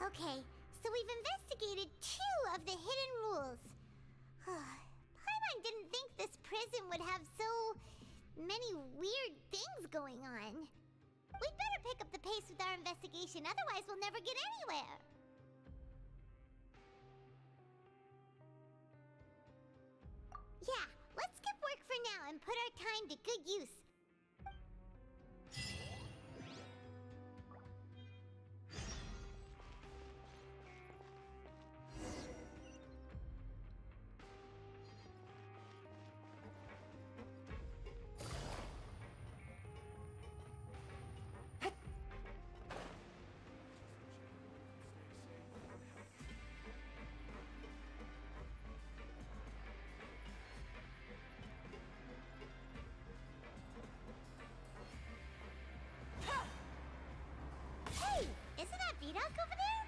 Okay, so we've investigated 2 of the hidden rules. Paimon didn't think this prison would have so many weird things going on. We'd better pick up the pace with our investigation, otherwise we'll never get anywhere. Yeah, let's skip work for now and put our time to good use. Vidoc over there?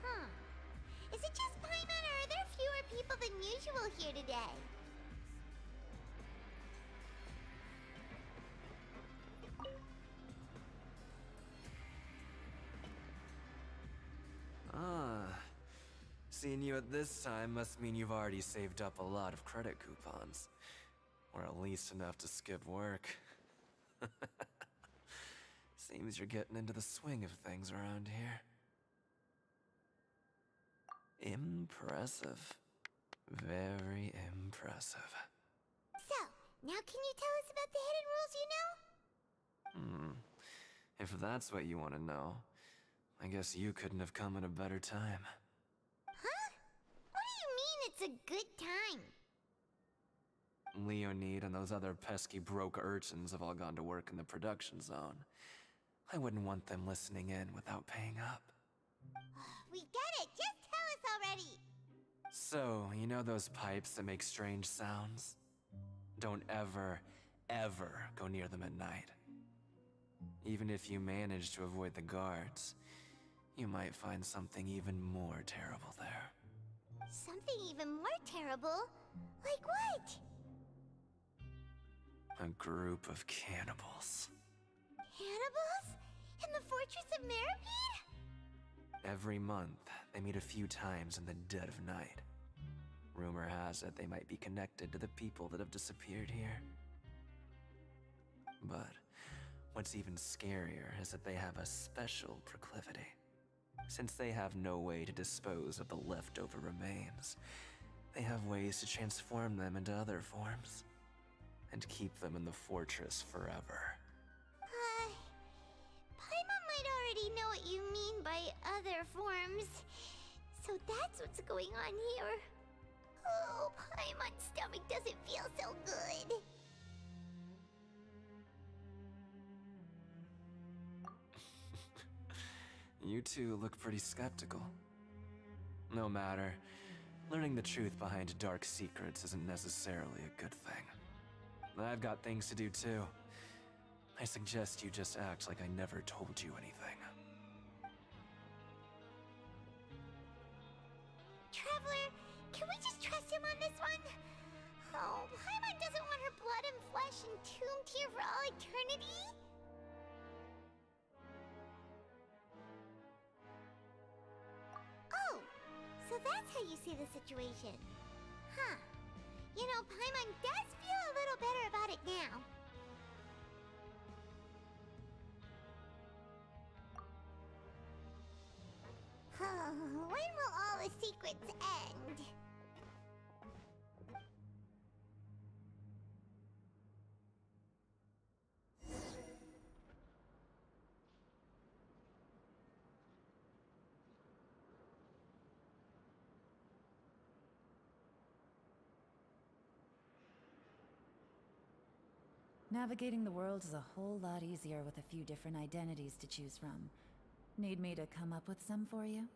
Huh. Is it just Paimon, or are there fewer people than usual here today? Seeing you at this time must mean you've already saved up a lot of credit coupons. Or at least enough to skip work. Seems you're getting into the swing of things around here. Impressive. Very impressive. So, now can you tell us about the hidden rules you know? If that's what you want to know, I guess you couldn't have come at a better time. Huh? What do you mean it's a good time? Leonid and those other pesky broke urchins have all gone to work in the production zone. I wouldn't want them listening in without paying up. We get it! Just tell us already! So, you know those pipes that make strange sounds? Don't ever, ever go near them at night. Even if you manage to avoid the guards, you might find something even more terrible there. Something even more terrible? Like what? A group of cannibals. Cannibals? In the Fortress of Meripede? Every month, they meet a few times in the dead of night. Rumor has it they might be connected to the people that have disappeared here. But what's even scarier is that they have a special proclivity. Since they have no way to dispose of the leftover remains, they have ways to transform them into other forms and keep them in the fortress forever. Paimon might already know what you mean by other forms. So that's what's going on here. Oh, Paimon's stomach doesn't feel so good. You two look pretty skeptical. No matter, learning the truth behind dark secrets isn't necessarily a good thing. I've got things to do too. I suggest you just act like I never told you anything. Traveler, can we just trust him on this one? Oh, Paimon doesn't want her blood and flesh entombed here for all eternity? Oh, so that's how you see the situation. Huh. You know, Paimon does feel a little better about it now. When will all the secrets end? Navigating the world is a whole lot easier with a few different identities to choose from. Need me to come up with some for you?